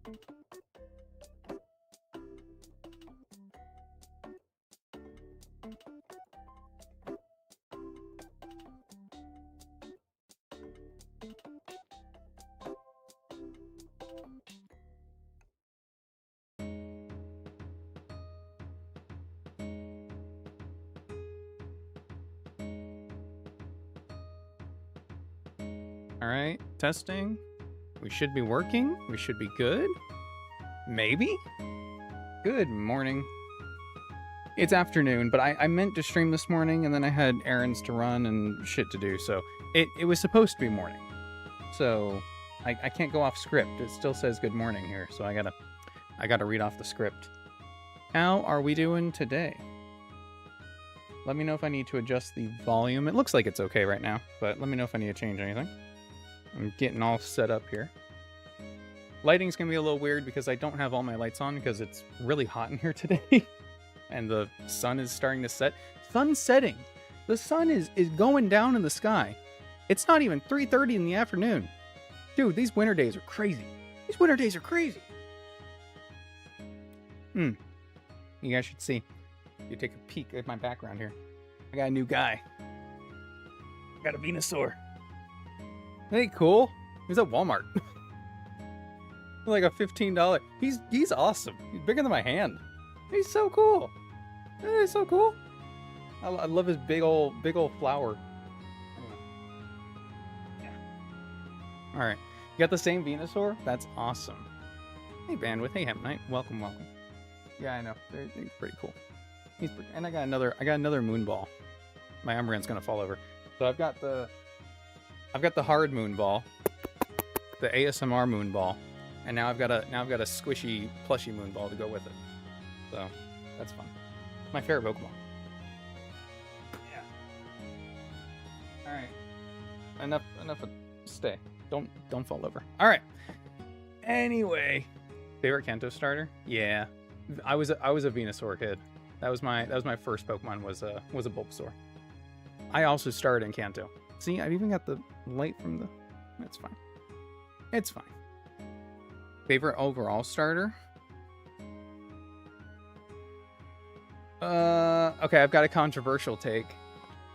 All right, testing. We should be working. We should be good. Maybe? Good morning. It's afternoon, but I meant to stream this morning, and then I had errands to run and shit to do, so it was supposed to be morning. So I can't go off script. It still says good morning here, so I gotta read off the script. How are we doing today? Let me know if I need to adjust the volume. It looks like it's okay right now, but let me know if I need to change anything. I'm getting all set up here. Lighting's gonna be a little weird because I don't have all my lights on because it's really hot in here today. And the sun is starting to set. Sun's setting. The sun is going down in the sky. It's not even 3:30 in the afternoon. Dude, these winter days are crazy. These winter days are crazy. You guys should see. You take a peek at my background here. I got a new guy. I got a Venusaur. Hey, cool. He's at Walmart. Like a $15. He's awesome. He's bigger than my hand. He's so cool. He's so cool. I love his big old flower. Yeah. All right. You got the same Venusaur? That's awesome. Hey, Bandwidth. Hey, Hemp Knight. Welcome, welcome. Yeah, I know. He's pretty cool. He's pretty, and I got another moon ball. My Umbreon's gonna fall over. So I've got the hard moon ball, the ASMR moon ball, and now I've got a squishy plushy moon ball to go with it. So that's fun. My favorite Pokemon. Yeah. All right. Enough of stay. Don't fall over. All right. Anyway, favorite Kanto starter? Yeah, I was a Venusaur kid. That was my first Pokemon was a Bulbasaur. I also started in Kanto. See, I've even got the light from the... It's fine. It's fine. Favorite overall starter? Okay, I've got a controversial take.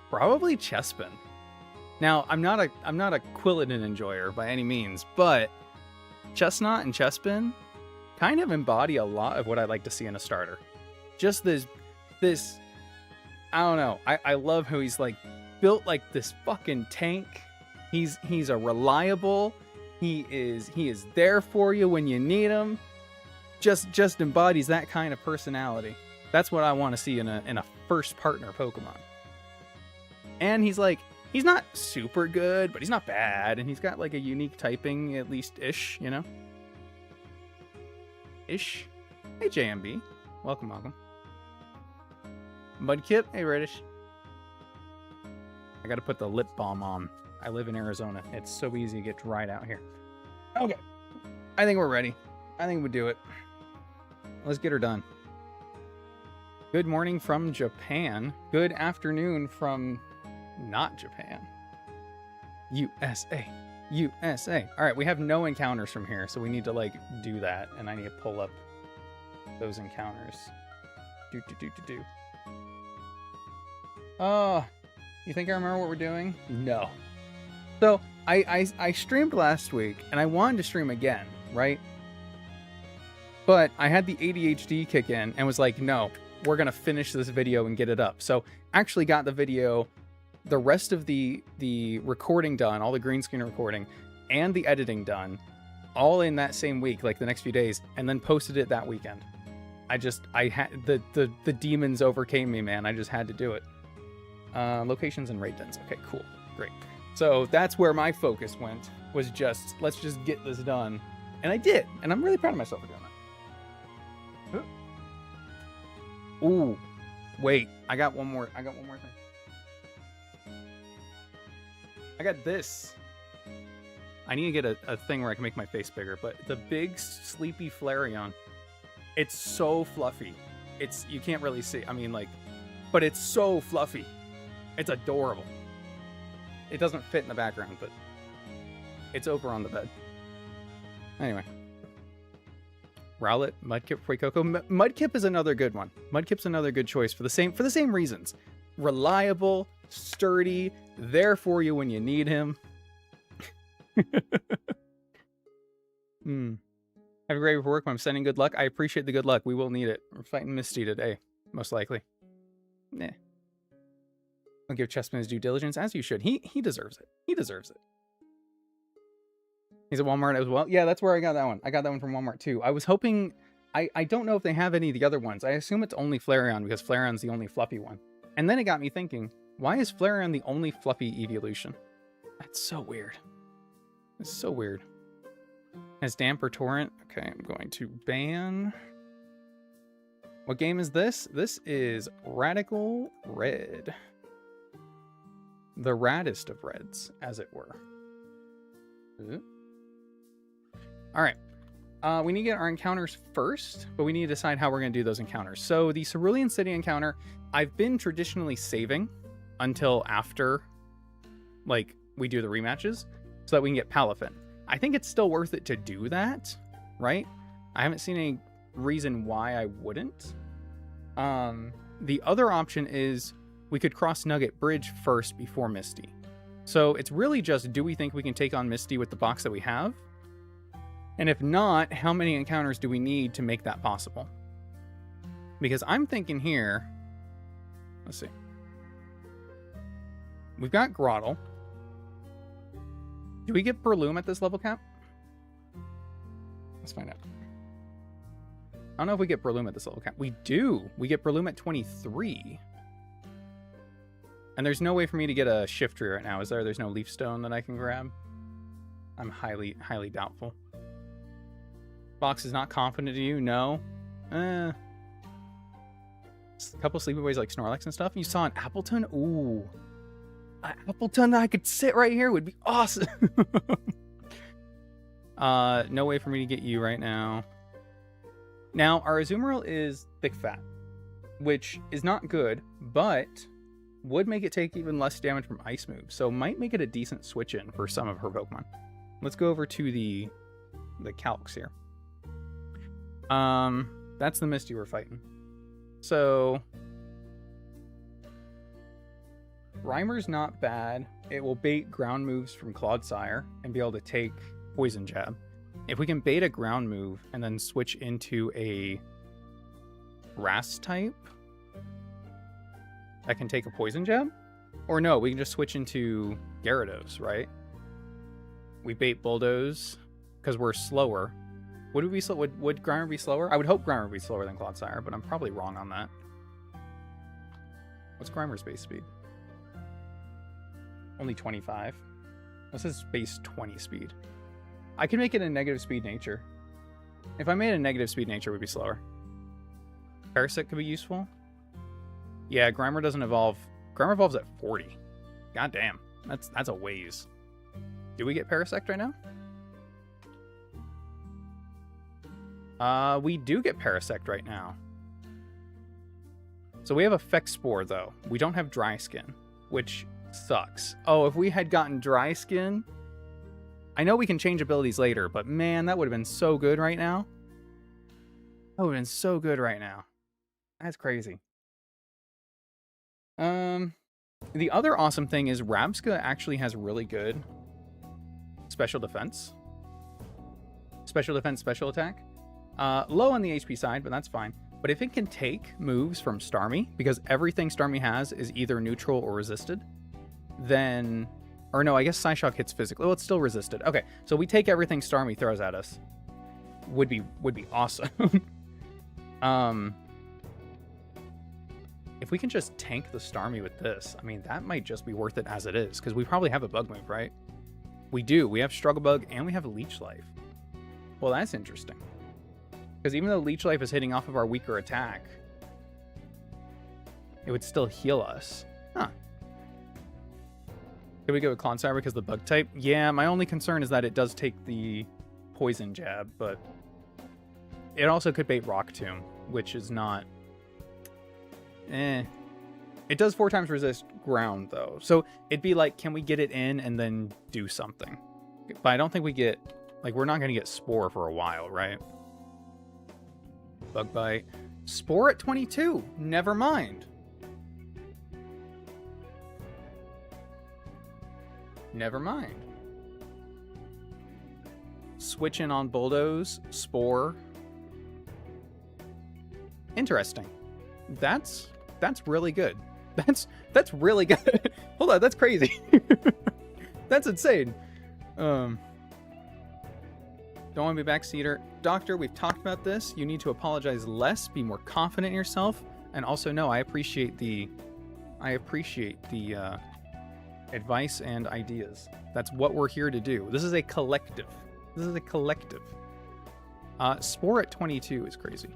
Probably Chespin. Now, I'm not a Quilladin enjoyer by any means, but Chestnut and Chespin kind of embody a lot of what I'd like to see in a starter. Just this I don't know. I love how he's like built like this fucking tank. He's a reliable. He is there for you when you need him. Just embodies that kind of personality. That's what I want to see in a first partner Pokemon. And he's not super good, but he's not bad, and he's got like a unique typing at least ish, you know? Ish. Hey JMB. Welcome. Mudkip, hey Reddish. I gotta put the lip balm on. I live in Arizona. It's so easy to get dried out here. Okay. I think we're ready. I think we do it. Let's get her done. Good morning from Japan. Good afternoon from not Japan. USA. USA. All right, we have no encounters from here, so we need to like do that, and I need to pull up those encounters. Do. You think I remember what we're doing? No. So I streamed last week, and I wanted to stream again, right? But I had the ADHD kick in and was like, no, we're gonna finish this video and get it up. So actually got the video, the rest of the recording done, all the green screen recording, and the editing done, all in that same week, like the next few days, and then posted it that weekend. I had the demons overcame me, man. I just had to do it. Locations and raid dens. Okay, cool, great. So that's where my focus went, was just let's just get this done, and I did, and I'm really proud of myself for doing that. Ooh, wait, I got one more thing. I got this. I need to get a thing where I can make my face bigger, but the big sleepy Flareon. It's so fluffy. You can't really see. I mean, like, but it's so fluffy. It's adorable. It doesn't fit in the background, but it's over on the bed. Anyway. Rowlet, Mudkip, Fuecoco. Mudkip is another good one. Mudkip's another good choice for the same reasons. Reliable, sturdy, there for you when you need him. Have a great work. I'm sending good luck. I appreciate the good luck. We will need it. We're fighting Misty today, most likely. Nah. I'll give Chessman his due diligence, as you should. He deserves it. He deserves it. He's at Walmart as well. Yeah, that's where I got that one. I got that one from Walmart too. I was hoping... I don't know if they have any of the other ones. I assume it's only Flareon because Flareon's the only fluffy one. And then it got me thinking, why is Flareon the only fluffy evolution? That's so weird. It's so weird. Has Damper Torrent? Okay, I'm going to ban... What game is this? This is Radical Red. The raddest of reds, as it were. Alright. We need to get our encounters first, but we need to decide how we're going to do those encounters. So the Cerulean City encounter, I've been traditionally saving until after, like, we do the rematches, so that we can get Palafin. I think it's still worth it to do that, right? I haven't seen any reason why I wouldn't. The other option is we could cross Nugget Bridge first before Misty. So it's really just, do we think we can take on Misty with the box that we have? And if not, how many encounters do we need to make that possible? Because I'm thinking here, let's see. We've got Grottle. Do we get Breloom at this level cap? Let's find out. I don't know if we get Breloom at this level cap. We do. We get Breloom at 23. And there's no way for me to get a Shiftry right now, is there? There's no Leaf Stone that I can grab. I'm highly doubtful. Box is not confident to you? No. A couple sleepaways like Snorlax and stuff. You saw an Appleton? Ooh. An Appleton that I could sit right here would be awesome. No way for me to get you right now. Now, our Azumarill is thick fat, which is not good, but would make it take even less damage from ice moves, so might make it a decent switch in for some of her Pokemon. Let's go over to the calcs here. That's the Misty we're fighting. So Grimer's not bad. It will bait ground moves from Clodsire and be able to take Poison Jab. If we can bait a ground move and then switch into a Grass type that can take a Poison Jab, or no, we can just switch into Gyarados, right? We bait Bulldoze because we're slower. Would Grimer be slower? I would hope Grimer would be slower than Clodsire, but I'm probably wrong on that. What's Grimer's base speed? Only 25. This is base 20 speed. I can make it a negative speed nature. If I made a negative speed nature, it would be slower. Parasect could be useful. Yeah, Grimer doesn't evolve. Grimer evolves at 40. God damn. That's a ways. Do we get Parasect right now? We do get Parasect right now. So we have Effect Spore, though. We don't have Dry Skin, which sucks. Oh, if we had gotten Dry Skin... I know we can change abilities later, but man, that would have been so good right now. That would have been so good right now. That's crazy. The other awesome thing is Rabsca actually has really good special defense. Special defense, special attack. Low on the HP side, but that's fine. But if it can take moves from Starmie, because everything Starmie has is either neutral or resisted, then... Or no, I guess Psyshock hits physically. Well, it's still resisted. Okay, so we take everything Starmie throws at us. Would be awesome. If we can just tank the Starmie with this, I mean, that might just be worth it as it is, because we probably have a bug move, right? We do. We have Struggle Bug, and we have Leech Life. Well, that's interesting. Because even though Leech Life is hitting off of our weaker attack, it would still heal us. Huh. Could we go with Clodsire because of the bug type? Yeah, my only concern is that it does take the Poison Jab, but it also could bait Rock Tomb, which is not... It does 4 times resist ground, though. So it'd be like, can we get it in and then do something? But I don't think we get... Like, we're not going to get Spore for a while, right? Bug Bite. Spore at 22. Never mind. Never mind. Switch in on Bulldoze. Spore. Interesting. That's really good. That's really good. Hold on, that's crazy. That's insane. Don't want to be backseater. Doctor, we've talked about this. You need to apologize less, be more confident in yourself, and also no, I appreciate the advice and ideas. That's what we're here to do. This is a collective. Spore at 22 is crazy.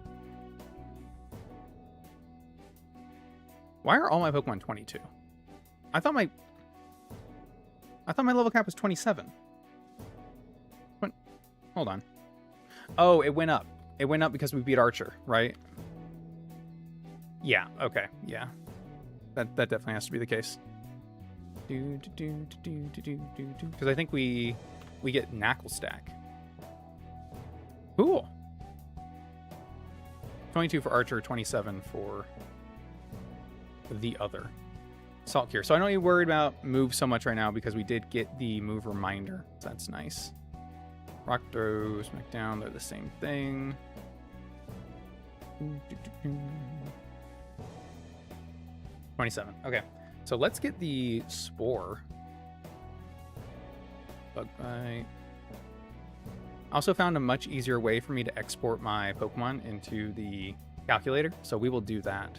Why are all my Pokemon 22? I thought my level cap was 27. Hold on. Oh, it went up. It went up because we beat Archer, right? Yeah, okay, yeah. That definitely has to be the case. Because I think we get Knackle Stack. Cool. 22 for Archer, 27 for the other. Salt Cure. So I don't need to worry about move so much right now because we did get the move reminder. So that's nice. Rock Throw, Smackdown, they're the same thing. 27. Okay. So let's get the Spore. Bug Bite. I also found a much easier way for me to export my Pokemon into the calculator. So we will do that,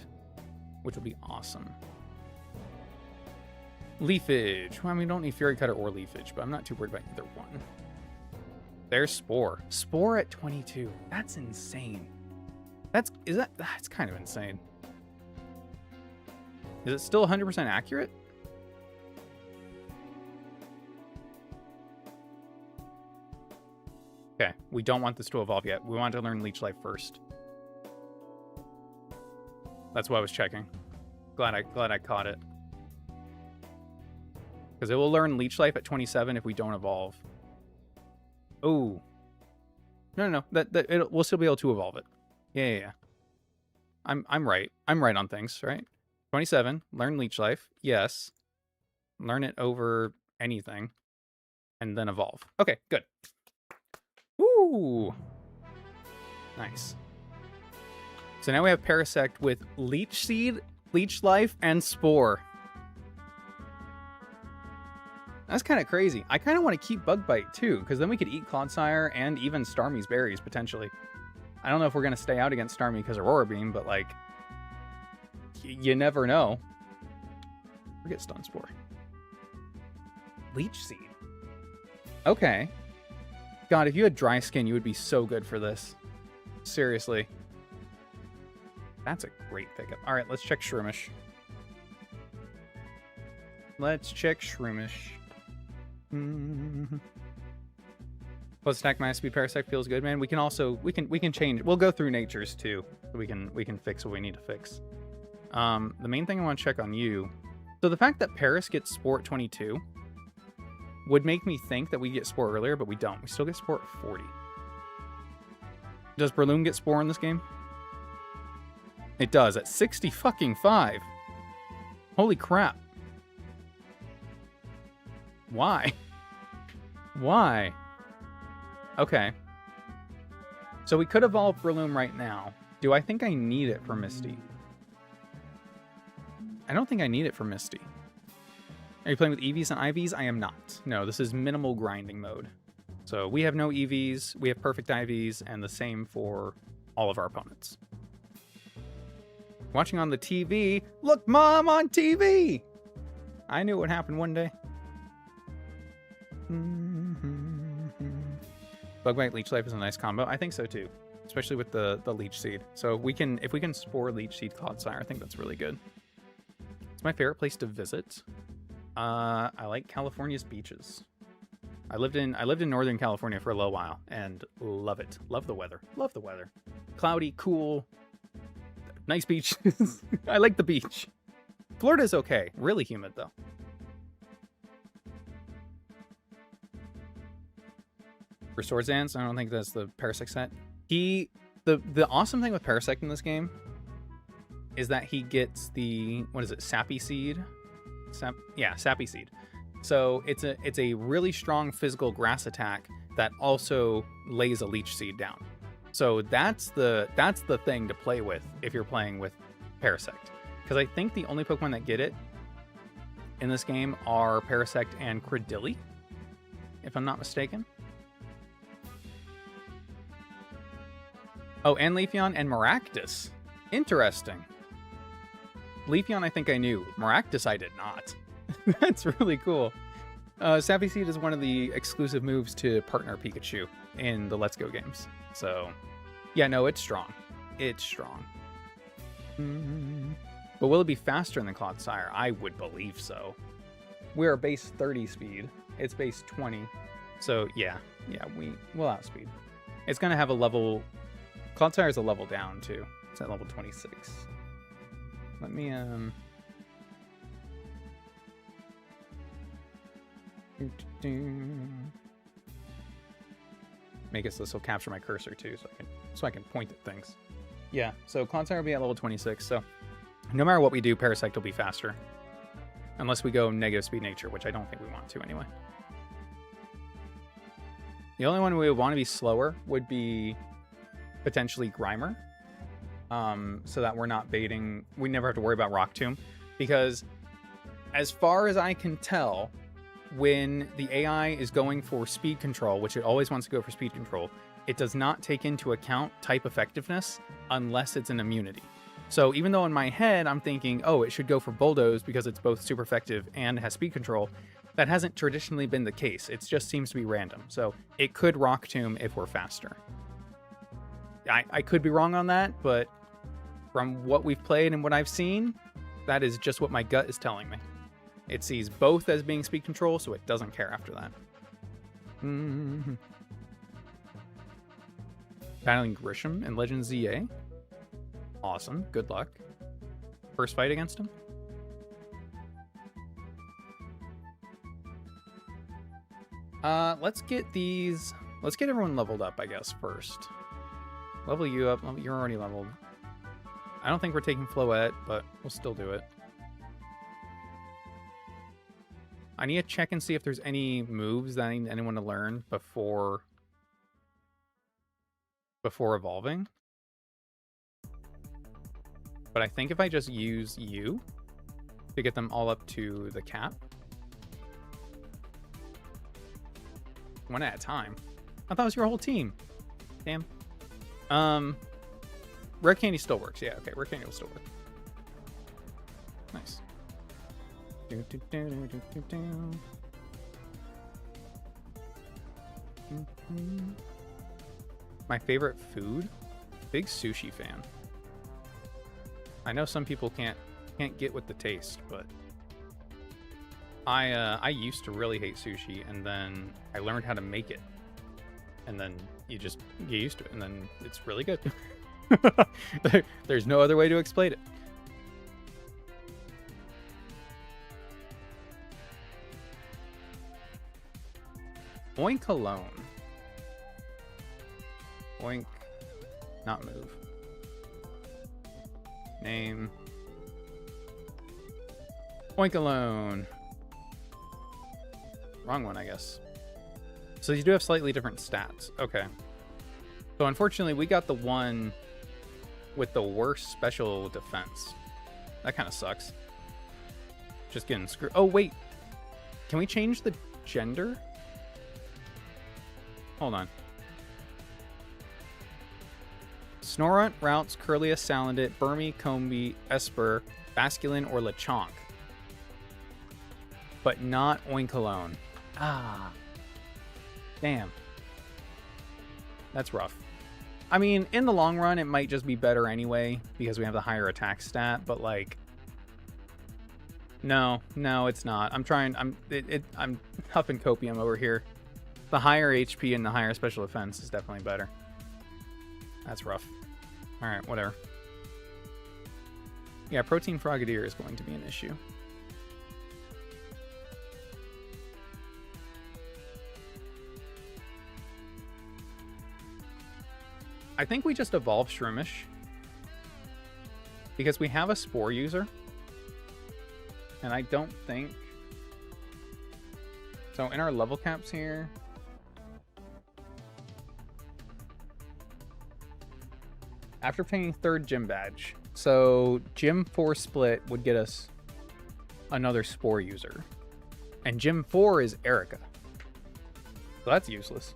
which will be awesome. Leafage. Well, I mean, we don't need Fury Cutter or Leafage, but I'm not too worried about either one. There's Spore. Spore at 22. That's insane. That's kind of insane. Is it still 100% accurate? Okay, we don't want this to evolve yet. We want to learn Leech Life first. That's what I was checking. Glad I caught it. Because it will learn Leech Life at 27 if we don't evolve. Oh. No. We'll still be able to evolve it. Yeah. I'm right. I'm right on things, right? 27. Learn Leech Life. Yes. Learn it over anything. And then evolve. Okay, good. Woo! Nice. So now we have Parasect with Leech Seed, Leech Life, and Spore. That's kind of crazy. I kind of want to keep Bug Bite too, because then we could eat Clodsire and even Starmie's berries, potentially. I don't know if we're going to stay out against Starmie because of Aurora Beam, but like, you never know. Forget Stun Spore. Leech Seed. Okay. God, if you had Dry Skin, you would be so good for this. Seriously. That's a great pickup. All right, let's check Shroomish. Let's check Shroomish. Plus attack minus speed Parasect feels good, man. We can also we can change. We'll go through natures too. So we can fix what we need to fix. The main thing I want to check on you. So the fact that Paris gets Spore at 22 would make me think that we get Spore earlier, but we don't. We still get Spore at 40. Does Breloom get Spore in this game? It does at 60 fucking 5. Holy crap. Why? Why? Okay. So we could evolve Breloom right now. Do I think I need it for Misty? I don't think I need it for Misty. Are you playing with EVs and IVs? I am not. No, this is minimal grinding mode. So we have no EVs, we have perfect IVs, and the same for all of our opponents. Watching on the TV. Look, Mom, on TV! I knew it would happen one day. Bug Bite Leech Life is a nice combo. I think so too, especially with the Leech Seed. So if we can Spore Leech Seed Clodsire, I think that's really good. It's my favorite place to visit. I like California's beaches. I lived in Northern California for a little while and love it. Love the weather. Love the weather. Cloudy, cool, nice beaches. I like the beach. Florida's okay. Really humid though. For Swords Dance, I don't think that's the Parasect set. He The awesome thing with Parasect in this game is that he gets the, what is it, Sappy Seed? Sappy Seed. So it's a really strong physical grass attack that also lays a Leech Seed down. So that's the thing to play with if you're playing with Parasect. Because I think the only Pokemon that get it in this game are Parasect and Cradily, if I'm not mistaken. Oh, and Leafeon and Maractus. Interesting. Leafeon I think I knew. Maractus I did not. That's really cool. Sappy Seed is one of the exclusive moves to partner Pikachu in the Let's Go games. So, yeah, no, it's strong. It's strong. But will it be faster than Clodsire? I would believe so. We're base 30 speed. It's base 20. So, yeah, we'll outspeed. It's going to have a level... Clodsire is a level down, too. It's at level 26. Let me, make it so this will capture my cursor, too, so I can point at things. Yeah, so Clodsire will be at level 26, so no matter what we do, Parasect will be faster. Unless we go negative speed nature, which I don't think we want to anyway. The only one we would want to be slower would be potentially Grimer. So that we're not baiting, we never have to worry about Rock Tomb. Because as far as I can tell, when the AI is going for speed control, which it always wants to go for speed control, it does not take into account type effectiveness unless it's an immunity. So even though in my head I'm thinking, oh, it should go for Bulldoze because it's both super effective and has speed control, that hasn't traditionally been the case. It just seems to be random. So it could Rock Tomb if we're faster. I could be wrong on that, but from what we've played and what I've seen, that is just what my gut is telling me. It sees both as being speed control, so it doesn't care after that. Battling Grisham in Legends ZA. Awesome. Good luck. First fight against him. Let's get everyone leveled up, I guess, first. Level you up. You're already leveled. I don't think we're taking Floette, but we'll still do it. I need to check and see if there's any moves that I need anyone to learn before evolving. But I think if I just use you to get them all up to the cap. One at a time. I thought it was your whole team. Damn. Rare Candy still works. Yeah, okay. Rare Candy will still work. Nice. My favorite food? Big sushi fan. I know some people can't get with the taste, but I used to really hate sushi, and then I learned how to make it, and then you just get used to it, and then it's really good. There's no other way to explain it. Oink alone. Oink. Not move. Name. Oink alone. Wrong one, I guess. So you do have slightly different stats. Okay. So unfortunately, we got the one with the worst special defense. That kind of sucks. Just getting screwed. Oh, wait. Can we change the gender? Hold on. Snorunt, Routes, Curlia, Salandit, Burmy, Combee, Esper, Basculin, or Lechonk. But not Oinkalone. Ah. Damn. That's rough. I mean, in the long run, it might just be better anyway, because we have the higher attack stat, but like... No, it's not. I'm huffing copium over here. The higher HP and the higher special defense is definitely better. That's rough. Alright, whatever. Yeah, Protein Frogadier is going to be an issue. I think we just evolve Shroomish. Because we have a Spore user. And I don't think... So in our level caps here... After obtaining 3rd gym badge. So Gym 4 split would get us another Spore user. And Gym 4 is Erica. So that's useless.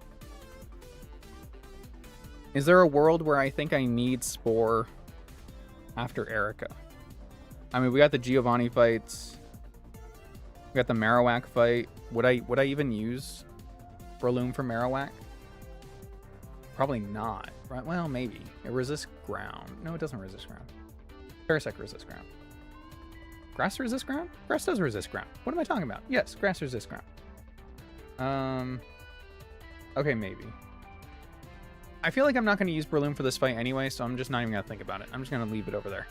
Is there a world where I think I need Spore after Erica? I mean, we got the Giovanni fights. We got the Marowak fight. Would I even use Breloom for Marowak? Probably not. Right? Well, maybe. It resists ground. No, it doesn't resist ground. Parasect resists ground. Grass resists ground? Grass does resist ground. What am I talking about? Yes, grass resists ground. Okay, maybe. I feel like I'm not going to use Breloom for this fight anyway, so I'm just not even going to think about it. I'm just going to leave it over there.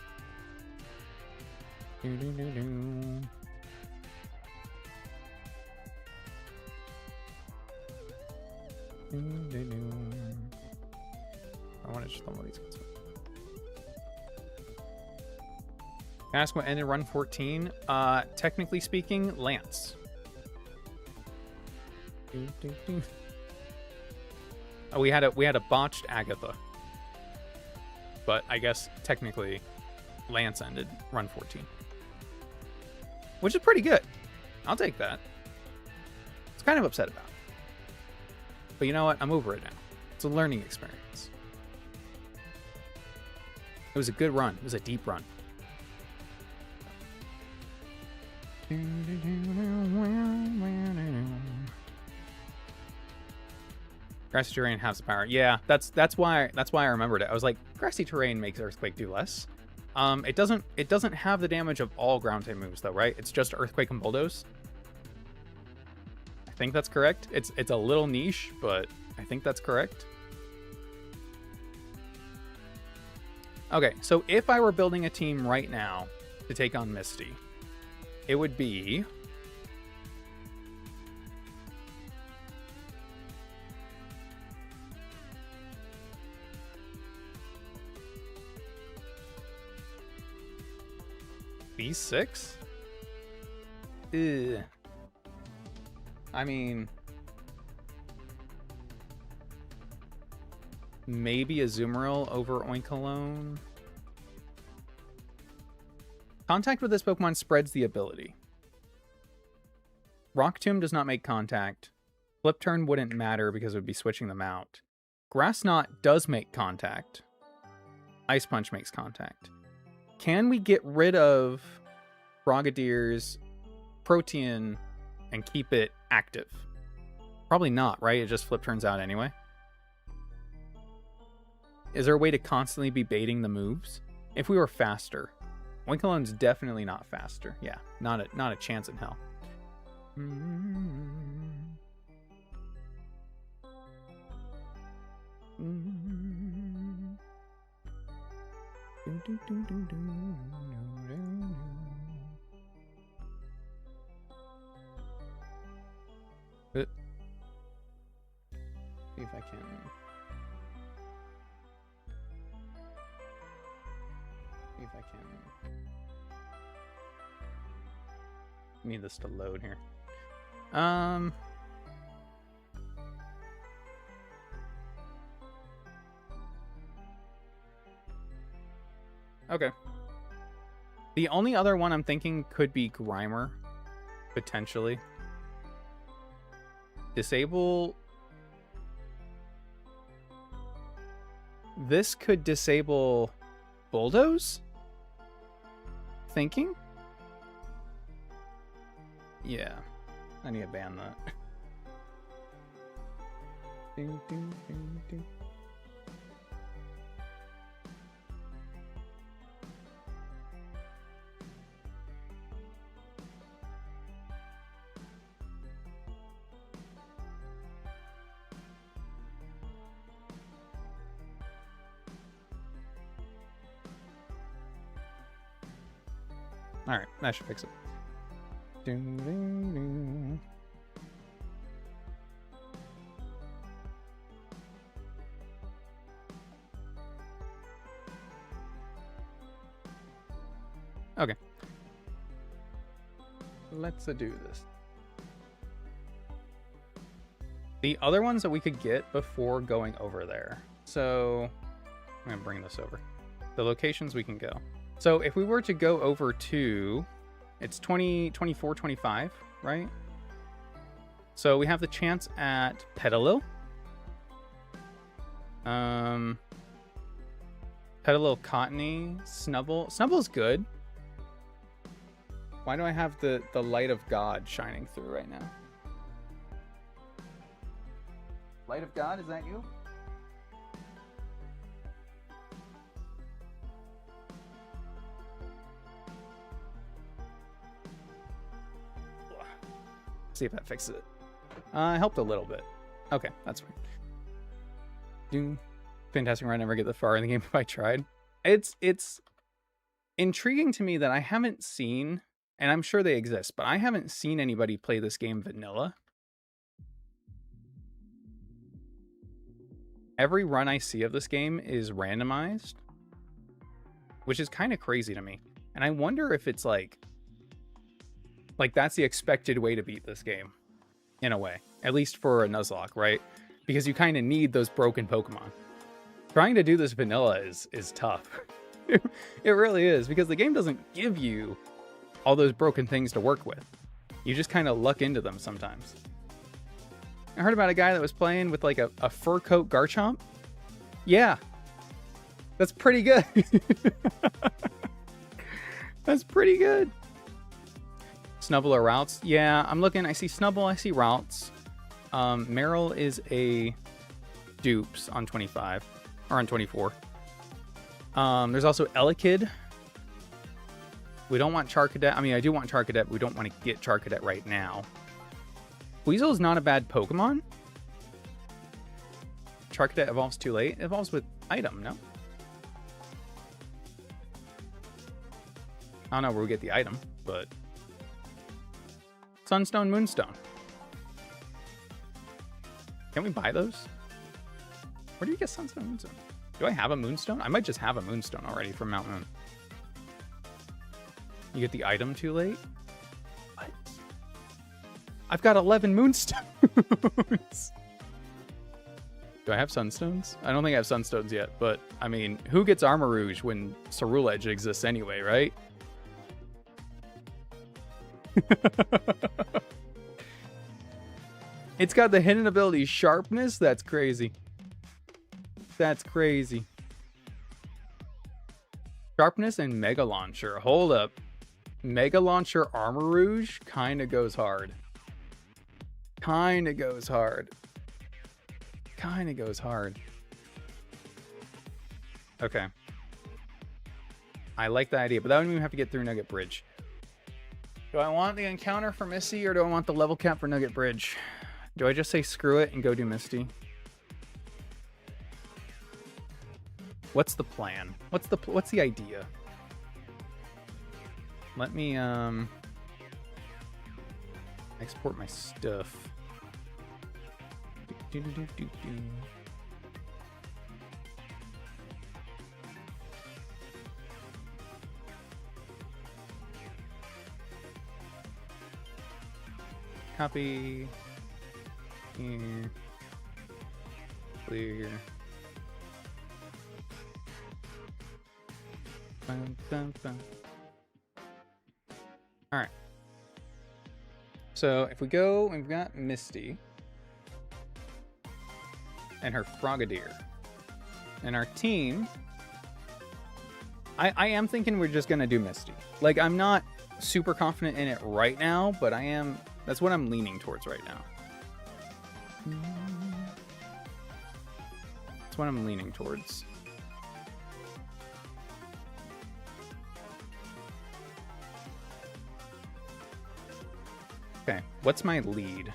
I want to just level these guys. Can I ask what ended run 14? Technically speaking, Lance. Oh, we had a botched Agatha. But I guess technically Lance ended run 14. Which is pretty good. I'll take that. It's kind of upset about it. But you know what? I'm over it now. It's a learning experience. It was a good run. It was a deep run. Grassy terrain has the power. Yeah, that's why I remembered it. I was like, grassy terrain makes Earthquake do less. It doesn't have the damage of all ground type moves though, right? It's just Earthquake and Bulldoze. I think that's correct. It's a little niche, but I think that's correct. Okay, so if I were building a team right now to take on Misty, it would be B6? Ugh. I mean, maybe a Azumarill over Oinkologne. Contact with this Pokemon spreads the ability. Rock Tomb does not make contact. Flip Turn wouldn't matter because it would be switching them out. Grass Knot does make contact. Ice Punch makes contact. Can we get rid of Brogadier's Protean and keep it active? Probably not, right? It just Flip Turns out anyway. Is there a way to constantly be baiting the moves? If we were faster. Winkelon's definitely not faster. Yeah, not a chance in hell. See if I can. See if I can. Need this to load here. Okay. The only other one I'm thinking could be Grimer, potentially. Disable. This could disable Bulldoze? Thinking? Yeah. I need to ban that. Ding, ding, ding, ding. Alright, that should fix it. let's do this. The other ones that we could get before going over there. So I'm going to bring this over. The locations we can go. So if we were to go over to, it's 20, 24, 25, right? So we have the chance at Petalil. Petalil, Cottony, Snubble. Snubble's good. Why do I have the light of God shining through right now? Light of God, is that you? See if that fixes it. Helped a little bit. Okay, that's fine. Doom. Fantastic run. Never get that far in the game if I tried. It's intriguing to me that I haven't seen, and I'm sure they exist, but I haven't seen anybody play this game vanilla. Every run I see of this game is randomized, which is kind of crazy to me. And I wonder if it's like that's the expected way to beat this game, in a way. At least for a Nuzlocke, right? Because you kind of need those broken Pokemon. Trying to do this vanilla is tough. It really is, because the game doesn't give you all those broken things to work with. You just kind of luck into them sometimes. I heard about a guy that was playing with like a fur coat Garchomp. Yeah. That's pretty good. That's pretty good. Snubble or Routes? Yeah, I'm looking. I see Snubble. I see Routes. Meryl is a dupes on 25. Or on 24. There's also Elekid. We don't want Charcadet. I mean, I do want Charcadet, but we don't want to get Charcadet right now. Weasel is not a bad Pokemon. Charcadet evolves too late. It evolves with item, no? I don't know where we get the item, but... Sunstone, Moonstone. Can we buy those? Where do you get Sunstone, Moonstone? Do I have a Moonstone? I might just have a Moonstone already from Mount Moon. You get the item too late? What? I've got 11 Moonstones. Do I have Sunstones? I don't think I have Sunstones yet, but I mean, who gets Armor Rouge when Ceruledge exists anyway, right? It's got the hidden ability Sharpness? That's crazy. That's crazy. Sharpness and Mega Launcher. Hold up. Mega Launcher Armor Rouge kind of goes hard. Kind of goes hard. Kind of goes hard. Okay. I like the idea, but that would mean we have to get through Nugget Bridge. Do I want the encounter for Misty, or do I want the level cap for Nugget Bridge? Do I just say screw it and go do Misty? What's the plan? What's the idea? Let me export my stuff. Copy. Here. Clear. Bum, bum, bum. All right. So if we go, we've got Misty and her Frogadier, and our team. I am thinking we're just gonna do Misty. Like, I'm not super confident in it right now, but I am. That's what I'm leaning towards right now. That's what I'm leaning towards. Okay, what's my lead?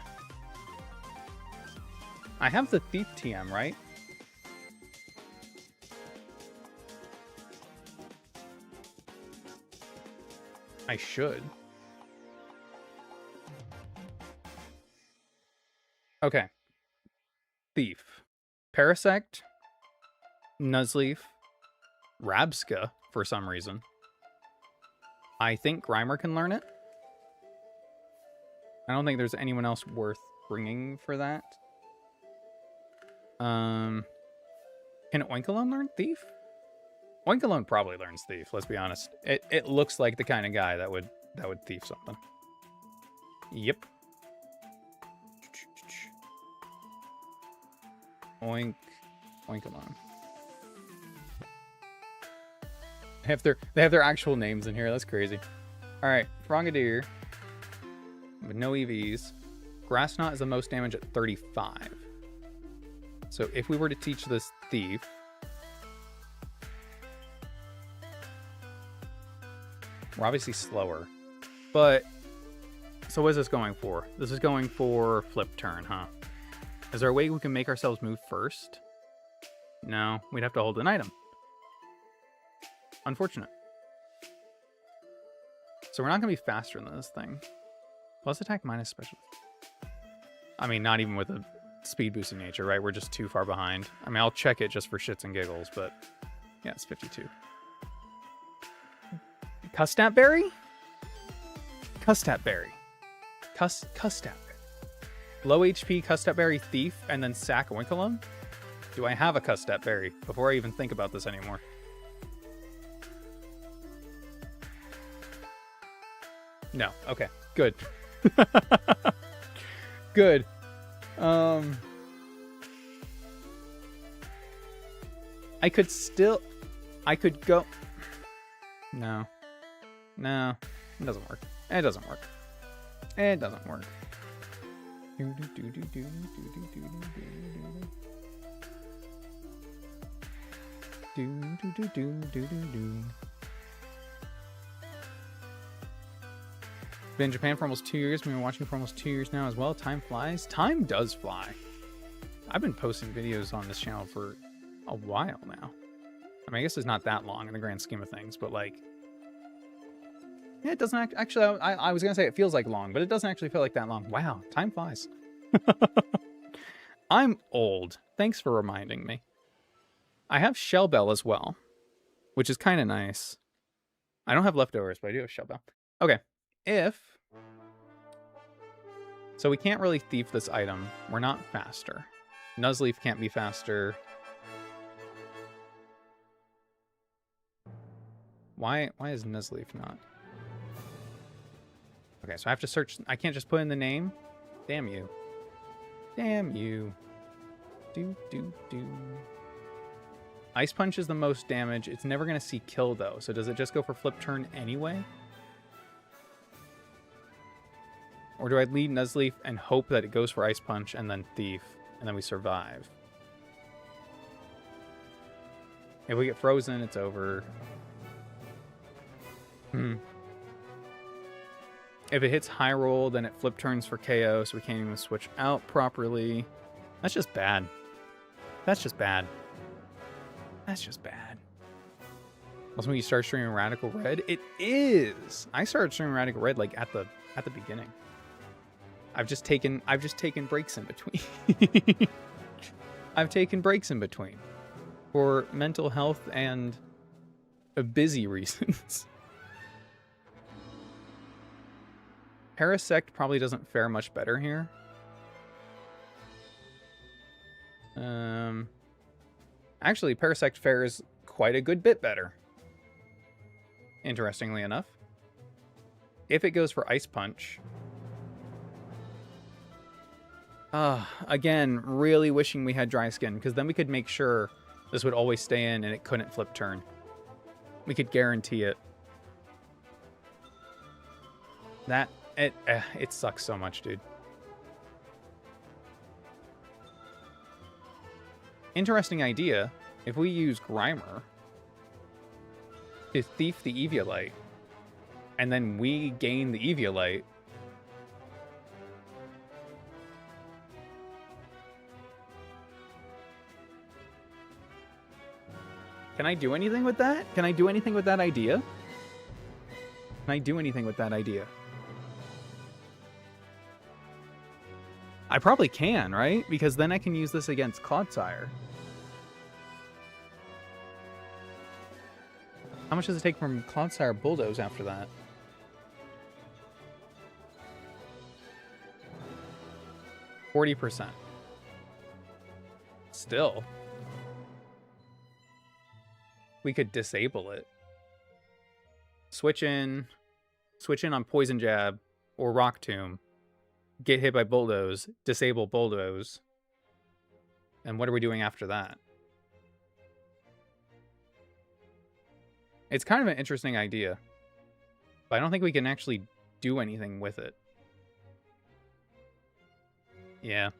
I have the Thief TM, right? I should. Okay. Thief. Parasect. Nuzleaf. Rabska, for some reason. I think Grimer can learn it. I don't think there's anyone else worth bringing for that. Can Oinkalone learn Thief? Oinkalone probably learns Thief, let's be honest. It looks like the kind of guy that would thief something. Yep. Oink. Oinkalone. They have their actual names in here. That's crazy. Alright, Frogadier. With no EVs. Grass Knot is the most damage at 35. So if we were to teach this Thief, we're obviously slower. But, so what is this going for? This is going for flip turn, huh? Is there a way we can make ourselves move first? No, we'd have to hold an item. Unfortunate. So we're not going to be faster than this thing. Plus attack minus special. I mean, not even with a speed boosting nature, right? We're just too far behind. I mean, I'll check it just for shits and giggles, but yeah, it's 52. Custap Berry? Custap Berry. Custap Berry. Low HP Custap Berry Thief and then sack Oinkalone? Do I have a Custap Berry before I even think about this anymore? No. Okay. Good. Good. I could go. No. No. It doesn't work. It doesn't work. It doesn't work. Been in Japan for almost 2 years. We've been watching for almost 2 years now as well. Time flies. Time does fly. I've been posting videos on this channel for a while now. I mean, I guess it's not that long in the grand scheme of things, but like, yeah, it doesn't actually. I was gonna say it feels like long, but it doesn't actually feel like that long. Wow, time flies. I'm old. Thanks for reminding me. I have Shell Bell as well, which is kind of nice. I don't have leftovers, but I do have Shell Bell. Okay, so we can't really thief this item. We're not faster. Nuzleaf can't be faster. Why is Nuzleaf not? Okay, so I have to search. I can't just put in the name. Damn you. Damn you. Do. Ice Punch is the most damage. It's never going to see kill, though. So does it just go for flip turn anyway? Or do I lead Nuzleaf and hope that it goes for Ice Punch and then Thief, and then we survive? If we get frozen, it's over. If it hits high roll, then it flip turns for KO, so we can't even switch out properly. That's just bad. That's just bad. That's just bad. Also, when you start streaming RadicalRed, it is. I started streaming RadicalRed like at the beginning. I've just taken breaks in between. I've taken breaks in between for mental health and busy reasons. Parasect probably doesn't fare much better here. Actually, Parasect fares quite a good bit better. Interestingly enough. If it goes for Ice Punch. Again, really wishing we had Dry Skin, because then we could make sure this would always stay in and it couldn't flip turn. We could guarantee it. It sucks so much, dude. Interesting idea. If we use Grimer to thief the Eviolite, and then we gain the Eviolite, can I do anything with that? Can I do anything with that idea? Can I do anything with that idea? I probably can, right? Because then I can use this against Clodsire. How much does it take from Clodsire Bulldoze after that? 40%. Still. We could disable it. Switch in on Poison Jab or Rock Tomb. Get hit by Bulldoze. Disable Bulldoze. And what are we doing after that? It's kind of an interesting idea. But I don't think we can actually do anything with it. Yeah.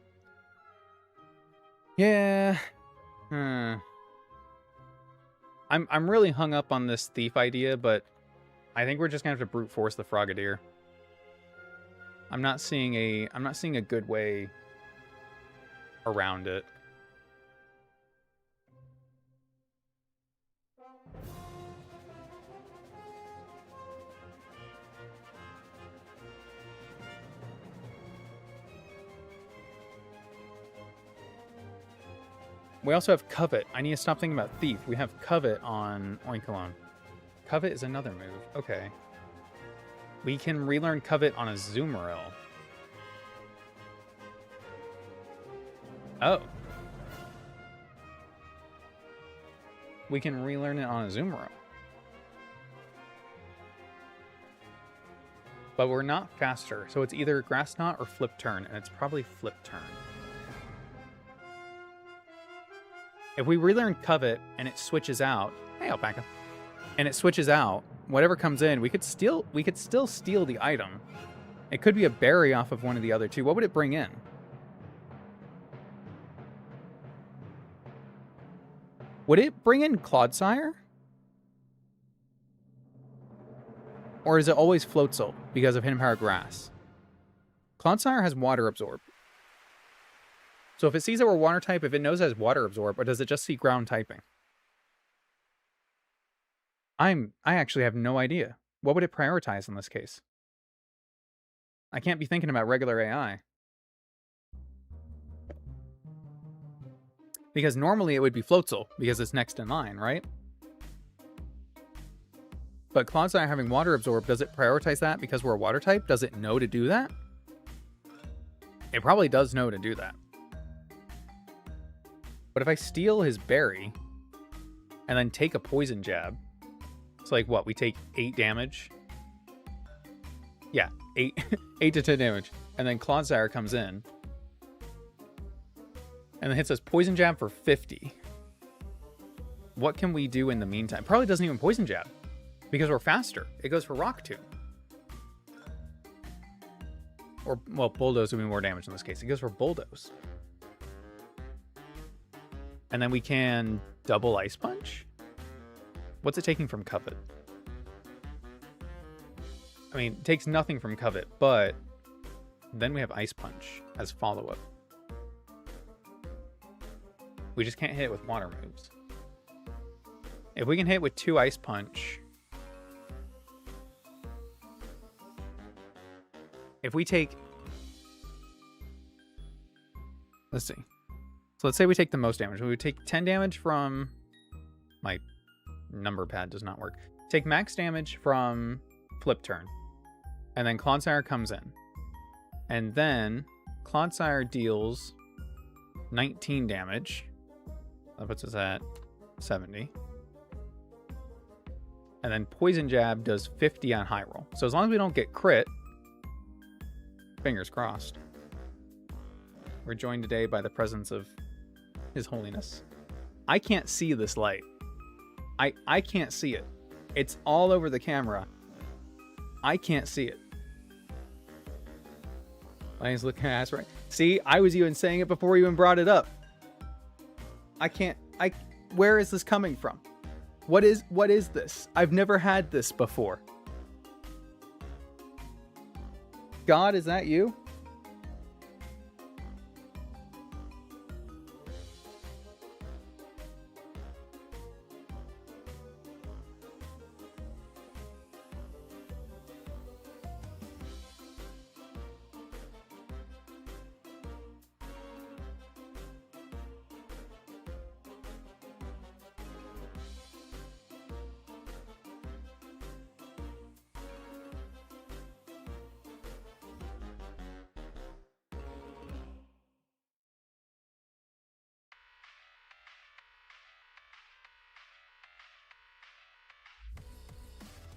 Yeah. I'm really hung up on this thief idea, but I think we're just gonna have to brute force the Frogadier. I'm not seeing a good way around it. We also have Covet. I need to stop thinking about Thief. We have Covet on Oinkalon. Covet is another move. Okay. We can relearn Covet on a Azumarill. Oh. We can relearn it on a Azumarill. But we're not faster, so it's either Grass Knot or Flip Turn, and it's probably Flip Turn. If we relearn Covet and it switches out, hey Alpaca, and it switches out, whatever comes in, we could still steal the item. It could be a berry off of one of the other two. What would it bring in? Would it bring in Clodsire? Or is it always Floatzel because of Hidden Power Grass? Clodsire has Water Absorb. So if it sees that we're water type, if it knows it has Water Absorb, or does it just see ground typing? I actually have no idea. What would it prioritize in this case? I can't be thinking about regular AI. Because normally it would be Floatzel, because it's next in line, right? But Clodsire having Water Absorb, does it prioritize that because we're a water type? Does it know to do that? It probably does know to do that. But if I steal his berry and then take a Poison Jab, it's like what? We take 8 damage? Yeah, 8 to 10 damage. And then Clodsire comes in and then hits us Poison Jab for 50. What can we do in the meantime? Probably doesn't even Poison Jab because we're faster. It goes for Rock Tomb. Or, well, Bulldoze would be more damage in this case. It goes for Bulldoze. And then we can double Ice Punch? What's it taking from Covet? I mean, it takes nothing from Covet, but then we have Ice Punch as follow-up. We just can't hit it with water moves. If we can hit with 2 Ice Punch... If we take... Let's see. So let's say we take the most damage. We would take 10 damage from... My number pad does not work. Take max damage from Flip Turn. And then Clodsire comes in. And then Clodsire deals 19 damage. That puts us at 70. And then Poison Jab does 50 on high roll. So as long as we don't get crit, fingers crossed. We're joined today by the presence of His Holiness. I can't see this light. I can't see it. It's all over the camera. I can't see it. Lion's looking at us right. See, I was even saying it before you even brought it up. Where is this coming from? What is this? I've never had this before. God, is that you?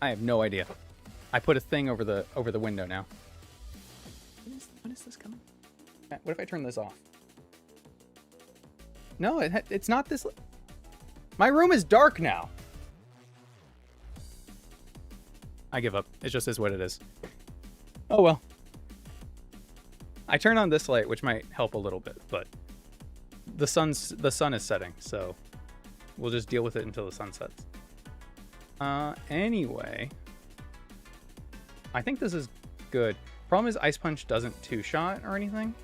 I have no idea. I put a thing over the window now. When is this coming? What if I turn this off? No, it's not this. My room is dark now. I give up. It just is what it is. Oh well. I turned on this light, which might help a little bit, but the sun is setting, so we'll just deal with it until the sun sets. Anyway, I think this is good. Problem is Ice Punch doesn't two-shot or anything.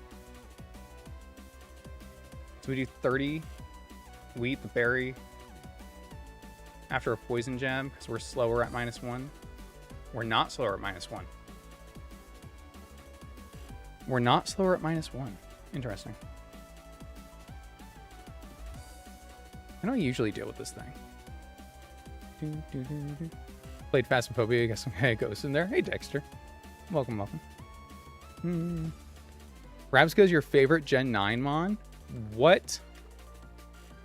So we do 30. We eat the berry after a poison jab because we're slower at -1. We're not slower at -1. We're not slower at -1. Interesting. How do I usually deal with this thing? Played Phasmophobia. I guess some guy goes in there. Hey, Dexter. Welcome, welcome. Rabsco's your favorite Gen 9 Mon? What?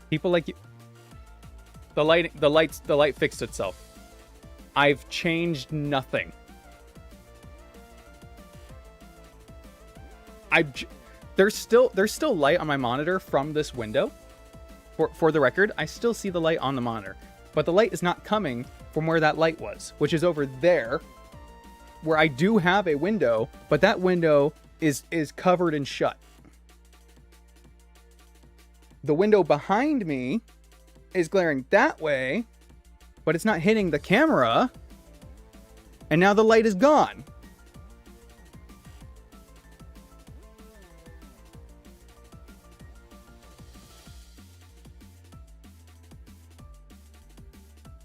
People like you. The light fixed itself. I've changed nothing. There's still light on my monitor from this window. For the record, I still see the light on the monitor, but the light is not coming from where that light was, which is over there, where I do have a window, but that window is covered and shut. The window behind me is glaring that way, but it's not hitting the camera, and now the light is gone.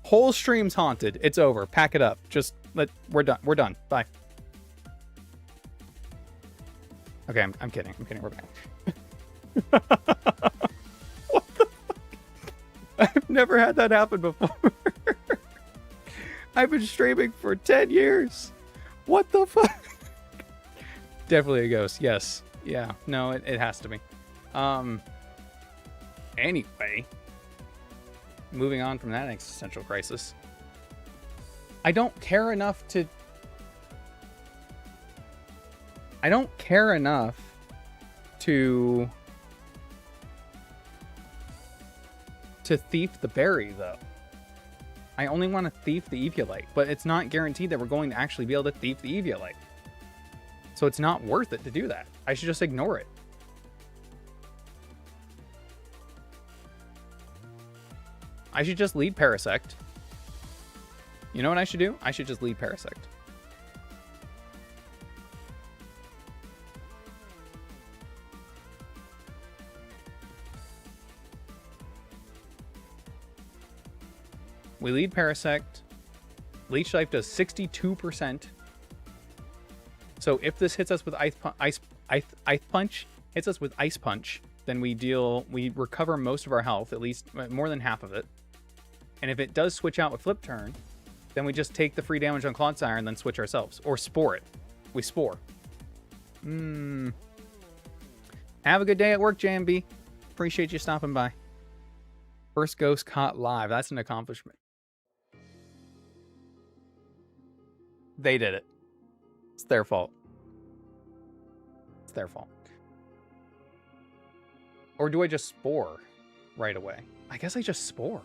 Whole stream's haunted. It's over. Pack it up. We're done. We're done. Bye. Okay, I'm kidding. I'm kidding. We're back. What the fuck? I've never had that happen before. I've been streaming for 10 years. What the fuck? Definitely a ghost. Yes. Yeah. No, it has to be. Anyway. Moving on from that existential crisis. I don't care enough to thief the berry, though. I only want to thief the Eviolite, but it's not guaranteed that we're going to actually be able to thief the Eviolite. So it's not worth it to do that. I should just ignore it. I should just lead Parasect. You know what I should do? I should just lead Parasect. We lead Parasect. Leech Life does 62%. So if this hits us with Ice Punch, hits us with Ice Punch, then we recover most of our health, at least more than half of it. And if it does switch out with Flip Turn, then we just take the free damage on Clodsire and then switch ourselves. Or Spore it. We Spore. Have a good day at work, JMB. Appreciate you stopping by. First ghost caught live. That's an accomplishment. They did it. It's their fault. It's their fault. Or do I just Spore right away? I guess I just Spore.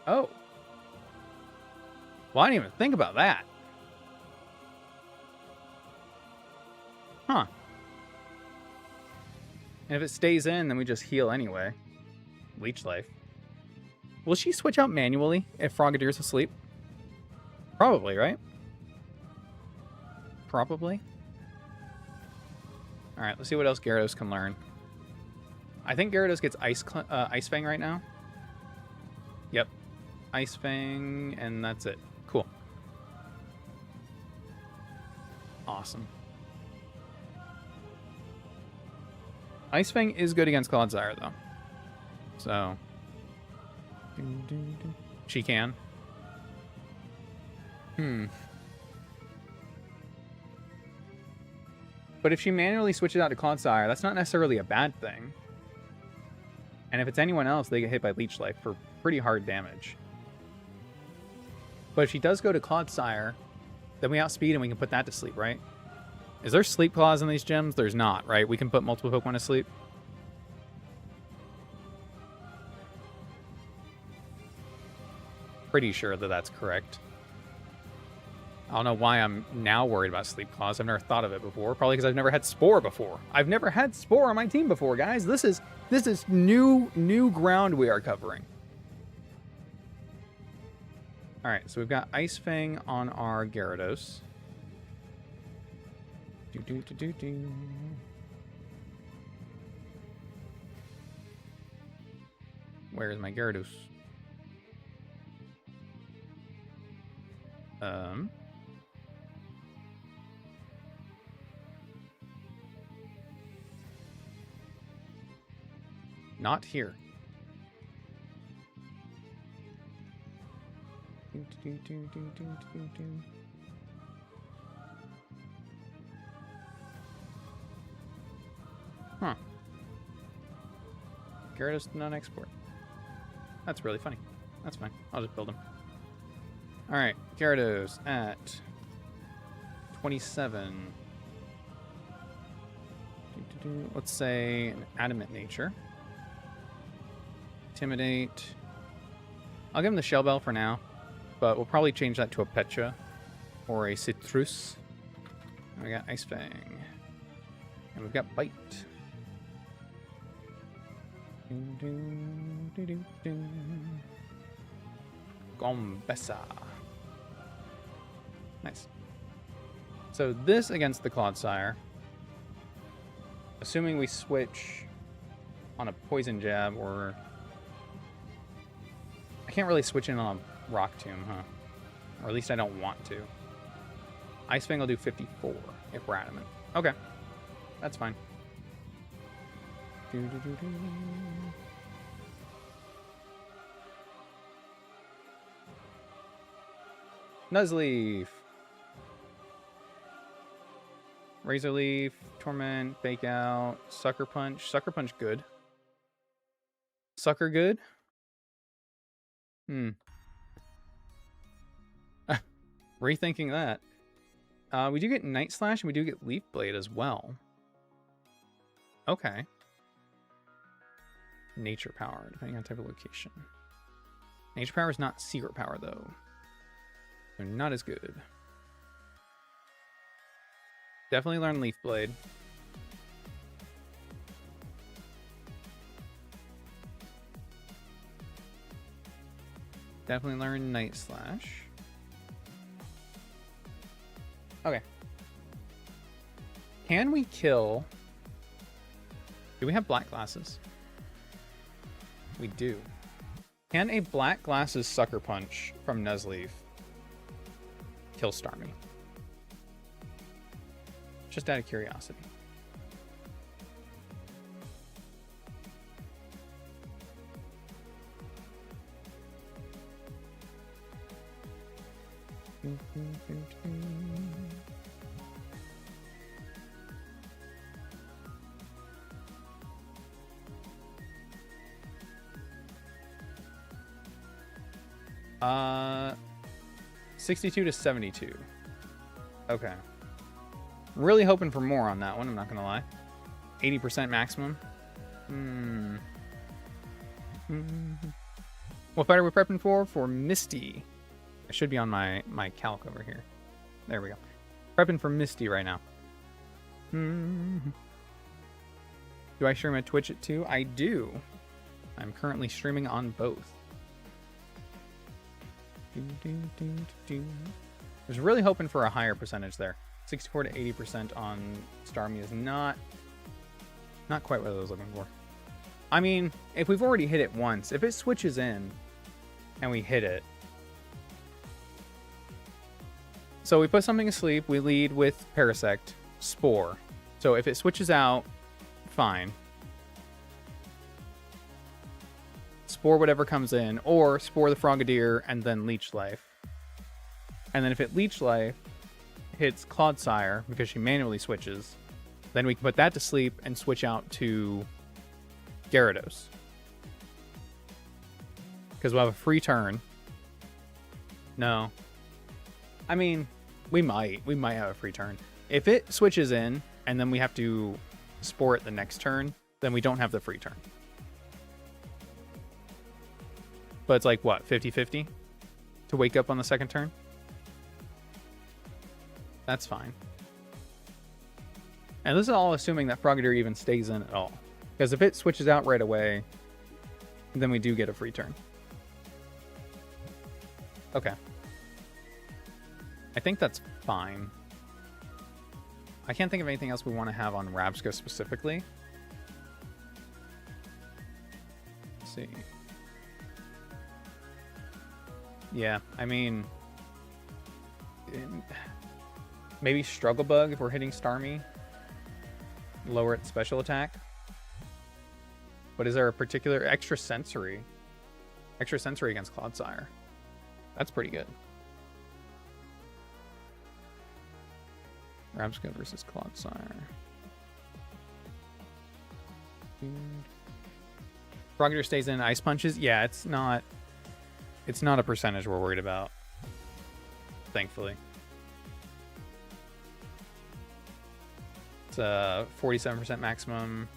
Oh. Well, I didn't even think about that. Huh. And if it stays in, then we just heal anyway. Leech Life. Will she switch out manually if Frogadir's asleep? Probably, right? Probably. Alright, let's see what else Gyarados can learn. I think Gyarados gets Ice Fang right now. Yep. Ice Fang, and that's it. Cool. Awesome. Ice Fang is good against Clodsire, though. So. She can. But if she manually switches out to Clodsire, that's not necessarily a bad thing. And if it's anyone else, they get hit by Leech Life for pretty hard damage. But if she does go to Clodsire, then we outspeed and we can put that to sleep, right? Is there Sleep Claws in these gyms? There's not, right? We can put multiple Pokemon to sleep. Pretty sure that that's correct. I don't know why I'm now worried about Sleep Claws. I've never thought of it before. Probably because I've never had Spore before. I've never had Spore on my team before, guys. This is new ground we are covering. All right, so we've got Ice Fang on our Gyarados. Where is my Gyarados? Not here. Huh. Gyarados did not export. That's really funny. That's fine. I'll just build him. Alright, Gyarados at 27. Let's say an Adamant Nature. Intimidate. I'll give him the Shell Bell for now, but we'll probably change that to a Pecha or a Citrus. And we got Ice Fang. And we've got Bite. Gombessa. Nice. So this against the Clodsire. Assuming we switch on a Poison Jab or... I can't really switch in on a Rock Tomb, huh? Or at least I don't want to. Ice Fang will do 54 if we're adamant. Okay. That's fine. Nuzleaf. Razor Leaf, Torment, Fake Out, Sucker Punch. Sucker Punch good. Sucker good? Rethinking that. We do get Night Slash and we do get Leaf Blade as well. Okay. Nature Power, depending on type of location. Nature Power is not Secret Power, though. They're not as good. Definitely learn Leaf Blade. Definitely learn Night Slash. Okay. Can we kill... Do we have Black Glasses? We do. Can a Black Glasses Sucker Punch from Nuzleaf kill Starmie? Just out of curiosity. Uh, 62 to 72. Okay. Really hoping for more on that one, I'm not gonna lie. 80% maximum. What fight are we prepping for? For Misty. It should be on my calc over here. There we go. Prepping for Misty right now. Do I stream at Twitch at 2? I do. I'm currently streaming on both. I was really hoping for a higher percentage there. 64 to 80% on Starmie is not quite what I was looking for. I mean, if we've already hit it once, if it switches in and we hit it. So we put something to sleep, we lead with Parasect, Spore. So if it switches out, fine. Spore whatever comes in, or Spore the Frogadier and then Leech Life. And then if it Leech Life hits Clodsire because she manually switches, then we can put that to sleep and switch out to Gyarados. because we'll have a free turn. No. I mean, we might have a free turn. If it switches in and then we have to spore it the next turn, then we don't have the free turn. But it's like, what, 50-50 to wake up on the second turn? That's fine. And this is all assuming that Frogadier even stays in at all. Because if it switches out right away, then we do get a free turn. Okay. I think that's fine. I can't think of anything else we want to have on Rabsco specifically. Let's see. Yeah, I mean... maybe Struggle Bug if we're hitting Starmie. Lower its special attack. But is there a particular extrasensory? Extrasensory against Clodsire. That's pretty good. Rabsco versus Clodsire. Frogadier stays in Ice Punches. Yeah, it's not a percentage we're worried about. Thankfully. It's a 47% maximum.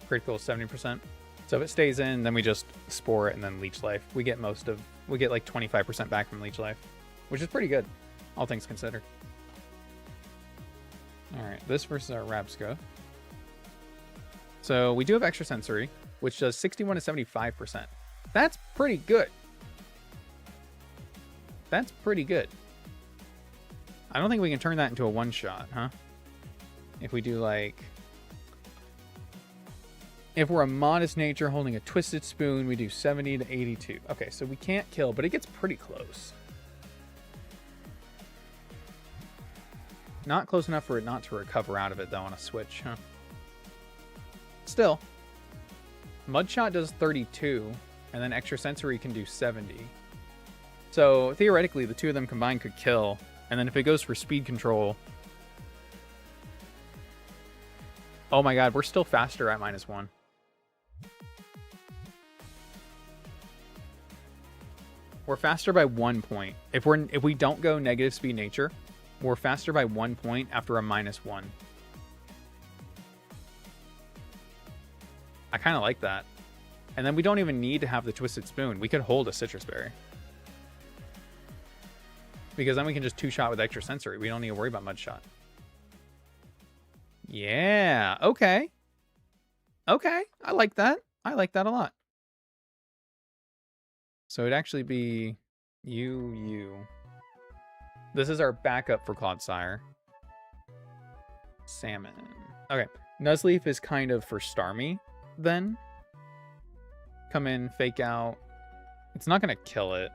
Critical 70%. So if it stays in, then we just spore it and then Leech Life. We get like 25% back from Leech Life, which is pretty good, all things considered. Alright, this versus our Rabsco. So we do have Extrasensory, which does 61 to 75%. That's pretty good. That's pretty good. I don't think we can turn that into a one-shot, huh? If we do like... If we're a Modest Nature holding a Twisted Spoon, we do 70 to 82. Okay, so we can't kill, but it gets pretty close. Not close enough for it not to recover out of it, though, on a switch, huh? Still. Mudshot does 32, and then Extrasensory can do 70. So, theoretically, the two of them combined could kill, and then if it goes for speed control... Oh my god, we're still faster at -1. We're faster by 1 point. If we don't go negative speed nature, we're faster by 1 point after a -1. I kind of like that. And then we don't even need to have the Twisted Spoon. We could hold a Citrus Berry. Because then we can just two-shot with Extrasensory. We don't need to worry about Mudshot. Yeah, okay. Okay, I like that. I like that a lot. So it'd actually be you. This is our backup for Clodsire. Salmon. Okay, Nuzleaf is kind of for Starmie, then. Come in, fake out. It's not going to kill it.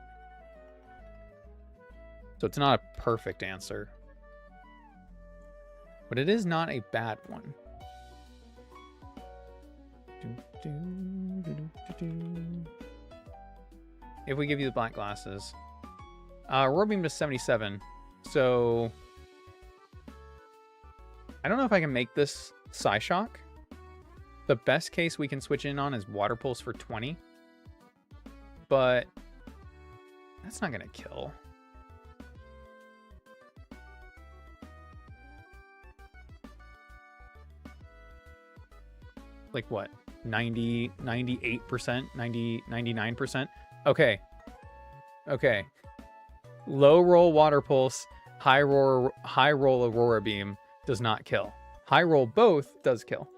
So it's not a perfect answer. But it is not a bad one. If we give you the black glasses. Roar Beam to 77. So... I don't know if I can make this Psyshock. The best case we can switch in on is Water Pulse for 20. But... that's not going to kill. Like what? 90, 98%, 90, 99%? Okay. Okay. Low roll Water Pulse, high roll Aurora Beam does not kill. High roll both does kill.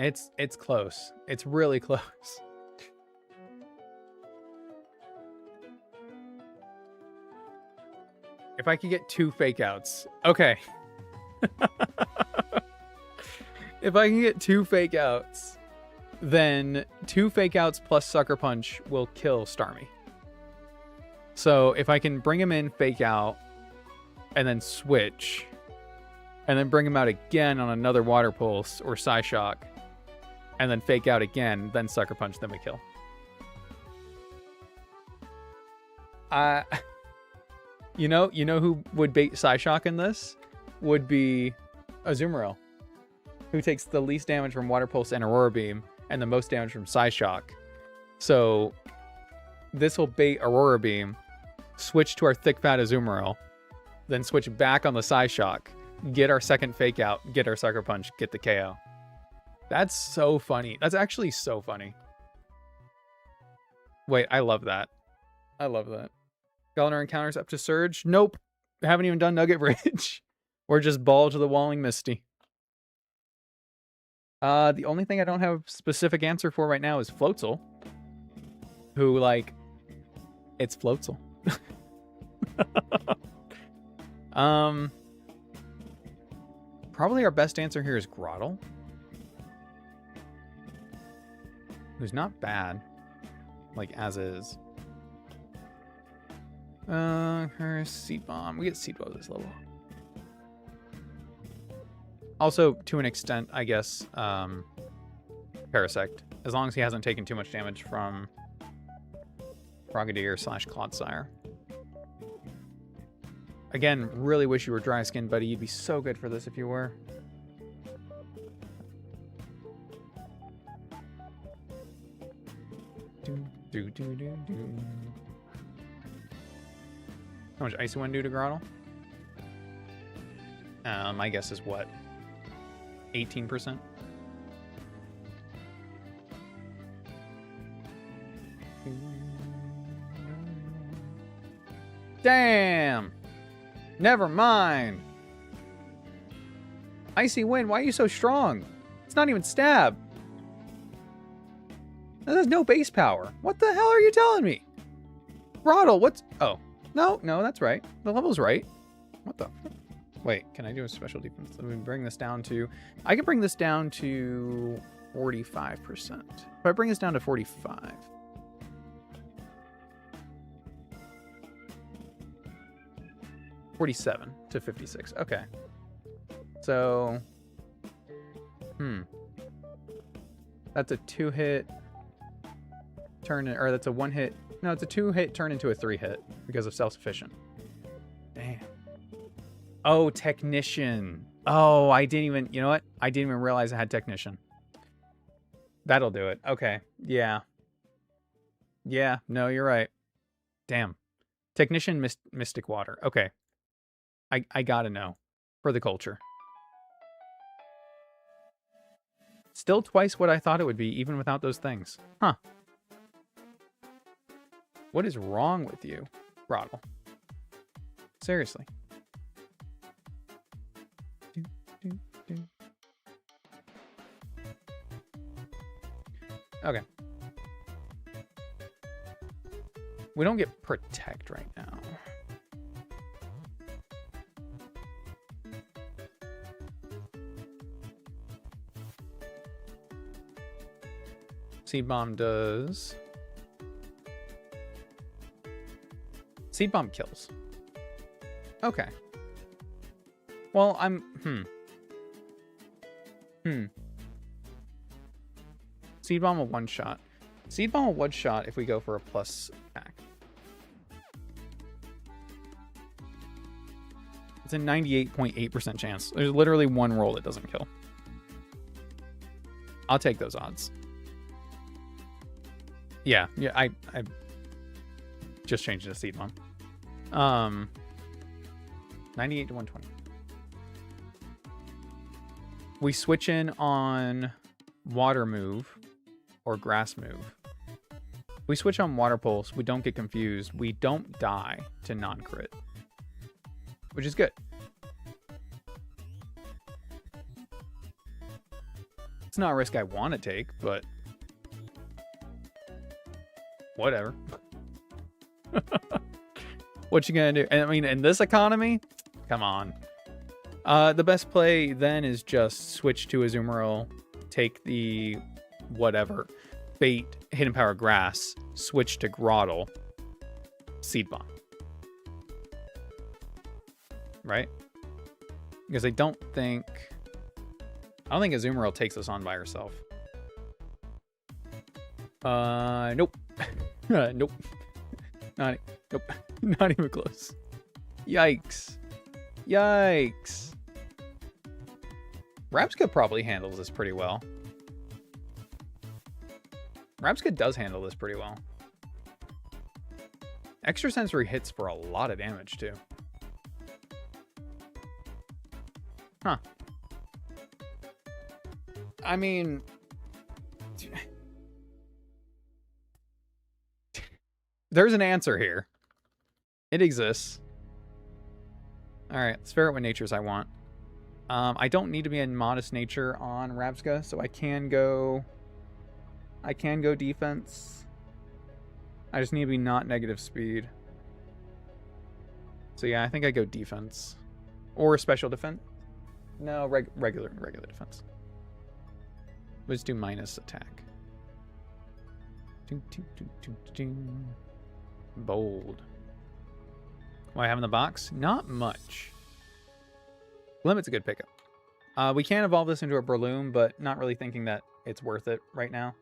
It's close. It's really close. If I could get 2 fake outs. Okay. If I can get 2 fake outs, then 2 fake outs plus Sucker Punch will kill Starmie. So if I can bring him in, fake out, and then switch, and then bring him out again on another Water Pulse or Psyshock, and then fake out again, then Sucker Punch, then we kill. You know who would bait Psyshock in this? would be Azumarill, who takes the least damage from Water Pulse and Aurora Beam, and the most damage from Psyshock. So this will bait Aurora Beam, switch to our Thick Fat Azumarill, then switch back on the Psyshock, get our second Fake Out, get our Sucker Punch, get the KO. That's so funny. That's actually so funny. Wait, I love that. I love that. Gallagher encounters up to Surge. Nope. Haven't even done Nugget Bridge. We're just Ball to the Walling Misty. The only thing I don't have a specific answer for right now is Floatzel. Who, like, it's Floatzel. Probably our best answer here is Grottle. Who's not bad. Like, as is. Her Seed Bomb. We get Seed Bomb this level. Also, to an extent, I guess, Parasect. As long as he hasn't taken too much damage from Frogadier / Clodsire. Again, really wish you were Dry Skin, buddy. You'd be so good for this if you were. How much Icy Wind do to Grottle? My guess is what? 18%? Damn! Never mind. Icy Wind, why are you so strong? It's not even stab. There's no base power. What the hell are you telling me? Grottle, what's... Oh. No, that's right. The level's right. What the... Wait, can I do a special defense? Let me bring this down to... I can bring this down to 45%. If I bring this down to 45... 47 to 56. Okay. So... That's a 2-hit... Or that's a 1-hit... No, it's a 2-hit turn into a 3-hit because of self-sufficient. Damn. Oh, Technician. Oh, I didn't even... You know what? I didn't even realize I had Technician. That'll do it. Okay. Yeah. Yeah. No, you're right. Damn. Technician, Mystic Water. Okay. I gotta know. For the culture. Still twice what I thought it would be, even without those things. Huh. What is wrong with you, Grottle? Seriously. Okay. We don't get Protect right now. Seed Bomb does... Seed Bomb kills. Okay. Well, I'm... Seed Bomb will one-shot. Seed Bomb will one-shot if we go for a plus attack. It's a 98.8% chance. There's literally one roll it doesn't kill. I'll take those odds. Yeah, I just changed it to Seed Bomb. 98 to 120. We switch in on Water Move or Grass Move. We switch on Water Pulse. We don't get confused. We don't die to non-crit, which is good. It's not a risk I want to take, but whatever. What you gonna do? And I mean, in this economy, come on. The best play then is just switch to Azumarill, take the whatever, bait, Hidden Power Grass, switch to Grottle, Seed Bomb. Right? Because I don't think Azumarill takes us on by herself. Nope. Nope. Nope. Not even close. Yikes. Yikes. Rabska probably handles this pretty well. Rabska does handle this pretty well. Extrasensory hits for a lot of damage, too. Huh. I mean... There's an answer here. It exists. Alright, let's figure out what natures I want. I don't need to be in modest nature on Rabska, so I can go defense. I just need to be not negative speed. So yeah, I think I go defense. Or special defense. No, regular defense. Let's do minus attack. Bold. What I have in the box? Not much. Limit's a good pickup. We can evolve this into a Breloom, but not really thinking that it's worth it right now.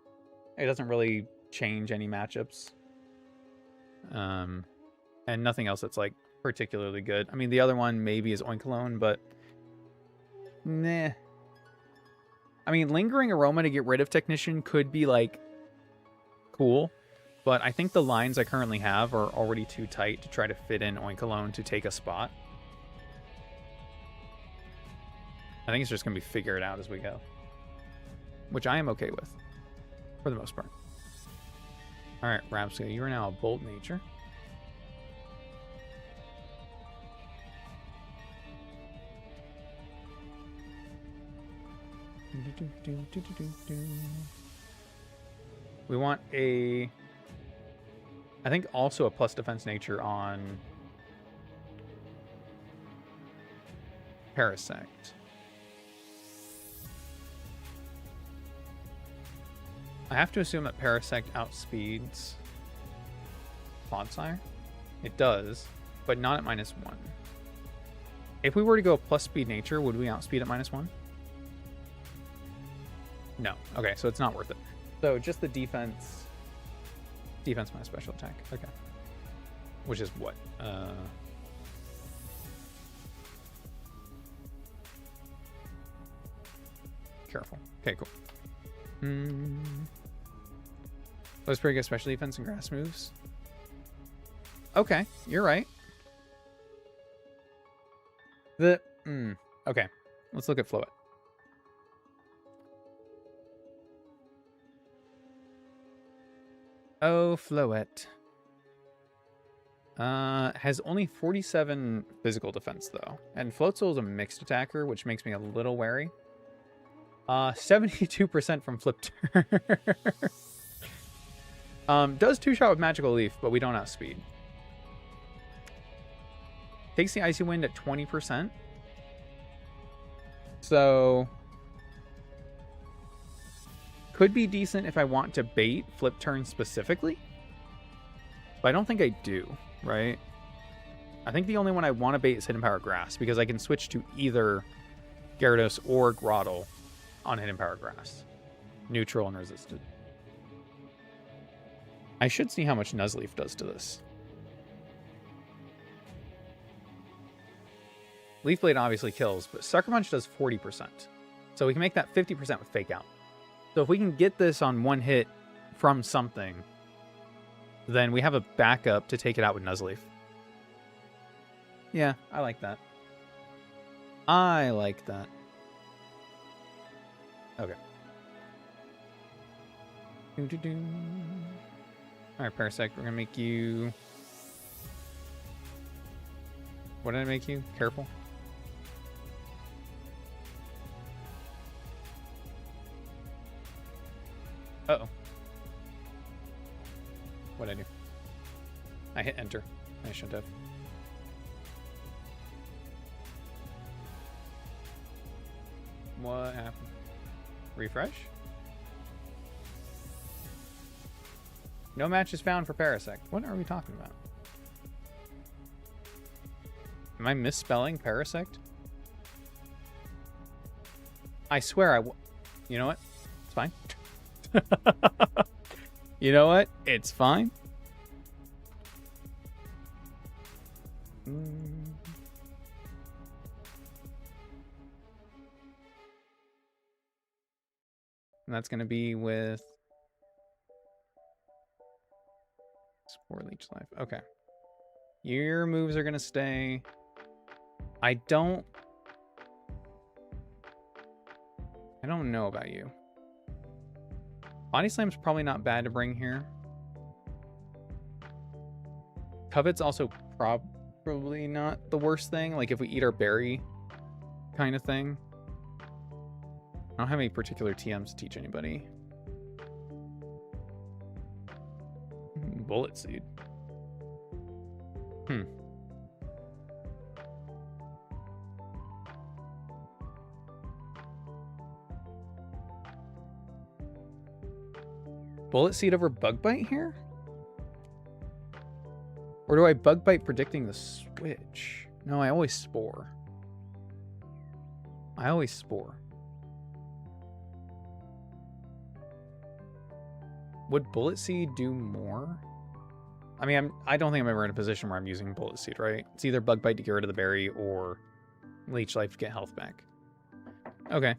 It doesn't really change any matchups. And nothing else that's like particularly good. I mean, the other one maybe is Oinkalone, but nah. I mean, Lingering Aroma to get rid of Technician could be like cool, but I think the lines I currently have are already too tight to try to fit in Oinkalone to take a spot. I think it's just going to be figure it out as we go, which I am okay with for the most part. All right, Rabska, you are now a Bold Nature. We want a, I think also a plus defense nature on Parasect. I have to assume that Parasect outspeeds Clodsire. It does, but not at -1. If we were to go plus speed nature, would we outspeed at -1? No. Okay, so it's not worth it. So just the defense. Defense minus special attack. Okay. Which is what? Careful. Okay, cool. That was pretty good special defense and grass moves. Okay, you're right. Okay, let's look at Floet. Oh, Floet. Has only 47 physical defense, though. And Floatzel is a mixed attacker, which makes me a little wary. 72% from Flip Turn. Does 2-shot with Magical Leaf, but we don't outspeed. Takes the Icy Wind at 20%. So... could be decent if I want to bait Flip Turn specifically. But I don't think I do, right? I think the only one I want to bait is Hidden Power Grass, because I can switch to either Gyarados or Grotle on Hidden Power Grass. Neutral and resisted. I should see how much Nuzleaf does to this. Leaf Blade obviously kills, but Sucker Punch does 40%. So we can make that 50% with Fake Out. So if we can get this on one hit from something, then we have a backup to take it out with Nuzleaf. Yeah, I like that. I like that. Okay. Alright, Parasect, we're gonna make you... what did I make you? Careful. Uh-oh. What'd I do? I hit enter. I shouldn't have. What happened? Refresh? No match is found for Parasect. What are we talking about? Am I misspelling Parasect? I swear you know what? It's fine. You know what? It's fine. And that's going to be with Spore Leech Life. Okay. Your moves are going to stay. I don't know about you. Body Slam's probably not bad to bring here. Covet's also probably not the worst thing. Like if we eat our berry kind of thing. I don't have any particular TMs to teach anybody. Bullet Seed. Bullet Seed over Bug Bite here? Or do I Bug Bite predicting the switch? No, I always Spore. I always Spore. Would Bullet Seed do more? I mean, I don't think I'm ever in a position where I'm using Bullet Seed, right? It's either Bug Bite to get rid of the berry or Leech Life to get health back. Okay.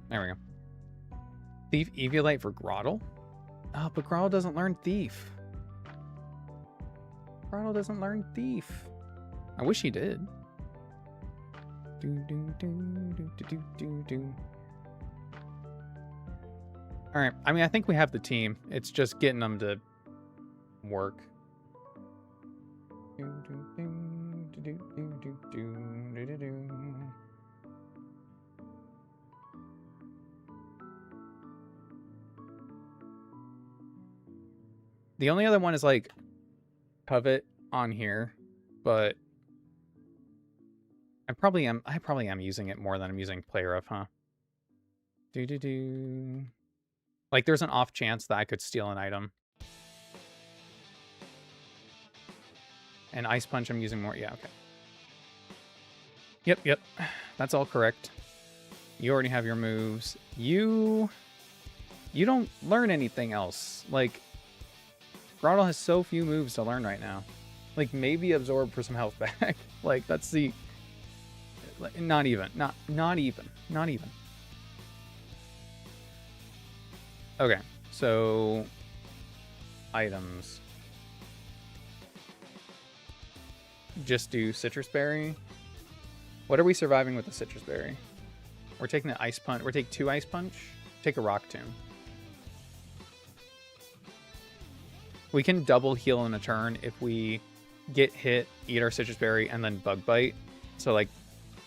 There we go. Thief Eviolite for Grottle? Oh, but Grottle doesn't learn Thief. Grottle doesn't learn Thief. I wish he did. Alright, I mean, I think we have the team. It's just getting them to work. The only other one is like Covet on here, but I probably am using it more than I'm using Player of, huh? Like there's an off chance that I could steal an item. And Ice Punch I'm using more. Yeah, okay. Yep. That's all correct. You already have your moves. You don't learn anything else. Like Grottle has so few moves to learn right now. Like, maybe Absorb for some health back. Like, that's the... Not even. Not even. Okay, so... Items. Just do Citrus Berry. What are we surviving with the Citrus Berry? We're taking the Ice Punch. We're taking 2 Ice Punch. Take a Rock Tomb. We can double heal in a turn if we get hit, eat our Citrus Berry, and then Bug Bite. So, like,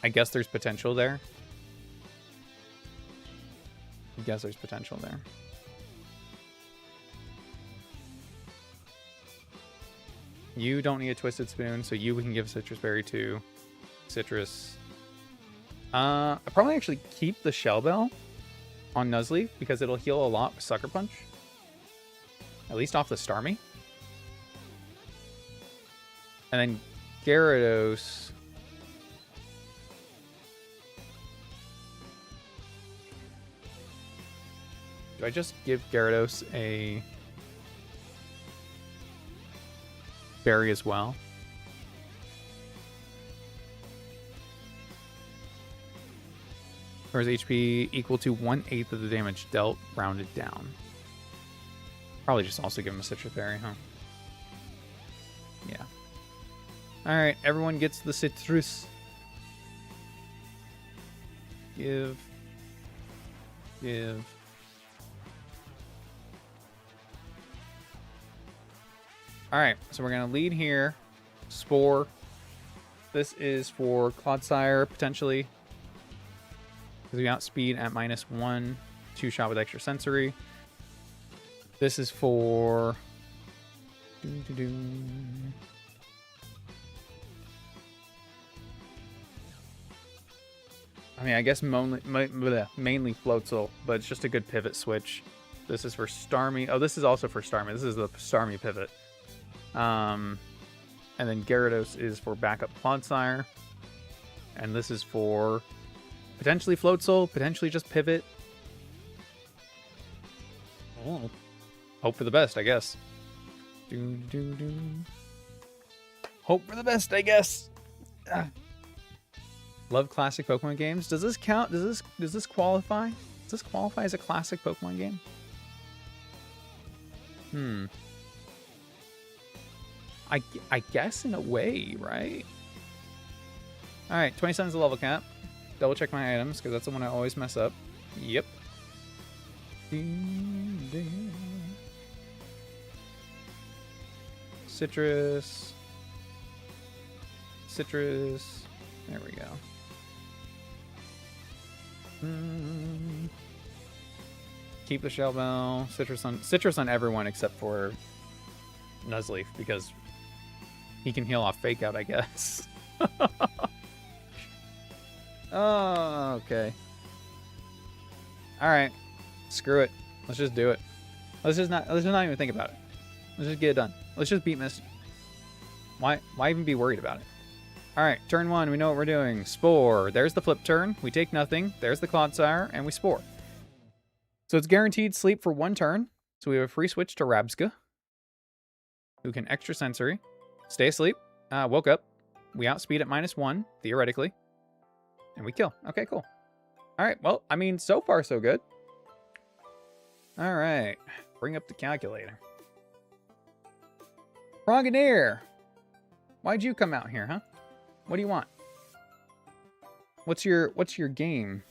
I guess there's potential there. You don't need a Twisted Spoon, so we can give Citrus Berry to Citrus. I'll probably actually keep the Shell Bell on Nuzleaf because it'll heal a lot with Sucker Punch. At least off the Starmie. And then Gyarados. Do I just give Gyarados a berry as well? Or is HP equal to 1/8 of the damage dealt, rounded down? Probably just also give him a Citrus Berry, huh? Yeah. Alright, everyone gets the Citrus. Give. Alright, so we're going to lead here. Spore. This is for Clodsire, potentially. Because we outspeed at -1. 2-shot with extra sensory. This is for... I mean, I guess mainly Floatzel, but it's just a good pivot switch. This is for Starmie. Oh, this is also for Starmie. This is the Starmie pivot. And then Gyarados is for backup Clodsire. And this is for potentially Float Soul, potentially just Pivot. Oh. Hope for the best, I guess. Hope for the best, I guess. Love classic Pokemon games. Does this count? Does this qualify? Does this qualify as a classic Pokemon game? I guess in a way, right? All right, 27 is the level cap. Double check my items because that's the one I always mess up. Yep. Citrus. There we go. Keep the Shell Bell. Citrus on everyone except for Nuzleaf because he can heal off Fake Out, I guess. Oh, okay. All right. Screw it. Let's just do it. Let's just not even think about it. Let's just get it done. Let's just beat Misty. Why even be worried about it? All right, turn 1. We know what we're doing. Spore. There's the flip turn. We take nothing. There's the Clodsire, and we Spore. So it's guaranteed sleep for 1 turn. So we have a free switch to Rabska, who can extra sensory. Stay asleep. Woke up. We outspeed at -1, theoretically. And we kill. Okay, cool. All right, well, I mean, so far so good. All right, bring up the calculator. Frogadier, why'd you come out here, huh? What do you want? What's your game?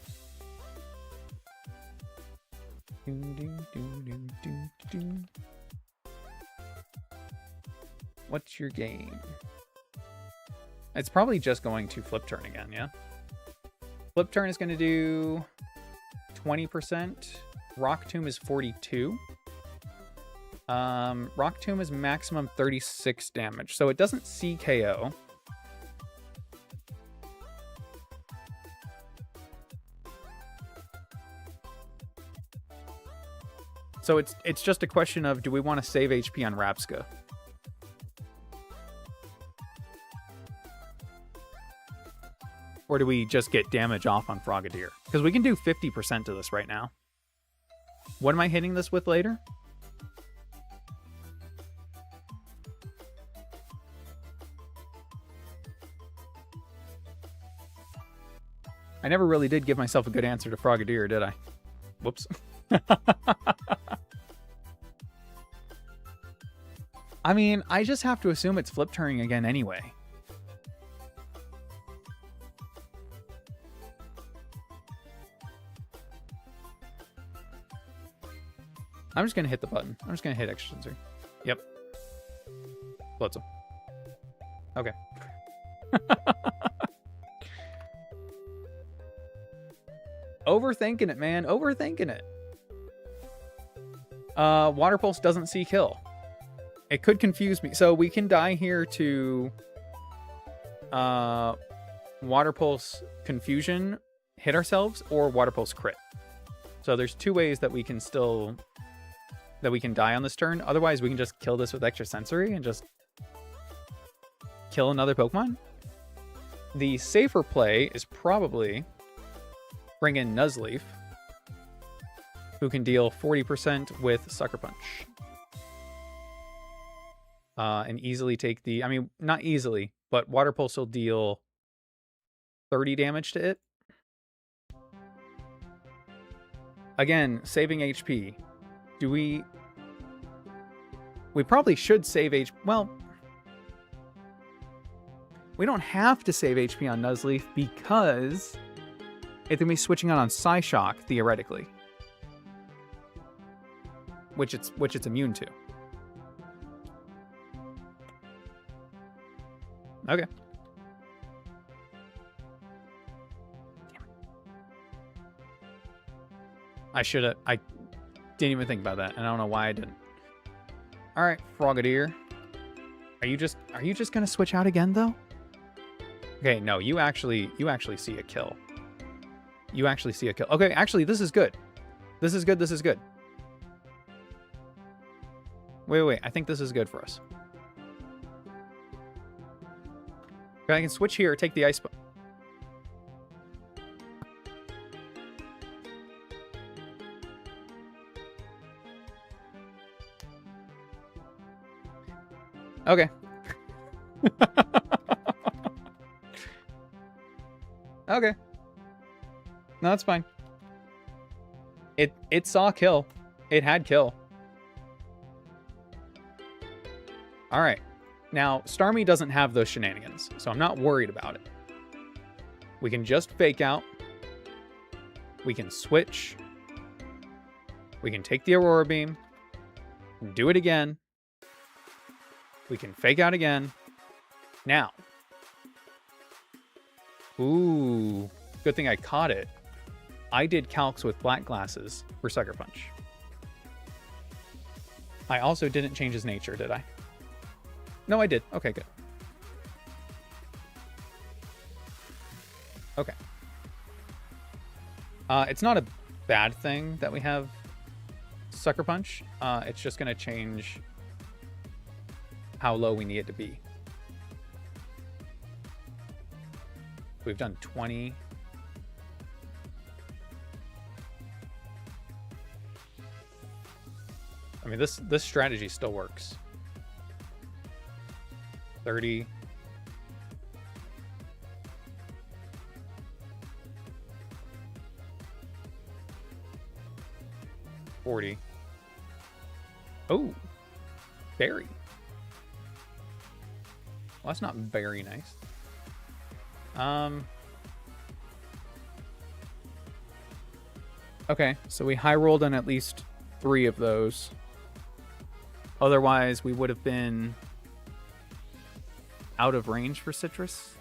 What's your game? It's probably just going to flip turn again, yeah? Flip turn is going to do 20%. Rock Tomb is 42. Rock Tomb is maximum 36 damage, so it doesn't CKO. So it's just a question of, do we want to save HP on Rabska? Or do we just get damage off on Frogadier? Because we can do 50% to this right now. What am I hitting this with later? I never really did give myself a good answer to Frogadier, did I? Whoops. I mean, I just have to assume it's flip turning again anyway. I'm just going to hit the button. I'm just going to hit extra sensor. Yep. Floats him. Okay. Overthinking it, man. Overthinking it. Water Pulse doesn't see kill. It could confuse me. So we can die here to Water Pulse Confusion, hit ourselves, or Water Pulse crit. So there's 2 ways that we can still... that we can die on this turn. Otherwise, we can just kill this with extra sensory and just kill another Pokemon. The safer play is probably bring in Nuzleaf, who can deal 40% with Sucker Punch. And easily take the... I mean, not easily, but Water Pulse will deal 30 damage to it. Again, saving HP. Do we... We probably should save HP... Well... We don't have to save HP on Nuzleaf because it's going to be switching out on Psyshock, theoretically. Which it's immune to. Okay. I should have... I didn't even think about that, and I don't know why I didn't. All right, Frogadier. Are you just gonna switch out again, though? Okay, no, you actually see a kill. You actually see a kill. Okay, actually, this is good. This is good. This is good. Wait. I think this is good for us. I can switch here, take the ice... Okay. Okay. No, that's fine. It saw kill. It had kill. All right. Now, Starmie doesn't have those shenanigans, so I'm not worried about it. We can just fake out. We can switch. We can take the Aurora Beam. Do it again. We can fake out again. Now. Ooh. Good thing I caught it. I did calcs with black glasses for Sucker Punch. I also didn't change his nature, did I? No, I did. Okay, good. Okay. It's not a bad thing that we have Sucker Punch. It's just going to change how low we need it to be. We've done 20. I mean, this strategy still works. 30. $40. Oh, berry. Well, that's not very nice. Okay, so we high rolled on at least 3 of those. Otherwise, we would have been out of range for citrus.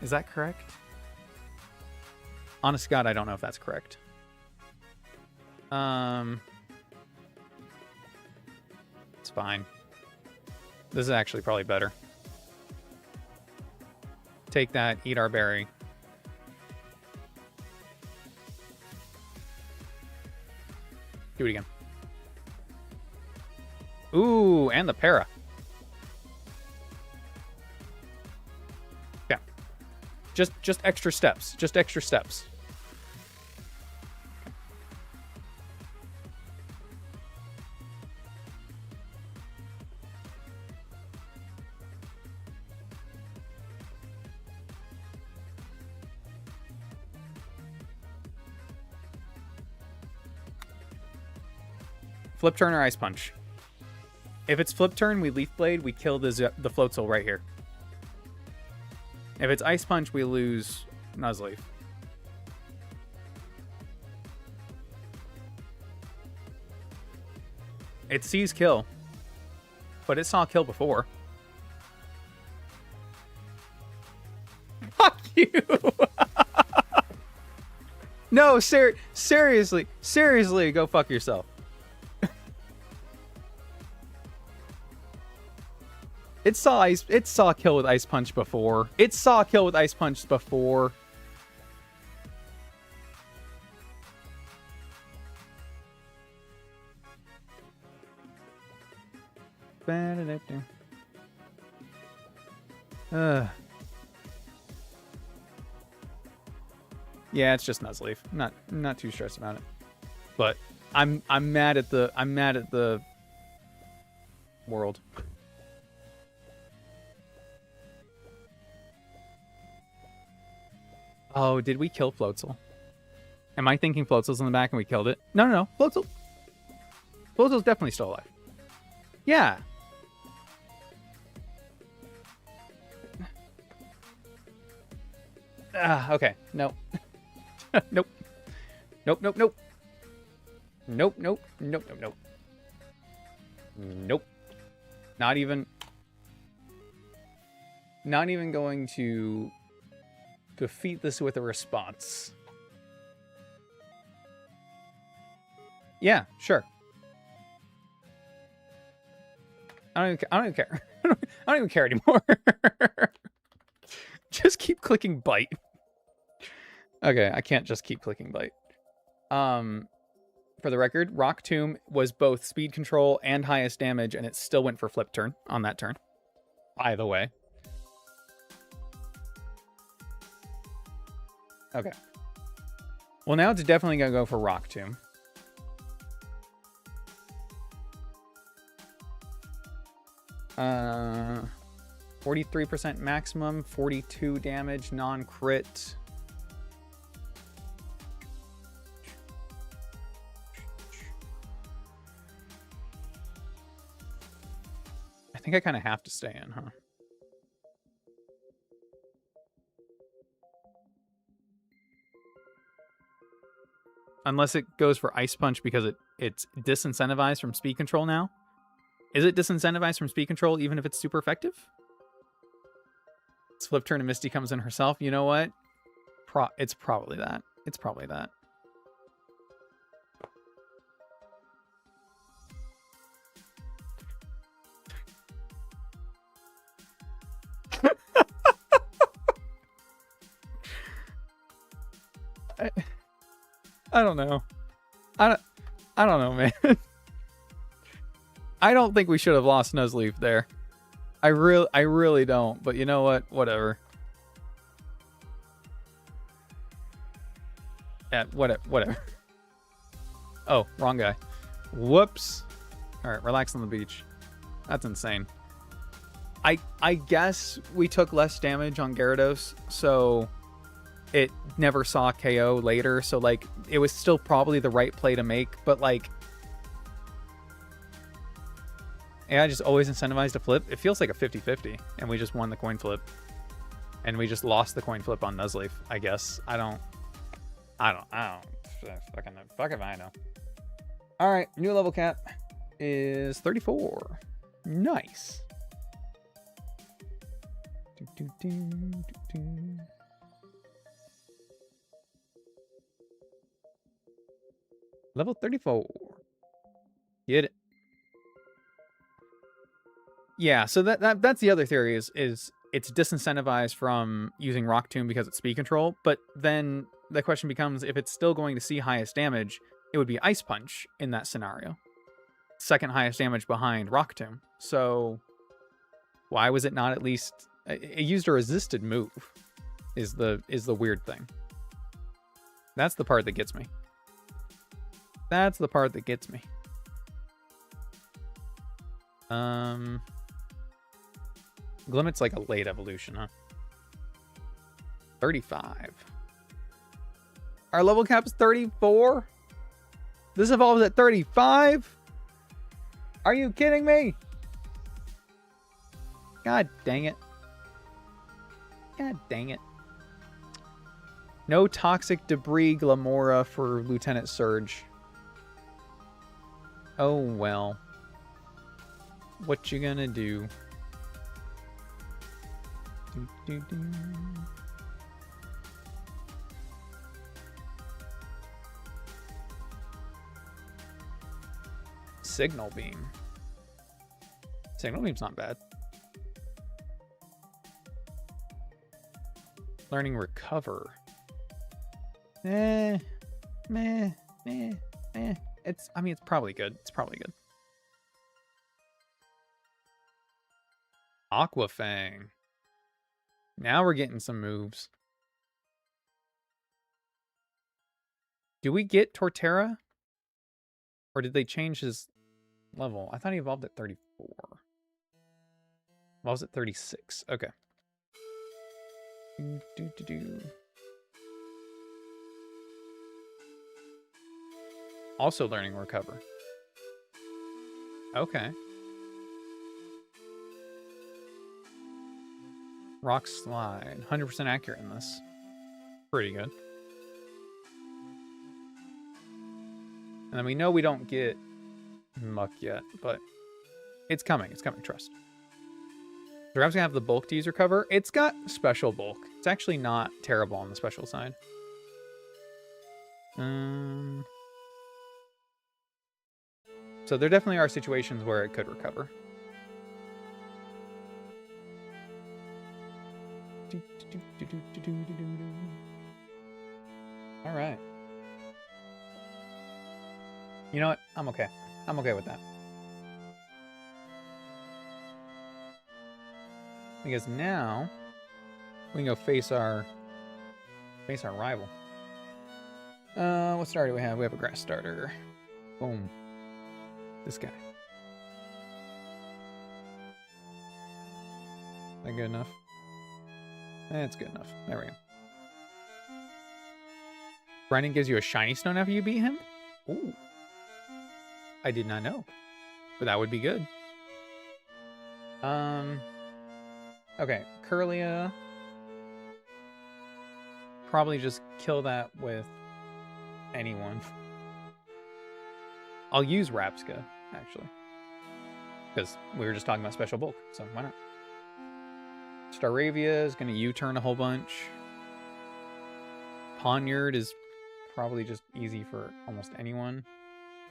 Is that correct? Honest to God, I don't know if that's correct. It's fine. This is actually probably better. Take that, eat our berry. Do it again. Ooh, and the para. Yeah. Just extra steps. Just extra steps. Flip turn or ice punch. If it's flip turn, we leaf blade. We kill the Floatzel right here. If it's ice punch, we lose Nuzleaf. It sees kill, but it saw kill before. Fuck you. No, seriously, go fuck yourself. It saw kill with ice punch before. It saw kill with ice punch before. Yeah, it's just Nuzleaf. Not too stressed about it. But I'm mad at the world. Oh, did we kill Floatzel? Am I thinking Floatzel's in the back and we killed it? No. Floatzel's definitely still alive. Yeah. Okay. No. Nope. Nope. Not even going to defeat this with a response. Yeah, sure. I don't even care. I don't even care anymore. Just keep clicking bite. Okay, I can't just keep clicking bite. For the record, Rock Tomb was both speed control and highest damage, and it still went for flip turn on that turn. By the way. Okay. Well, now it's definitely going to go for Rock Tomb. Uh, 43% maximum, 42 damage, non-crit. I think I kind of have to stay in, huh? Unless it goes for Ice Punch because it's disincentivized from speed control now. Is it disincentivized from speed control even if it's super effective? It's flip turn and Misty comes in herself. You know what? It's probably that. It's probably that. I don't know. I don't know, man. I don't think we should have lost Nuzleaf there. I really don't. But you know what? Whatever. Yeah, whatever. Oh, wrong guy. Whoops. All right, relax on the beach. That's insane. I guess we took less damage on Gyarados, so it never saw KO later. So like, it was still probably the right play to make, but like, AI just always incentivized to flip. It feels like a 50-50, and we just won the coin flip. And we just lost the coin flip on Nuzleaf, I guess. I don't. Fuck if I know. All right, new level cap is 34. Nice. Level 34. Get it. Yeah, so that's the other theory is it's disincentivized from using Rock Tomb because it's speed control, but then the question becomes, if it's still going to see highest damage, it would be Ice Punch in that scenario. Second highest damage behind Rock Tomb. So why was it not at least... It used a resisted move is the weird thing. That's the part that gets me. That's the part that gets me. Glimit's like a late evolution, huh? 35. Our level cap is 34? This evolves at 35? Are you kidding me? God dang it. God dang it. No toxic debris Glamora for Lieutenant Surge. Oh well. What you gonna do? Signal Beam. Signal Beam's not bad. Learning Recover. It's, I mean, it's probably good. It's probably good. Aqua Fang. Now we're getting some moves. Do we get Torterra? Or did they change his level? I thought he evolved at 34. Evolves at 36. Okay. Also learning Recover. Okay. Rock Slide. 100% accurate in this. Pretty good. And then we know we don't get Muck yet, but it's coming. It's coming, trust. Perhaps gonna have the bulk to use Recover. It's got special bulk. It's actually not terrible on the special side. So there definitely are situations where it could recover. All right. You know what? I'm okay. I'm okay with that. Because now we can go face our Face our rival. What starter do we have? We have a grass starter. Boom. This guy. Is that good enough? That's good enough. There we go. Brennan gives you a shiny stone after you beat him? Ooh. I did not know. But that would be good. Okay, Curlia. Probably just kill that with anyone. I'll use Rapska, actually. Because we were just talking about special bulk, so why not? Staravia is going to U-turn a whole bunch. Poniard is probably just easy for almost anyone.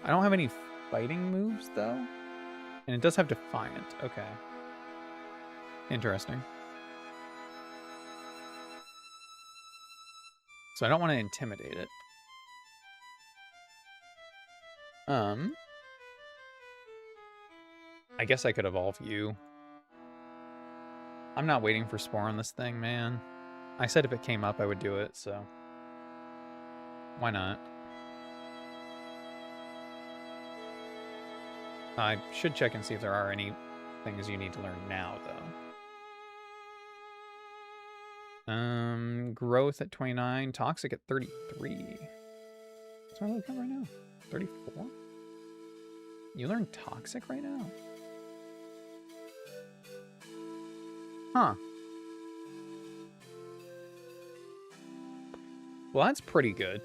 I don't have any fighting moves, though. And it does have Defiant. Okay. Interesting. So I don't want to intimidate it. I guess I could evolve you. I'm not waiting for Spore on this thing, man. I said if it came up, I would do it, so... Why not? I should check and see if there are any things you need to learn now, though. Growth at 29, Toxic at 33. What's my low count right now? 34? You learn Toxic right now? Huh. Well, that's pretty good.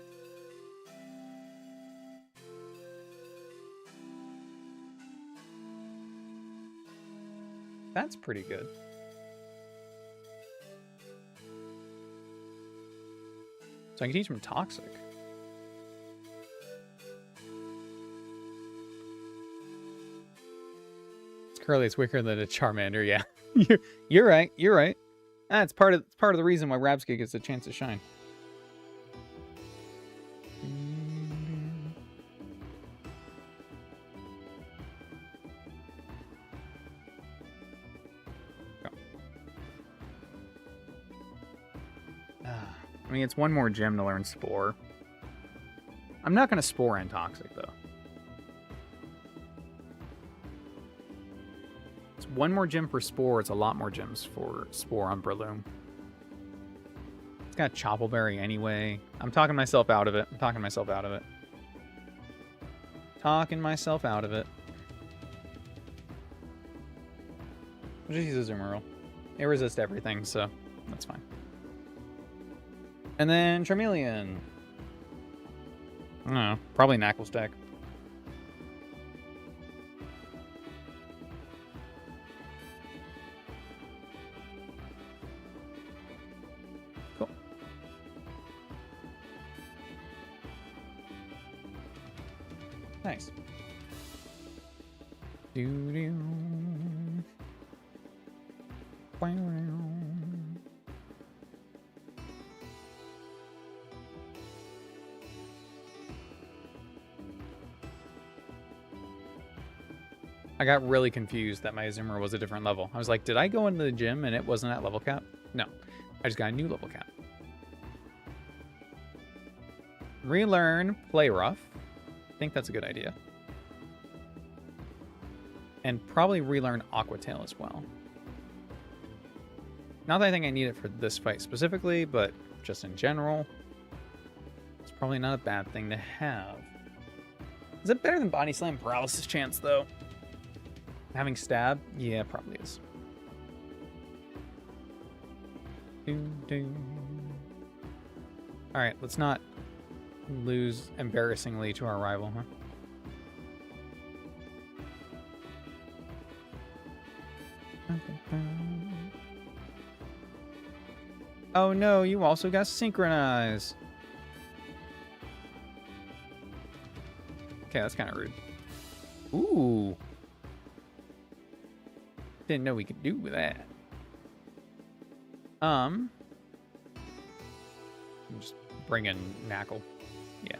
That's pretty good. So I can teach him Toxic. It's Curly, it's weaker than a Charmander, yeah. You're right, you're right. That's part of the reason why Rapska gets a chance to shine. I mean, it's one more gem to learn Spore. I'm not going to Spore and Toxic, though. It's one more gem for Spore. It's a lot more gems for Spore on Breloom. It's got Choppleberry anyway. I'm talking myself out of it. I'm talking myself out of it. Talking myself out of it. I'll just use a Zoomerl. It resists everything, so that's fine. And then Charmeleon. I don't know. Probably Knackle Stack. Cool. Nice. Doo-doo. Wow. I got really confused that my Azumarill was a different level. I was like, did I go into the gym and it wasn't at level cap? No. I just got a new level cap. Relearn Play Rough. I think that's a good idea. And probably relearn Aqua Tail as well. Not that I think I need it for this fight specifically, but just in general. It's probably not a bad thing to have. Is it better than Body Slam Paralysis Chance, though? Having Stab? Yeah, probably is. Alright, let's not lose embarrassingly to our rival, huh? Oh no, you also got Synchronize. Okay, that's kind of rude. Ooh. Didn't know we could do with that. I'm just bring in Knackle. Yeah.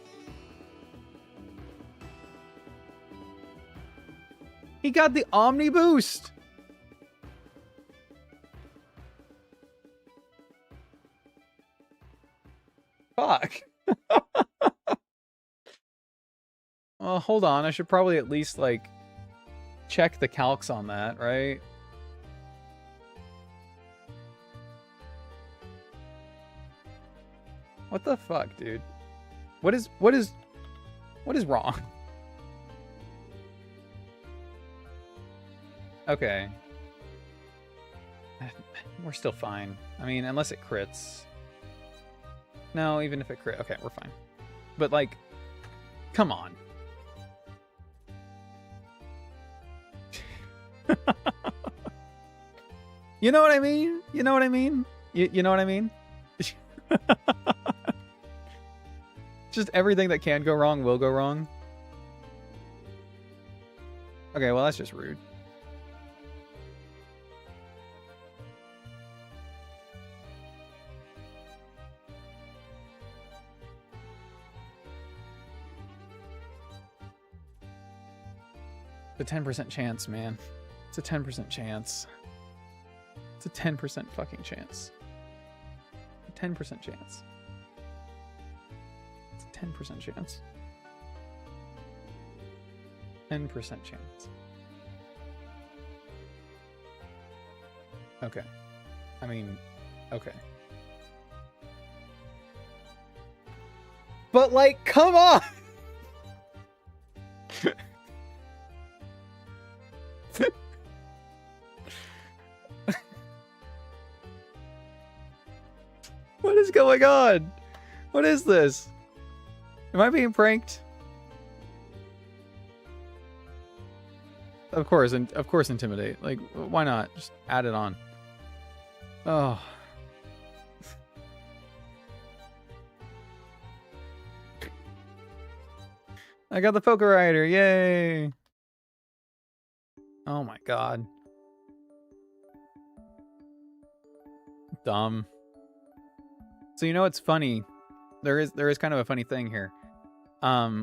He got the Omni Boost! Fuck. Well, hold on. I should probably at least, like, check the calcs on that, right? What the fuck, dude? What is wrong? Okay. We're still fine. I mean, unless it crits. No, even if it crit. Okay, we're fine. But, like, come on. You know what I mean? You know what I mean? You know what I mean? Just everything that can go wrong will go wrong. Okay, well, that's just rude. It's a 10% chance, man. It's a 10% chance. It's a 10% fucking chance. A 10% chance. It's a 10% chance. 10% chance. Okay. I mean, okay. But, like, come on! What is going on? What is this? Am I being pranked? Of course, and of course intimidate. Like, why not? Just add it on. Oh. I got the poker rider, yay! Oh my god. Dumb. So you know what's funny? There is kind of a funny thing here.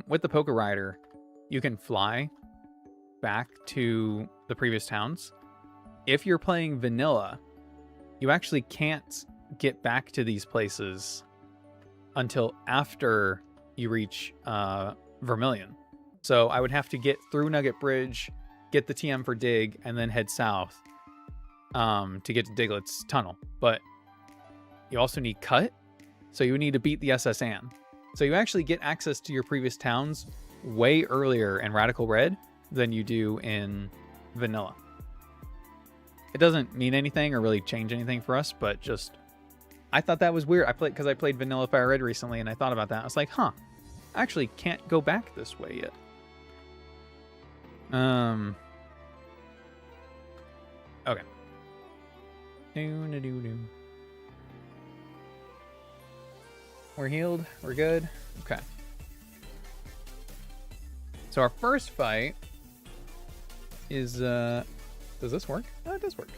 With the poker rider, you can fly back to the previous towns. If you're playing vanilla, you actually can't get back to these places until after you reach Vermilion. So I would have to get through Nugget Bridge, get the TM for Dig, and then head south to get to Diglett's tunnel. But you also need Cut, so you need to beat the SS Anne. So you actually get access to your previous towns way earlier in Radical Red than you do in Vanilla. It doesn't mean anything or really change anything for us, but just I thought that was weird. I played Vanilla Fire Red recently, and I thought about that. I was like, huh, I actually can't go back this way yet. Okay. We're healed. We're good. Okay. So our first fight is, does this work? Oh, it does work.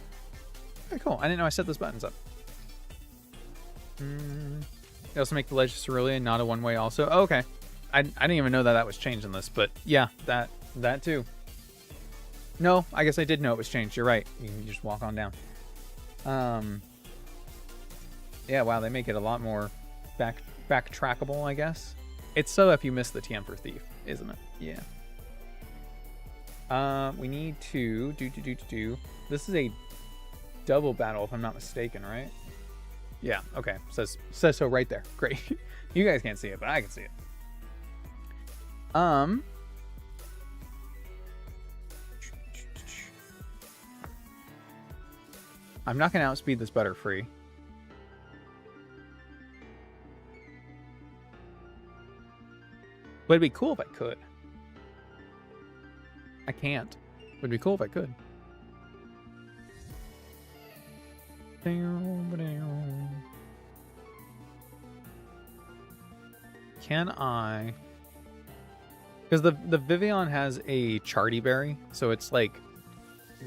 Okay, cool. I didn't know I set those buttons up. They also make the Ledge of Cerulean not a one-way also. Oh, okay. I didn't even know that was changed in this, but yeah, that too. No, I guess I did know it was changed. You're right. You can just walk on down. Yeah, wow, they make it a lot more backtrackable, I guess. It's so if you miss the TM for Thief, isn't it? Yeah. We need to do. This is a double battle, if I'm not mistaken, right? Yeah. Okay. Says so right there. Great. You guys can't see it, but I can see it. I'm not gonna outspeed this Butterfree. But it'd be cool if I could. I can't. But it'd be cool if I could. Can I? Because the Vivillon has a Charty Berry, so it's like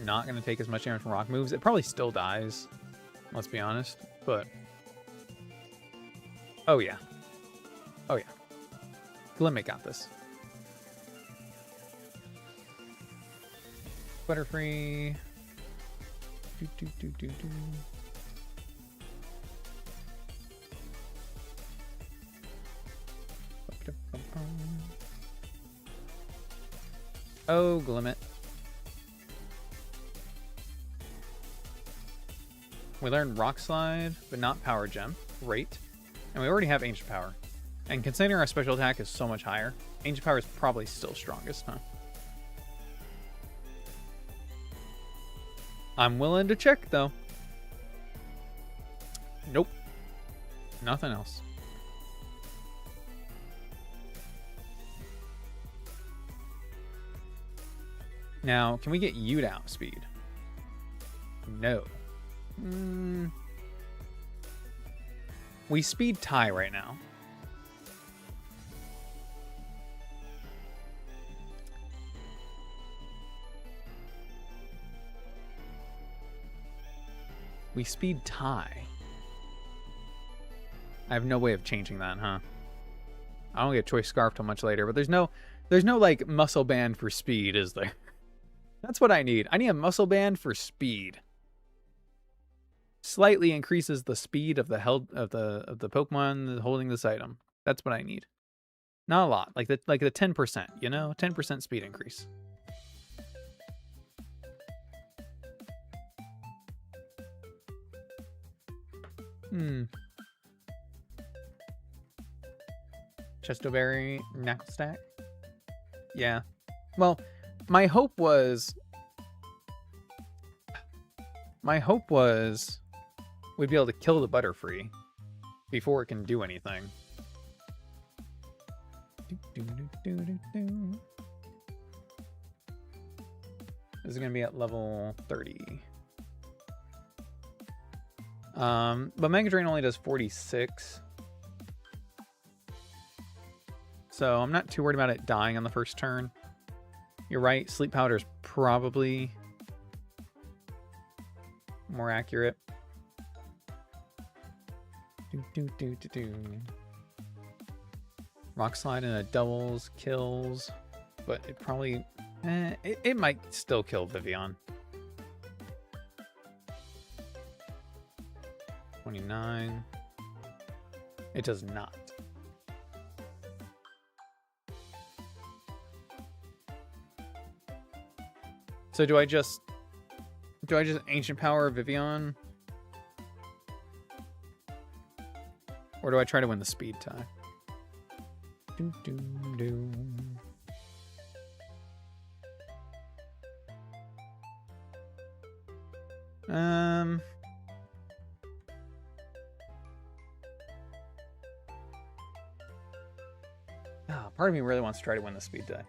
not going to take as much damage from rock moves. It probably still dies, let's be honest, but oh yeah. Oh yeah. Glimmet got this. Butterfree. Oh, Glimmet. We learned Rock Slide, but not Power Gem. Great. And we already have Ancient Power. And considering our special attack is so much higher, Ancient Power is probably still strongest, huh? I'm willing to check, though. Nope. Nothing else. Now, can we get you to outspeed? No. We speed tie right now. We speed tie. I have no way of changing that, huh? I don't get Choice Scarf till much later, but there's no like muscle band for speed, is there? That's what I need. I need a muscle band for speed. Slightly increases the speed of the Pokemon holding this item. That's what I need. Not a lot, like the 10%, you know, 10% speed increase. Chestoberry, Knuckle Stack. Yeah. Well, my hope was we'd be able to kill the Butterfree before it can do anything. This is going to be at level 30. But Mega Drain only does 46. So I'm not too worried about it dying on the first turn. You're right, Sleep Powder is probably more accurate. Rock Slide in a doubles kills, but it probably it might still kill Vivian. 29. It does not. So do I just Ancient Power Vivian? Or do I try to win the speed tie? Part of me really wants to try to win the speed tie.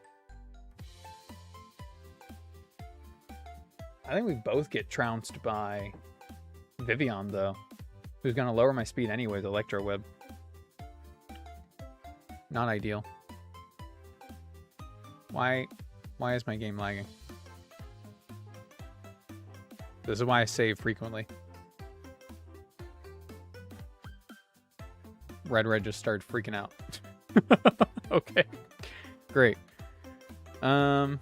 I think we both get trounced by Vivian, though, who's going to lower my speed anyway with Electro Web. Not ideal. Why is my game lagging? This is why I save frequently. Red just started freaking out. Okay, great. I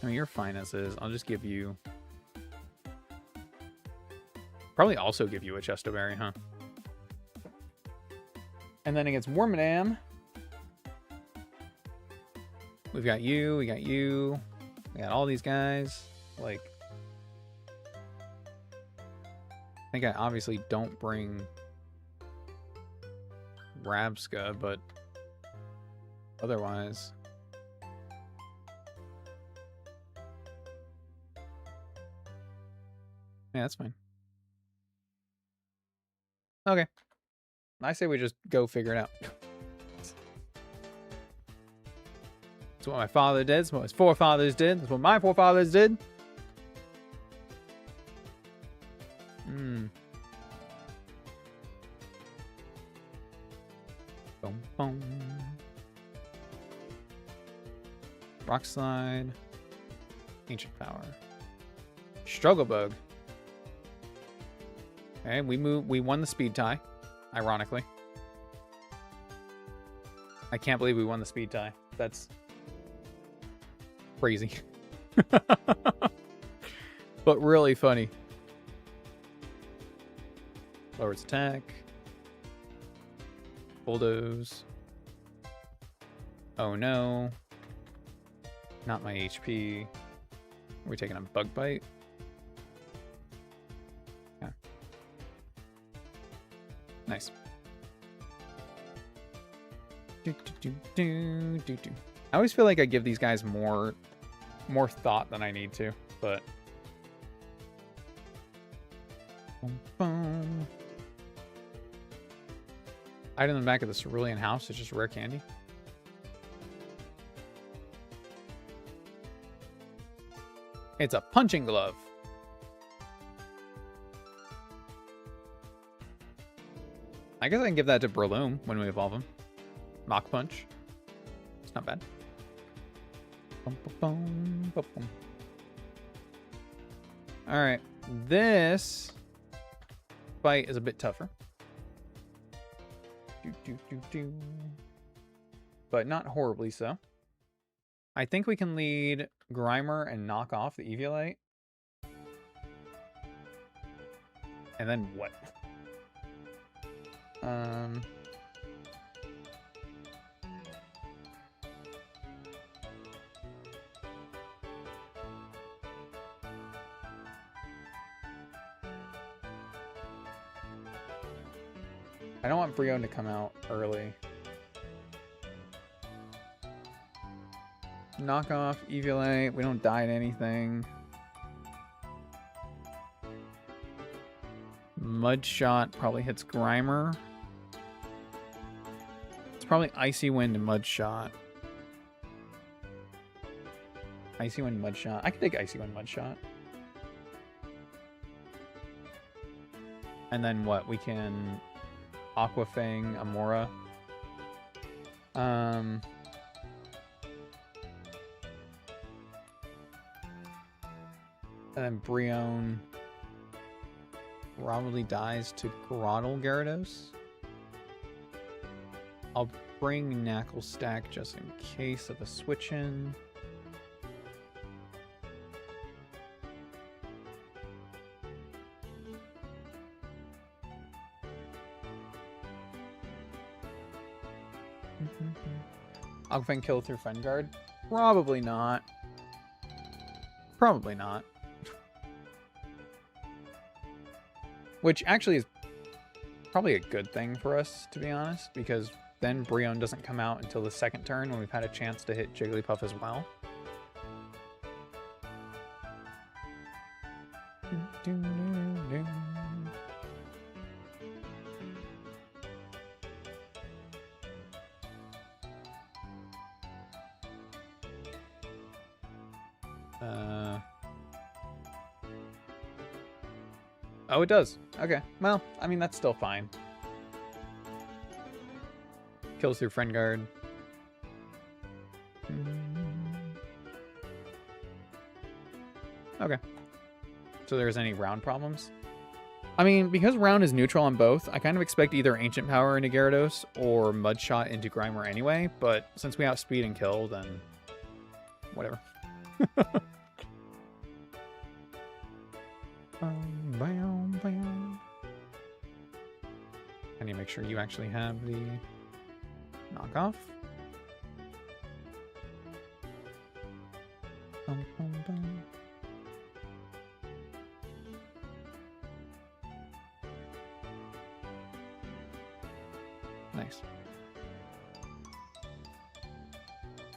mean, you're fine as is. I'll just give you... Probably also give you a Chestoberry, huh? And then against Wormadam, we've got you, we got you, we got all these guys. Like, I think I obviously don't bring Rabska, but otherwise... Yeah, that's fine. Okay. I say we just go figure it out. That's what my father did. That's what his forefathers did. That's what my forefathers did. Boom, boom. Rock Slide. Ancient Power. Struggle Bug. Okay, we won the speed tie, ironically. I can't believe we won the speed tie. That's crazy. But really funny. Lower its attack. Bulldoze. Oh no. Not my HP. Are we taking a bug bite? Yeah. Nice. I always feel like I give these guys more thought than I need to, but item in the back of the cerulean house is just rare candy. It's a punching glove. I guess I can give that to Breloom when we evolve him. Mach Punch. It's not bad. Alright. This fight is a bit tougher. But not horribly so. I think we can lead Grimer and knock off the Eviolite. And then what? I don't want Brion to come out early. Knock off Eviolite. We don't die to anything. Mud Shot probably hits Grimer. It's probably Icy Wind and Mud Shot. Icy Wind, Mud Shot. I can take Icy Wind, Mud Shot. And then what? We can Aqua Fang, Amora. And then Brion probably dies to Groddle Gyarados. I'll bring Knuckle Stack just in case of a switch in. Aquafang kill through Friend Guard? Probably not. Probably not. Which actually is probably a good thing for us, to be honest, because then Brion doesn't come out until the second turn when we've had a chance to hit Jigglypuff as well. Oh, it does. Okay. Well, I mean, that's still fine. Kills through Friend Guard. Okay. So there's any round problems? I mean, because round is neutral on both, I kind of expect either Ancient Power into Gyarados or Mud Shot into Grimer anyway, but since we outspeed and kill, then whatever. I need to make sure you actually have the knockoff. Nice.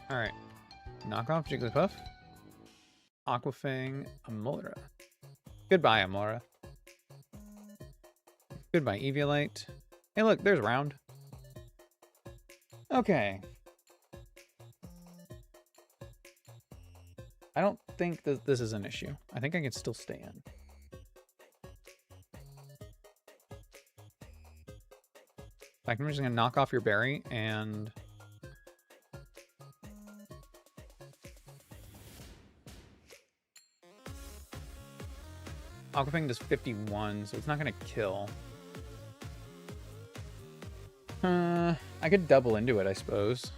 Alright. Knockoff Jigglypuff. Aquafang Amora. Goodbye, Amora. Goodbye, Eviolite. Hey, look, there's Round. Okay. I don't think that this is an issue. I think I can still stay in. I'm just going to knock off your berry and... Aquafang does 51, so it's not going to kill. I could double into it, I suppose.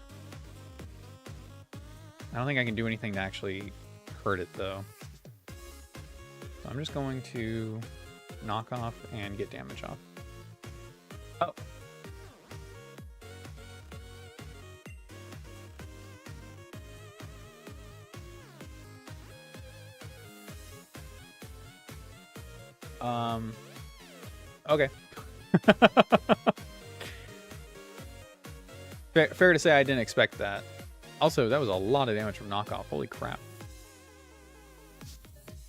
I don't think I can do anything to actually hurt it, though. So I'm just going to knock off and get damage off. Oh. Okay. Fair to say I didn't expect that. Also, that was a lot of damage from knockoff. Holy crap.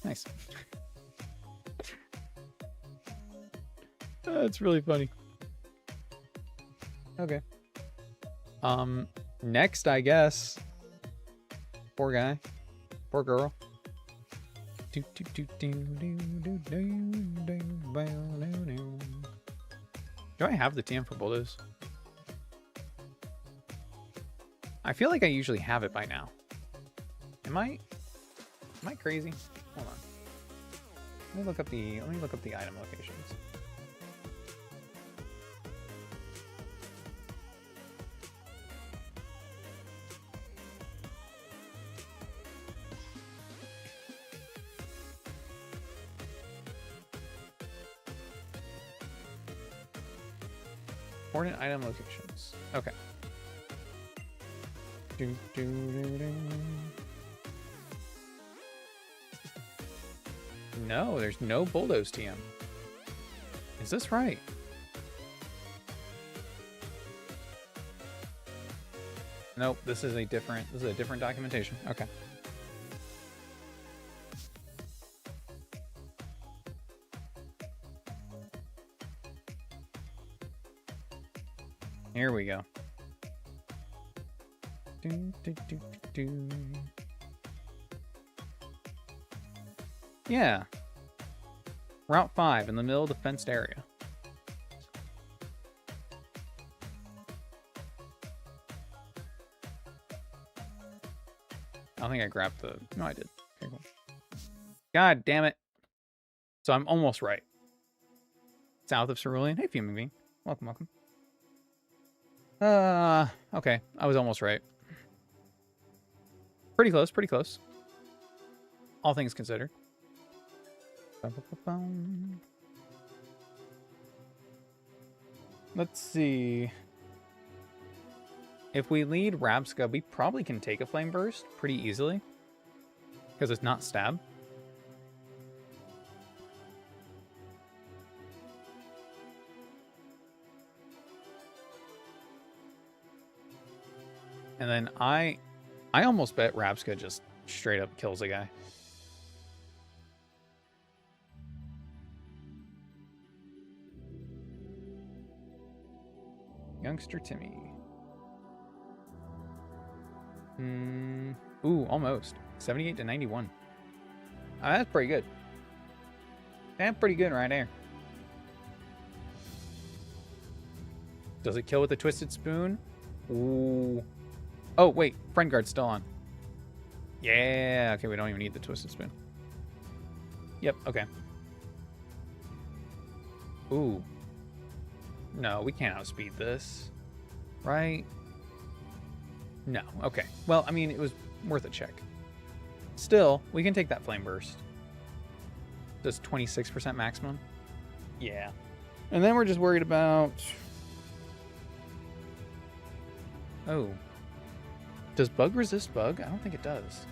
Nice. That's really funny. Okay. Next, I guess. Poor guy. Poor girl. Do I have the TM for bulldoze? I feel like I usually have it by now. Am I crazy? Hold on. Let me look up the item locations. Important item locations. Okay. No, there's no bulldoze TM. Is this right? Nope, this is a different documentation. Okay. Here we go. Yeah. Route 5 in the middle of the fenced area. I don't think I grabbed the... No, I did. Okay, cool. God damn it. So I'm almost right. South of Cerulean. Hey, Fuming Bean. Welcome, welcome. Okay. I was almost right. Pretty close, pretty close. All things considered. Let's see. If we lead Rabska, we probably can take a Flame Burst pretty easily. Because it's not stab. And then I almost bet Rabska just straight up kills a guy. Youngster Timmy. Ooh, almost. 78 to 91. That's pretty good. That's pretty good right there. Does it kill with the Twisted Spoon? Ooh. Oh, wait. Friend Guard's still on. Yeah. Okay, we don't even need the Twisted Spoon. Yep, okay. Ooh. No, we can't outspeed this. Right? No. Okay. Well, I mean, it was worth a check. Still, we can take that Flame Burst. Does 26% maximum? Yeah. And then we're just worried about... Oh. Does Bug resist Bug? I don't think it does.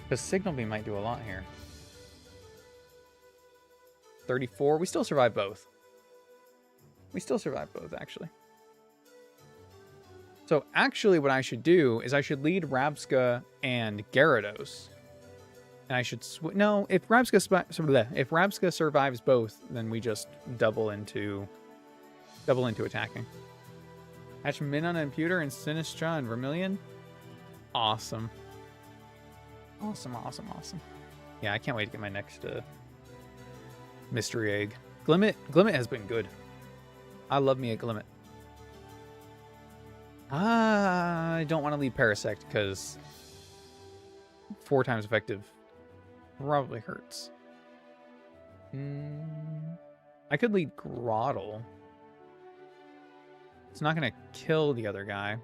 Because Signal Beam might do a lot here. 34. We still survive both. We still survive both, actually. So actually what I should do is I should lead Rabska and Gyarados. And I should... No, if Rabska survives both, then we just double into attacking. Hatch Min on Imputer and Sinistra and Vermilion. Awesome. Awesome, awesome, awesome. Yeah, I can't wait to get my next mystery egg. Glimmet has been good. I love me a Glimmet. I don't want to lead Parasect because 4 times effective probably hurts. I could lead Groddle. It's not going to kill the other guy.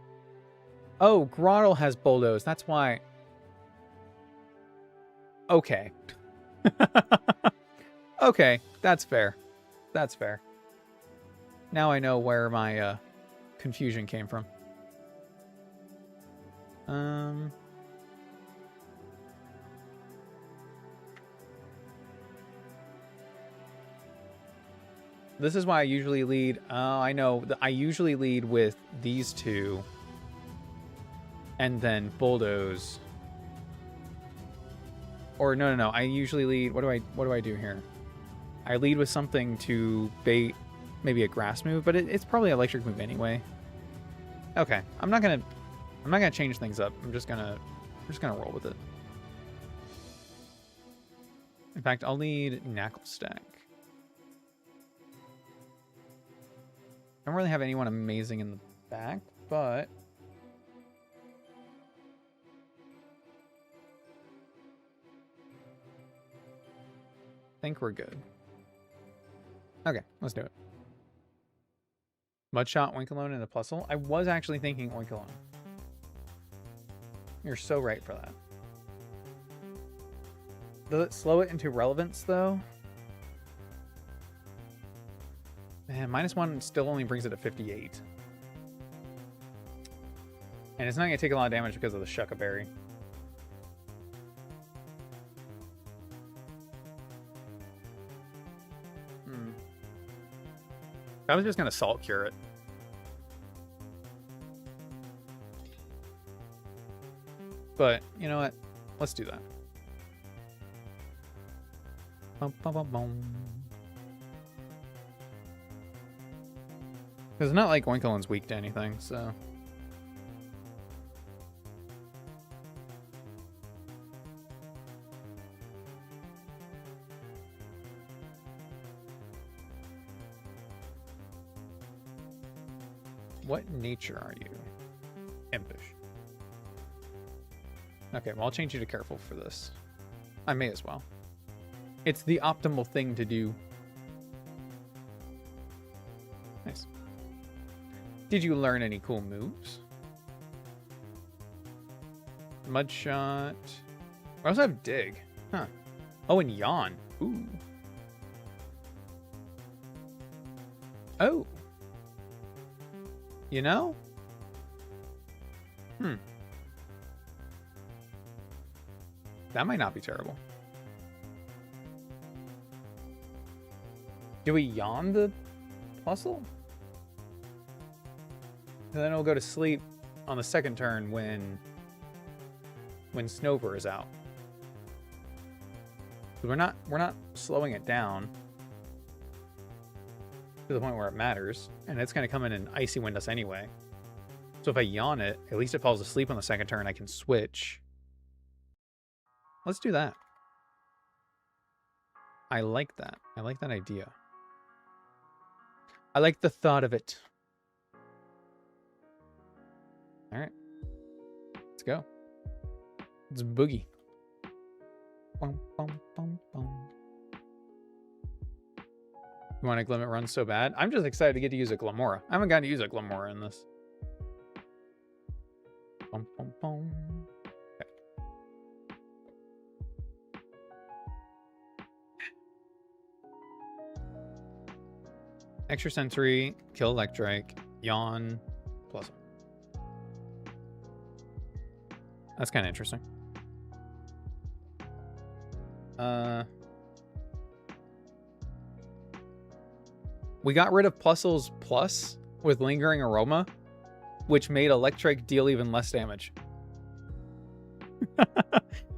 Oh, Groddle has Bulldoze. That's why. Okay. Okay, that's fair. That's fair. Now I know where my confusion came from. This is why I usually lead. Oh, I know. I usually lead with these two. And then bulldoze. Or no. I usually lead. What do I do here? I lead with something to bait maybe a grass move, but it's probably electric move anyway. Okay. I'm not gonna change things up. I'm just gonna roll with it. In fact, I'll lead Knackle Stack. I don't really have anyone amazing in the back, but I think we're good. Okay, let's do it. Mudshot, Oinkalone, and a Plusle. I was actually thinking Oinkalone. You're so right for that. Does it slow it into relevance, though? Man, -1 still only brings it to 58. And it's not going to take a lot of damage because of the Shuckaberry. I was just going to Salt Cure it. But, you know what? Let's do that. Bum, bum, bum, bum. Because it's not like Oinkalone's weak to anything, so... What nature are you? Impish. Okay, well, I'll change you to careful for this. I may as well. It's the optimal thing to do. Nice. Did you learn any cool moves? Mudshot. I also have Dig. Huh. Oh, and Yawn. Ooh. Oh. You know? That might not be terrible. Do we Yawn the Plusle? And then it'll go to sleep on the second turn when Snover is out. We're not slowing it down to the point where it matters, and it's going to come in and Icy Wind us anyway. So if I Yawn it, at least it falls asleep on the second turn. I can switch. Let's do that. I like that. I like that idea. I like the thought of it. All right. Let's go. Let's boogie. Bum, bum, bum, bum. You want a Glimmet run so bad? I'm just excited to get to use a Glamora. I haven't gotten to use a Glamora in this. Bum, bum, bum. Okay. Extrasensory, kill Electrike, Yawn, Plusle. That's kind of interesting. We got rid of Plusle's Plus with Lingering Aroma, which made Electrike deal even less damage. I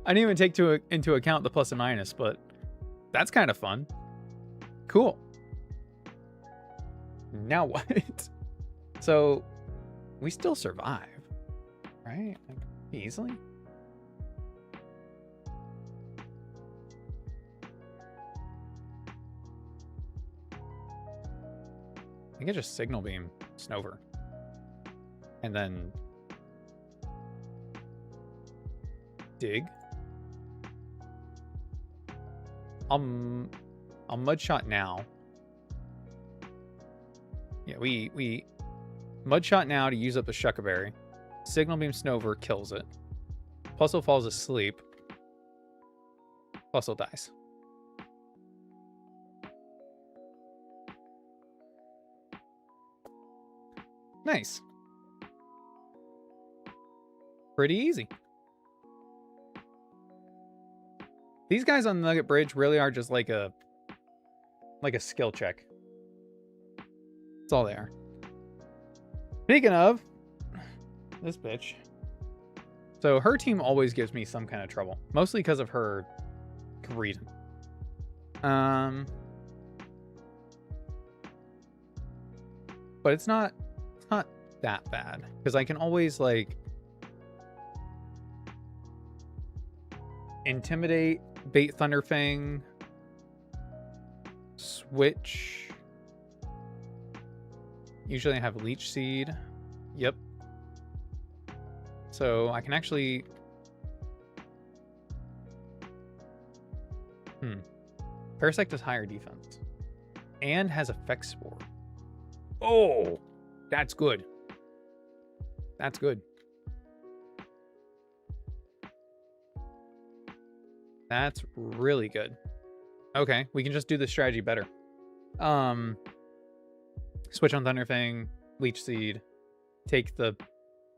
didn't even take into account the plus and minus, but that's kind of fun. Cool. Now what? So, we still survive, right? Like, easily? I can just Signal Beam Snover. And then Dig. I'll Mudshot now. Yeah, we Mudshot now to use up the Shuckaberry. Signal Beam Snover kills it. Plusle falls asleep. Plusle dies. Nice. Pretty easy. These guys on the Nugget Bridge really are just like a skill check. That's all they are. Speaking of this bitch. So her team always gives me some kind of trouble. Mostly because of her reason. But it's not that bad. Because I can always, like, intimidate, bait Thunderfang, switch. Usually I have Leech Seed. Yep. So I can actually... Parasect has higher defense. And has Effect Spore. Oh! That's good. That's good. That's really good. Okay, we can just do the strategy better. Switch on Thunderfang, Leech Seed, take the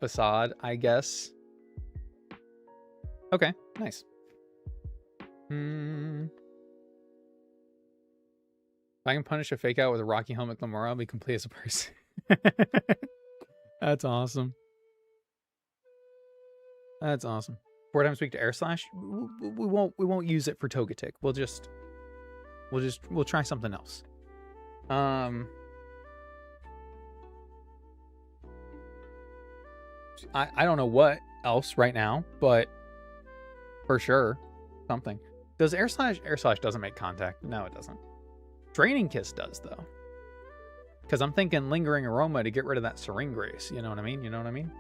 Facade, I guess. Okay, nice. If I can punish a fake out with a Rocky Helmet Glamora, I'll be complete as a person. That's awesome. That's awesome. 4 times weak to Air Slash. We won't use it for Togetic. We'll try something else. I don't know what else right now, but for sure something. Does Air Slash doesn't make contact? No, it doesn't. Draining Kiss does though. Because I'm thinking Lingering Aroma to get rid of that Syringrace. You know what I mean? You know what I mean?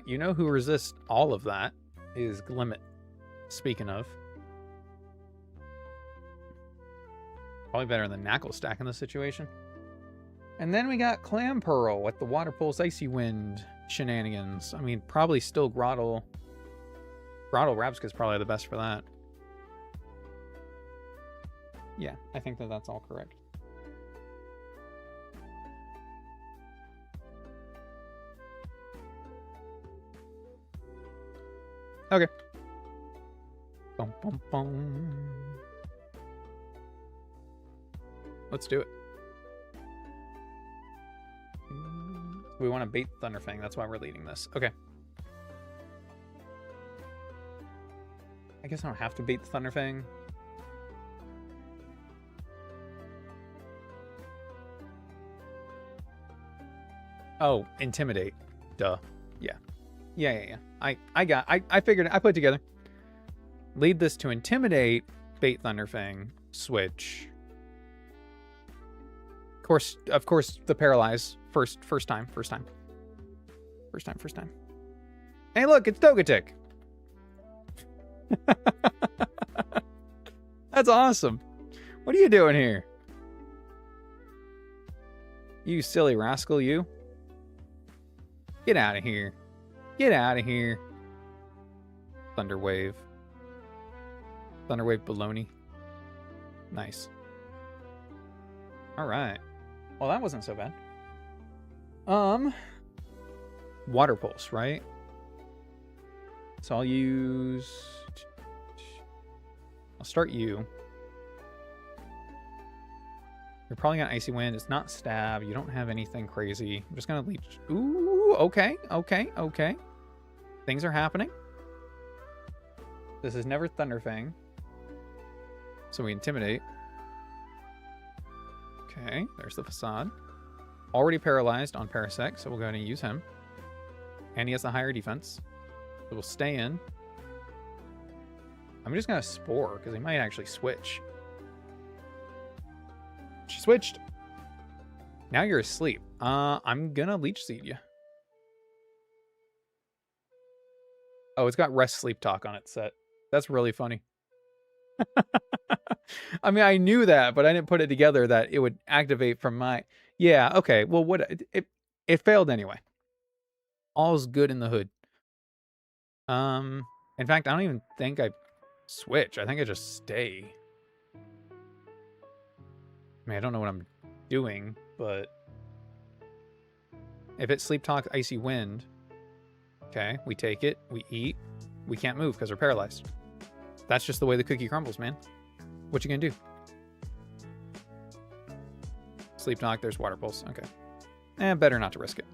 You know who resists all of that is Glimmet. Speaking of. Probably better than Knuckle Stack in this situation. And then we got Clamperl with the Water Pulse Icy Wind shenanigans. I mean, probably still Grottle. Grottle Rabsca is probably the best for that. Yeah, I think that's all correct. Okay. Bum, bum, bum. Let's do it. We want to bait Thunderfang. That's why we're leading this. Okay. I guess I don't have to bait the Thunderfang. Oh, Intimidate. Duh. Yeah. Yeah. I figured it. I put it together. Lead this to Intimidate, bait Thunderfang, switch. Of course, the Paralyze. First time. Hey, look, it's Togetic. That's awesome. What are you doing here? You silly rascal, you. Get out of here. Get out of here. Thunderwave. Thunderwave baloney. Nice. All right. Well, that wasn't so bad. Water Pulse, right? So I'll start you. You're probably got Icy Wind. It's not Stab. You don't have anything crazy. I'm just gonna leech. Ooh, okay. Things are happening. This is never Thunderfang. So we Intimidate. Okay, there's the Facade. Already paralyzed on Parasect, so we'll go ahead and use him. And he has the higher defense. So we'll stay in. I'm just going to Spore, because he might actually switch. She switched. Now you're asleep. I'm going to Leech Seed you. Oh, it's got Rest Sleep Talk on its set. That's really funny. I mean, I knew that, but I didn't put it together that it would activate from my... Yeah, okay. Well, what it failed anyway. All's good in the hood. In fact, I don't even think I switch. I think I just stay. I mean, I don't know what I'm doing, but if it's Sleep Talk Icy Wind, okay, we take it, we eat, we can't move because we're paralyzed. That's just the way the cookie crumbles, man. What you gonna do? Sleep Knock, there's Water Pulse. Okay. Better not to risk it.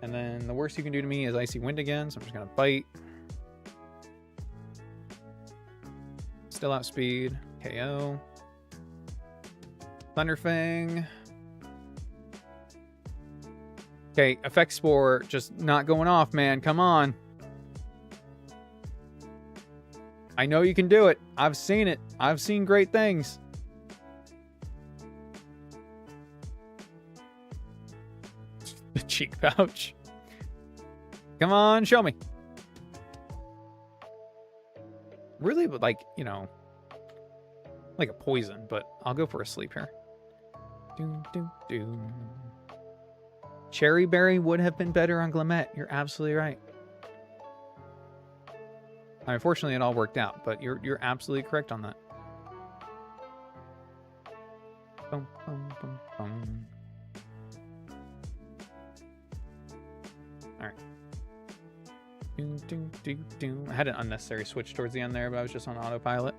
And then the worst you can do to me is Icy Wind again, so I'm just going to bite. Still outspeed. KO. Thunderfang. Okay, Effect Spore just not going off, man. Come on. I know you can do it. I've seen it. I've seen great things. The cheek pouch. Come on, show me. Really, like, you know, like a poison, but I'll go for a sleep here. Doom, doom, doom. Cherry Berry would have been better on Glamette. You're absolutely right. Unfortunately, it all worked out, but you're absolutely correct on that. Boom, boom, boom, boom. All right. Doom, doom, doom, doom. I had an unnecessary switch towards the end there, but I was just on autopilot.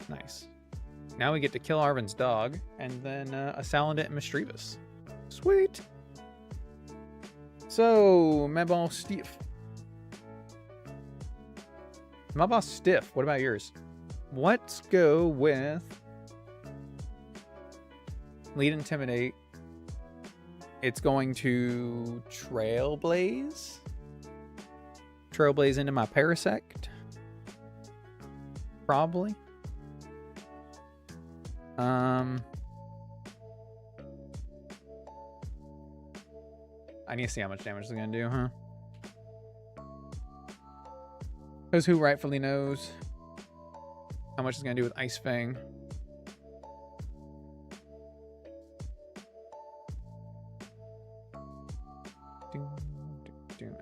Nice. Now we get to kill Arven's dog, and then a Salandit and Mischievous. Sweet. So, Maball Stiff. Maball Stiff. What about yours? Let's go with Lead Intimidate. It's going to Trailblaze. Trailblaze into my Parasect. Probably. I need to see how much damage it's going to do, huh? Because who rightfully knows how much it's going to do with Ice Fang.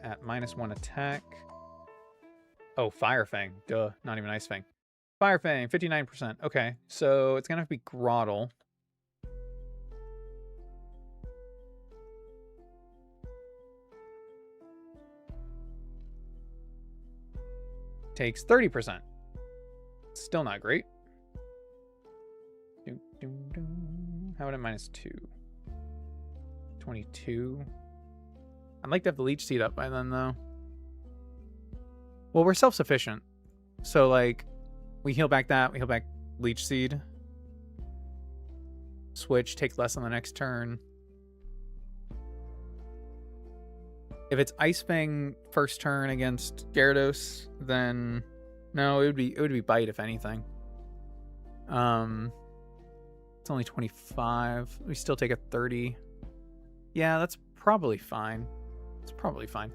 At -1 attack. Oh, Fire Fang. Duh, not even Ice Fang. Fire Fang, 59%. Okay, so it's going to have to be Groddle. Takes 30%. Still not great. How about a -2? 22. I'd like to have the Leech Seed up by then, though. Well, we're self-sufficient. So, like, we heal back that. We heal back Leech Seed. Switch, take less on the next turn. If it's Ice Fang first turn against Gyarados, then no, it would be Bite if anything. It's only 25. We still take a 30. Yeah, that's probably fine. It's probably fine.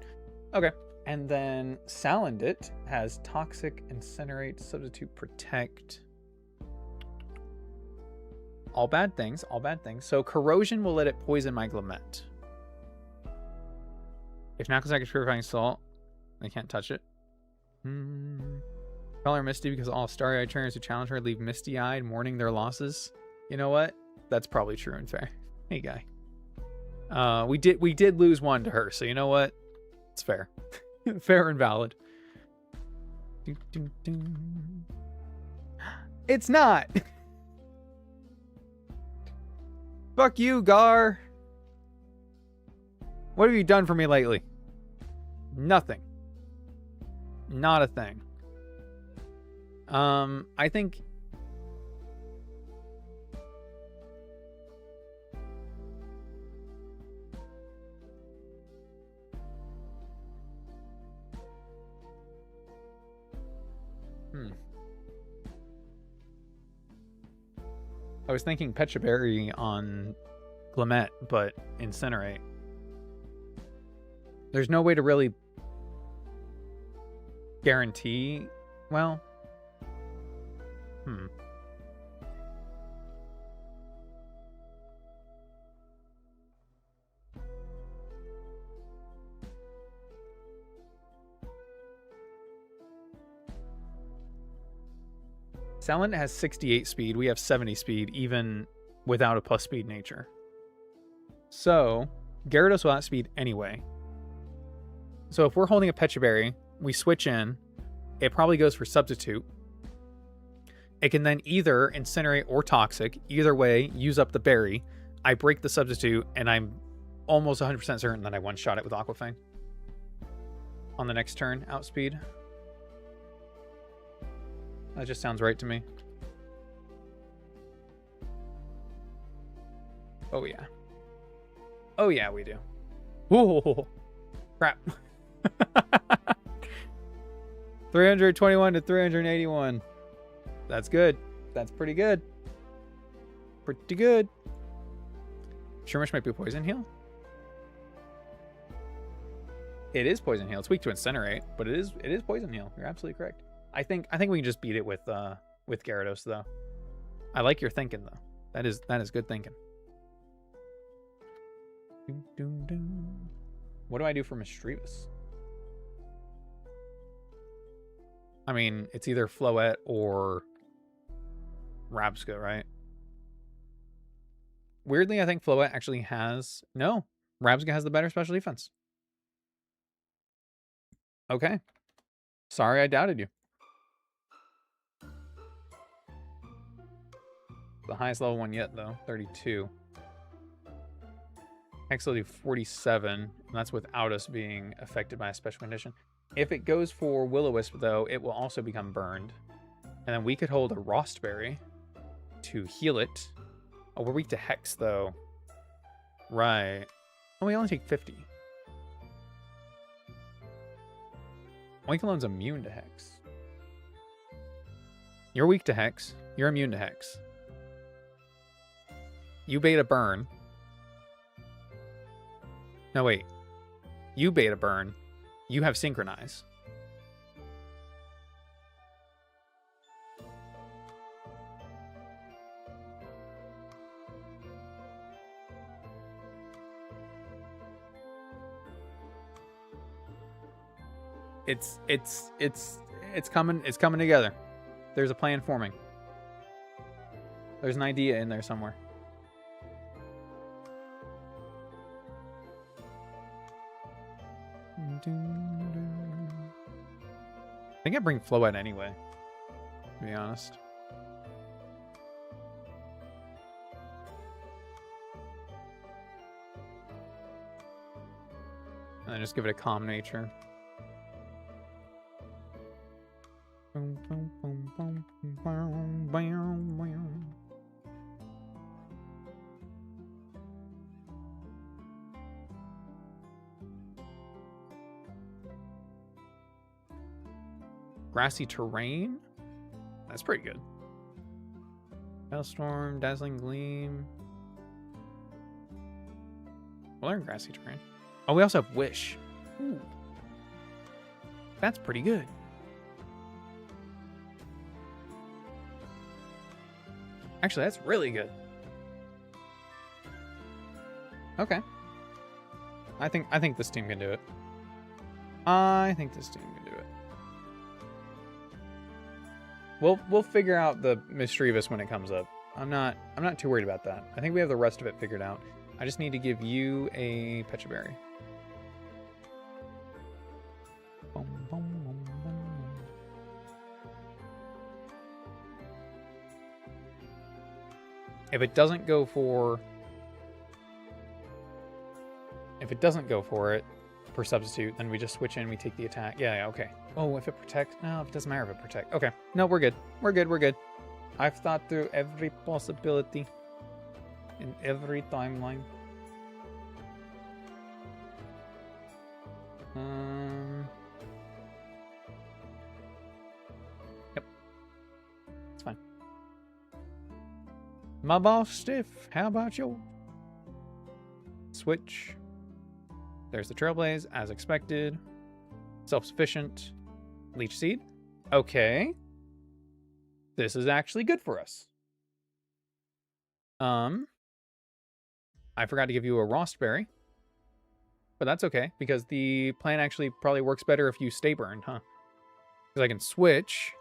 Okay. And then Salandit has Toxic, Incinerate, Substitute, Protect. All bad things, all bad things. So Corrosion will let it poison my Glamette. If Knucklesack is Purifying Salt, they can't touch it. Call her Misty because all Starry-Eyed trainers who challenge her leave misty-eyed, mourning their losses. You know what? That's probably true and fair. Hey, guy. We did lose one to her, so you know what? It's fair. Fair and valid. It's not! Fuck you, Gar! What have you done for me lately? Nothing. Not a thing. I think... I was thinking Pecha Berry on Glamette, but Incinerate. There's no way to really guarantee... Well... Salandit has 68 speed. We have 70 speed, even without a plus speed nature. So, Gyarados will outspeed anyway. So if we're holding a Pecha Berry, we switch in. It probably goes for Substitute. it can then either incinerate or toxic. Either way, use up the berry. I break the substitute, and I'm almost 100% certain that I one-shot it with Aquafang. On the next turn, outspeed. That just sounds right to me. Oh, yeah. Oh, yeah, we do. Whoa. Crap. 321 to 381. That's good. That's pretty good. Pretty good. Shermish might be poison heal. It is poison heal. It's weak to incinerate, but it is poison heal. You're absolutely correct. I think we can just beat it with Gyarados though. I like your thinking though. That is good thinking. What do I do for Mischievous? I mean, it's either Floette or Rabsca, right? Weirdly, I think Floette actually has... No, Rabsca has the better special defense. Okay. Sorry I doubted you. The highest level one yet, though. 32. Hex will do 47, and that's without us being affected by a special condition. If it goes for Will-O-Wisp, though, it will also become burned. And then we could hold a Rostberry to heal it. Oh, we're weak to Hex, though. Right. Oh, we only take 50. Oinkologn's immune to Hex. You're weak to Hex. You're immune to Hex. You beta burn. No, wait. You beta burn. You have Synchronize. It's coming together. There's a plan forming. There's an idea in there somewhere. I think I bring Floette anyway, to be honest. And then just give it a calm nature. Grassy terrain? That's pretty good. Hailstorm, Dazzling Gleam. We'll learn grassy terrain. Oh, we also have Wish. Ooh. That's pretty good. Actually, that's really good. Okay. I think this team can do it. I think this team can do it. We'll figure out the Mischievous when it comes up. I'm not too worried about that. I think we have the rest of it figured out. I just need to give you a Pecha Berry. If it doesn't go for it for substitute, then we just switch in, we take the attack. Yeah, okay. Oh, if it protects, no, it doesn't matter if it protects. Okay, no, we're good. We're good. I've thought through every possibility in every timeline. Yep. It's fine. My boss stiff. How about you? Switch. There's the Trailblaze, as expected. Self-sufficient. Leech Seed. Okay. This is actually good for us. I forgot to give you a Rostberry. But that's okay, because the plan actually probably works better if you stay burned, huh? Because I can switch.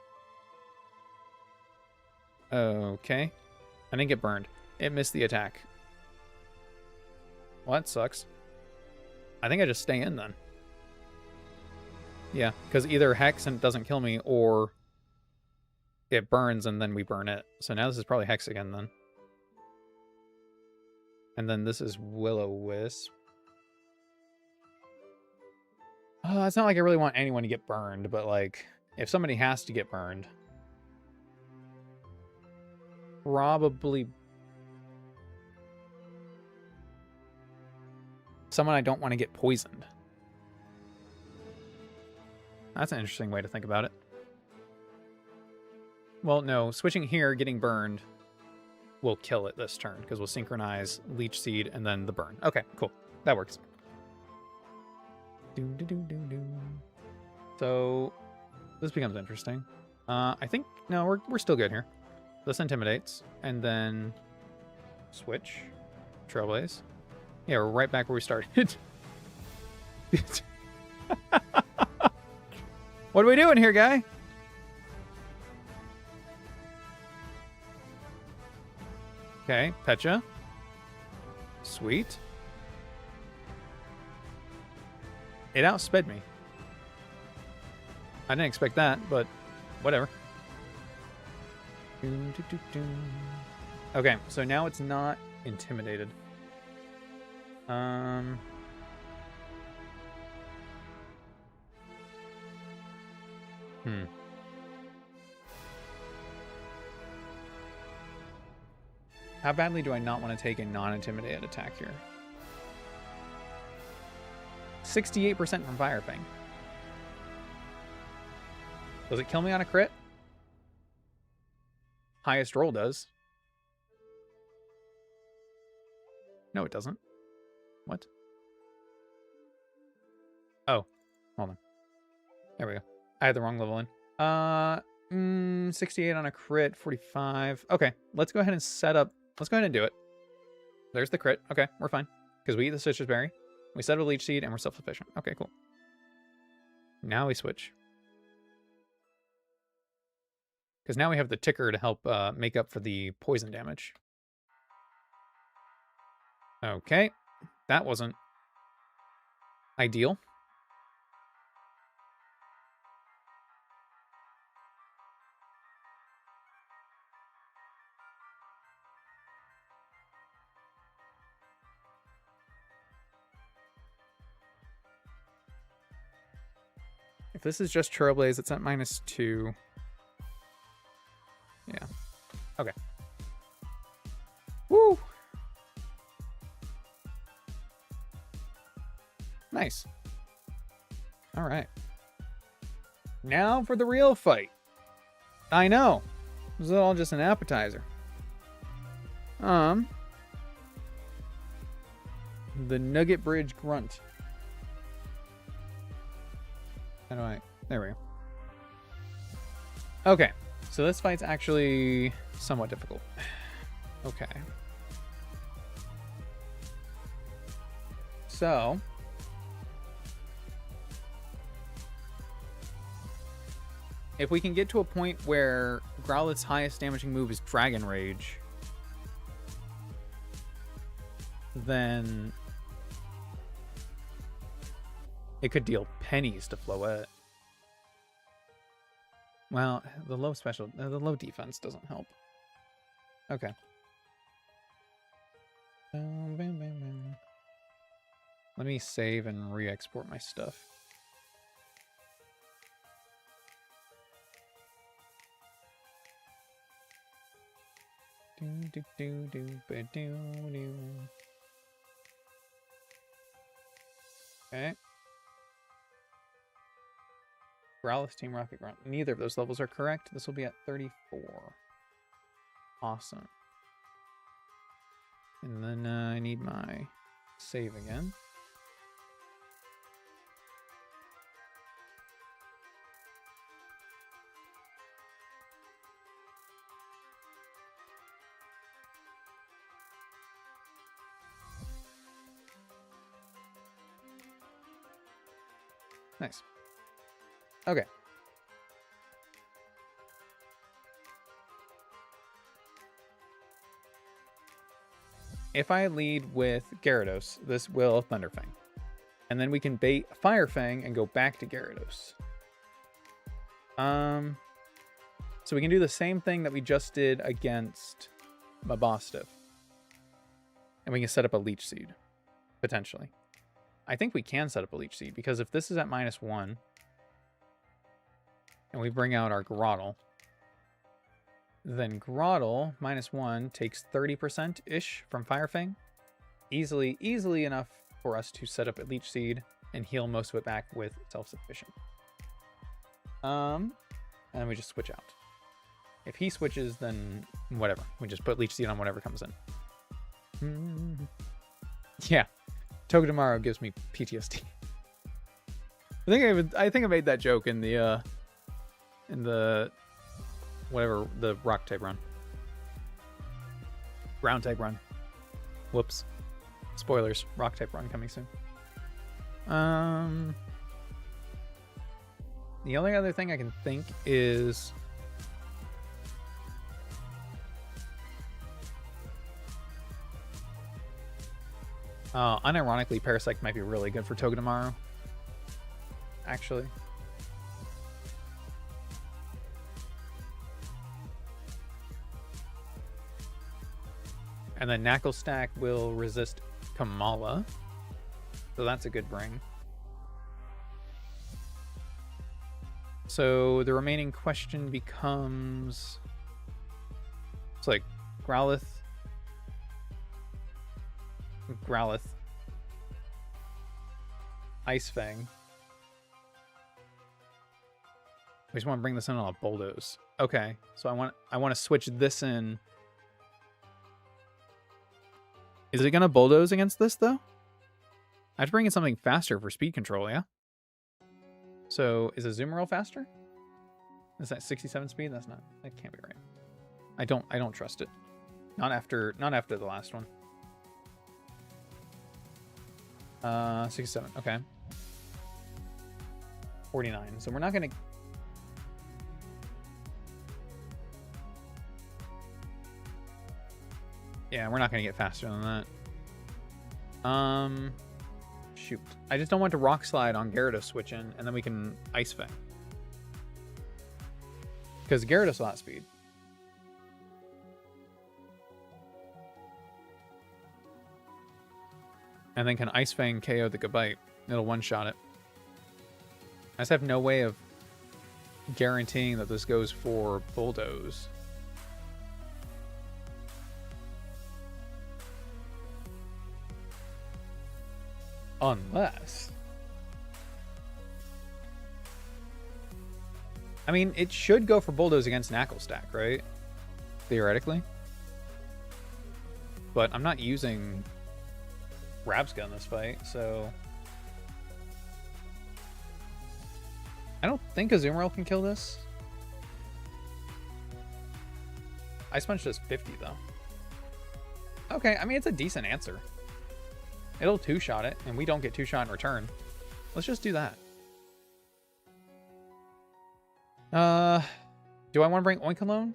Okay. I didn't get burned. It missed the attack. Well, that sucks. I think I just stay in then. Yeah, because either Hex and it doesn't kill me, or it burns and then we burn it. So now this is probably Hex again then. And then this is Will-O-Wisp. It's not like I really want anyone to get burned, but like, if somebody has to get burned, probably someone I don't want to get poisoned. That's an interesting way to think about it. Well, no, switching here, getting burned, will kill it this turn, because we'll synchronize Leech Seed and then the burn. Okay, cool. That works. So, this becomes interesting. I think, no, we're still good here. This intimidates, and then switch, Trailblaze. Yeah, we're right back where we started. What are we doing here, guy? Okay, Pecha. Sweet. It outsped me. I didn't expect that, but whatever. Okay, so now it's not intimidated. How badly do I not want to take a non-intimidated attack here? 68% from Fire Fang. Does it kill me on a crit? Highest roll does. No, it doesn't. What? Oh, hold on. There we go. I had the wrong level in. 68 on a crit, 45. Okay, let's go ahead and set up. Let's go ahead and do it. There's the crit. Okay, we're fine. Because we eat the Citrus Berry. We set up a Leech Seed, and we're self-sufficient. Okay, cool. Now we switch. Because now we have the ticker to help make up for the poison damage. Okay. That wasn't ideal. If this is just Trailblaze, it's at -2. Yeah. Okay. Woo! Nice. All right. Now for the real fight. I know. This is all just an appetizer. The Nugget Bridge Grunt. How do I... There we go. Okay. So this fight's actually somewhat difficult. Okay. So... if we can get to a point where Growlithe's highest damaging move is Dragon Rage, then it could deal pennies to Floette. Well, the low special, the low defense doesn't help. Okay. Let me save and re-export my stuff. Okay. Growlithe, Team Rocket Grunt. Neither of those levels are correct. This will be at 34. Awesome. And then I need my save again. Nice. Okay. If I lead with Gyarados, this will Thunderfang. And then we can bait Firefang and go back to Gyarados. So we can do the same thing that we just did against Mabostiff. And we can set up a Leech Seed, potentially. I think we can set up a Leech Seed, because if this is at -1, and we bring out our Groddle, then Groddle, -1, takes 30%-ish from Fire Fang. Easily enough for us to set up a Leech Seed and heal most of it back with Self-Sufficient. And then we just switch out. If he switches, then whatever. We just put Leech Seed on whatever comes in. Yeah. Togedemaru gives me PTSD. I think I made that joke in the whatever, the rock type run. Ground type run. Whoops. Spoilers. Rock type run coming soon. The only other thing I can think is unironically, Parasect might be really good for Togedemaru. Actually. And then Knuckle Stack will resist Kamala. So that's a good bring. So the remaining question becomes... It's like Growlithe. Ice Fang. We just want to bring this in on a Bulldoze. Okay, so I want to switch this in. Is it going to Bulldoze against this, though? I have to bring in something faster for speed control, yeah? So, is a Azumarill faster? Is that 67 speed? That can't be right. I don't trust it. Not after the last one. 67, okay. 49, so we're not going to... Yeah, we're not going to get faster than that. Shoot. I just don't want to Rock Slide on Gyarados switch in, and then we can Ice Fang. Because Gyarados will outspeed. And then can Ice Fang KO the Gabite. It'll one-shot it. I just have no way of guaranteeing that this goes for Bulldoze. Unless... I mean, it should go for Bulldoze against Knuckle Stack, right? Theoretically. But I'm not using Rabsca in this fight, so... I don't think Azumarill can kill this. Ice Punch does 50, though. Okay, I mean, it's a decent answer. It'll two-shot it, and we don't get two-shot in return. Let's just do that. Do I want to bring Oinkologne?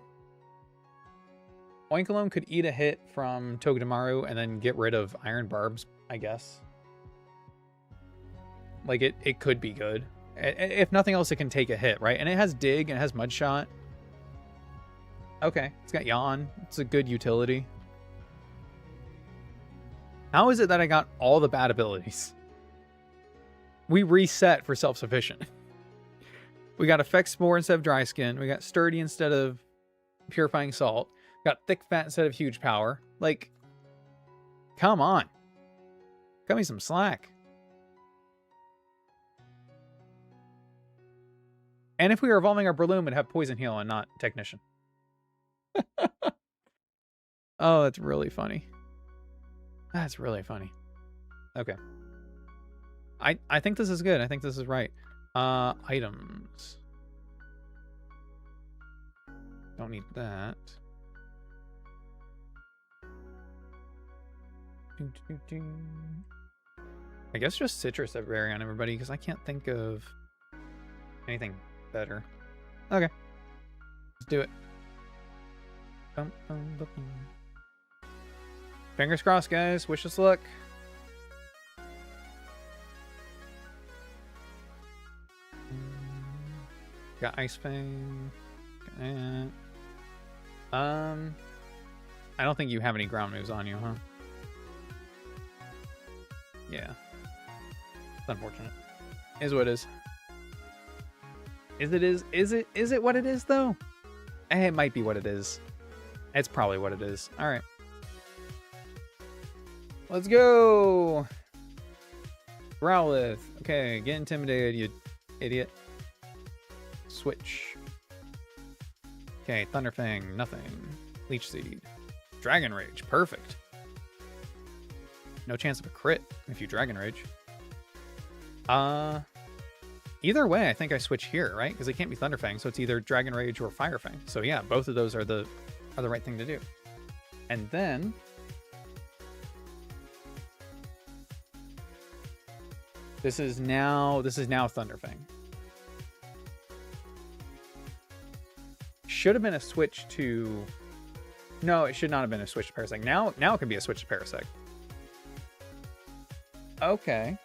Oinkologne could eat a hit from Togedemaru and then get rid of Iron Barbs, I guess. Like, it could be good. If nothing else, it can take a hit, right? And it has Dig, and it has Mud Shot. Okay, it's got Yawn. It's a good utility. How is it that I got all the bad abilities? We reset for Self-Sufficient. We got Effect Spore instead of Dry Skin. We got Sturdy instead of Purifying Salt. Got Thick Fat instead of Huge Power. Like, come on. Cut me some slack. And if we were evolving our Breloom, it'd have Poison Heal and not Technician. Oh, that's really funny. That's really funny. Okay. I think this is good. I think this is right. Items. Don't need that. I guess just Citrus Berry on everybody, because I can't think of anything better. Okay. Let's do it. Fingers crossed, guys. Wish us luck. Got Ice Fang. I don't think you have any ground moves on you, huh? Yeah. It's unfortunate. Is what it is. Is it what it is though? It might be what it is. It's probably what it is. All right. Let's go. Growlithe. Okay, get intimidated, you idiot. Switch. Okay, Thunderfang, nothing. Leech Seed. Dragon Rage, perfect. No chance of a crit if you Dragon Rage. Either way, I think I switch here, right? Because it can't be Thunderfang, so it's either Dragon Rage or Fire Fang. So yeah, both of those are the right thing to do. And then this is now Thunderfang. Should have been a switch to... No, it should not have been a switch to Parasect. Now it can be a switch to Parasect. Okay.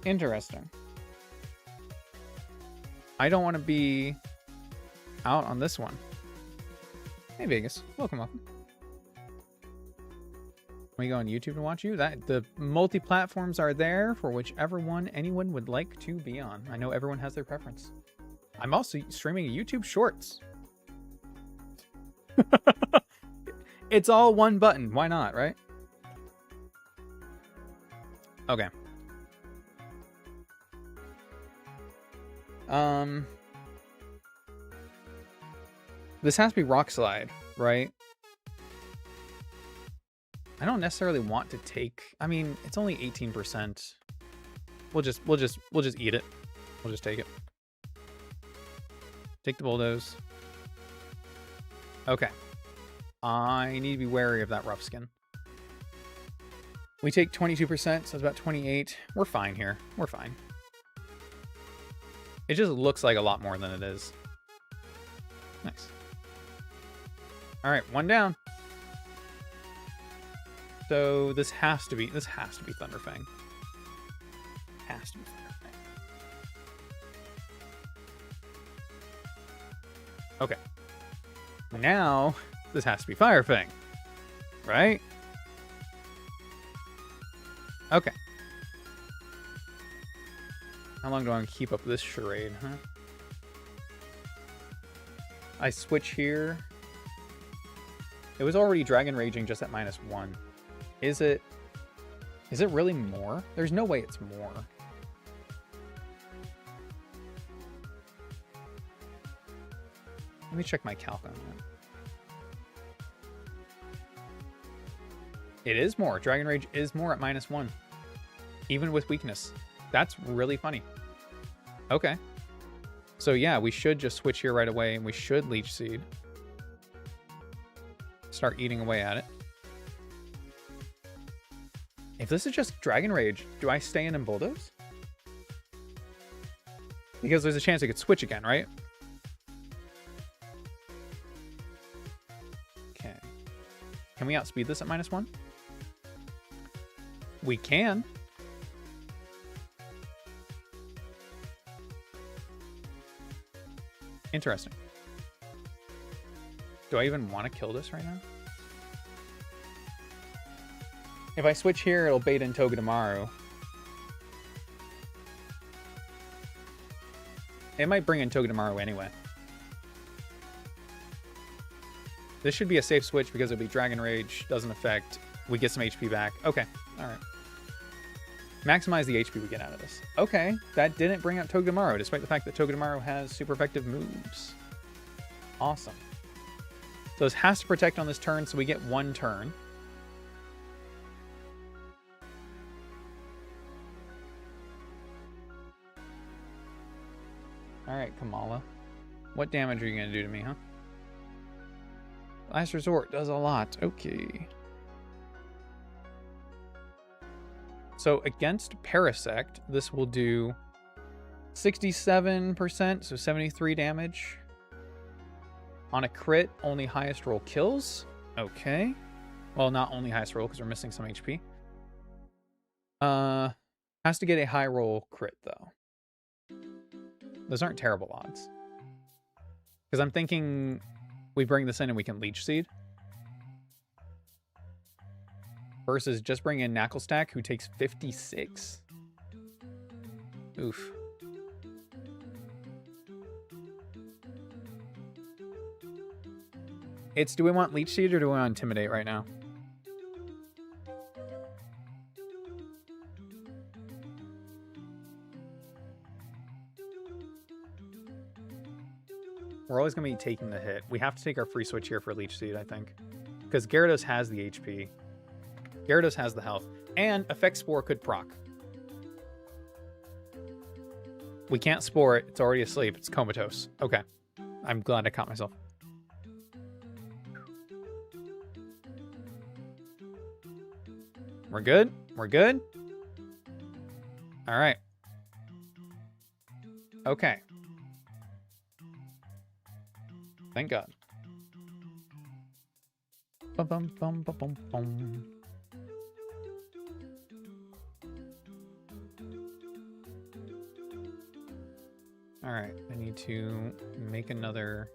Interesting. I don't want to be out on this one. Hey Vegas, welcome. We go on YouTube to watch you. The multi-platforms are there for whichever one anyone would like to be on. I know everyone has their preference. I'm also streaming YouTube Shorts. It's all one button. Why not, right? Okay. This has to be Rock Slide, right? I don't necessarily want to take... I mean, it's only 18%. We'll just eat it. We'll just take it. Take the bulldoze. Okay. I need to be wary of that rough skin. We take 22%, so it's about 28. We're fine here. We're fine. It just looks like a lot more than it is. Nice. All right, one down. So this has to be Thunderfang. Has to be Thunderfang. Okay. Now this has to be Fire Fang, right? Okay. How long do I want to keep up this charade, huh? I switch here. It was already Dragon Raging just at -1. Is it really more? There's no way it's more. Let me check my calc on that. It is more. Dragon Rage is more at -1. Even with weakness. That's really funny. Okay. So yeah, we should just switch here right away and we should Leech Seed. Start eating away at it. If this is just Dragon Rage, do I stay in and Bulldoze? Because there's a chance it could switch again, right? Okay. Can we outspeed this at -1? We can. Interesting. Do I even want to kill this right now? If I switch here, it'll bait in Togedemaru. It might bring in Togedemaru anyway. This should be a safe switch because it'll be Dragon Rage, doesn't affect. We get some HP back. Okay, alright. Maximize the HP we get out of this. Okay, that didn't bring out Togedemaru, despite the fact that Togedemaru has super effective moves. Awesome. So this has to protect on this turn, so we get one turn. Alright, Kamala. What damage are you going to do to me, huh? Last Resort does a lot. Okay. So against Parasect, this will do 67%, so 73 damage. On a crit, only highest roll kills. Okay. Well, not only highest roll, because we're missing some HP. Has to get a high roll crit, though. Those aren't terrible odds. Because I'm thinking we bring this in and we can Leech Seed. Versus just bring in Knucklestack, who takes 56. Oof. It's, do we want Leech Seed or do we want Intimidate right now? We're always going to be taking the hit. We have to take our free switch here for Leech Seed, I think. Because Gyarados has the HP. Gyarados has the health. And Effect Spore could proc. We can't Spore it. It's already asleep. It's comatose. Okay. I'm glad I caught myself. We're good? We're good? All right. Okay. Thank God. Bum, bum, bum, bum, bum, bum. All right, I need to make another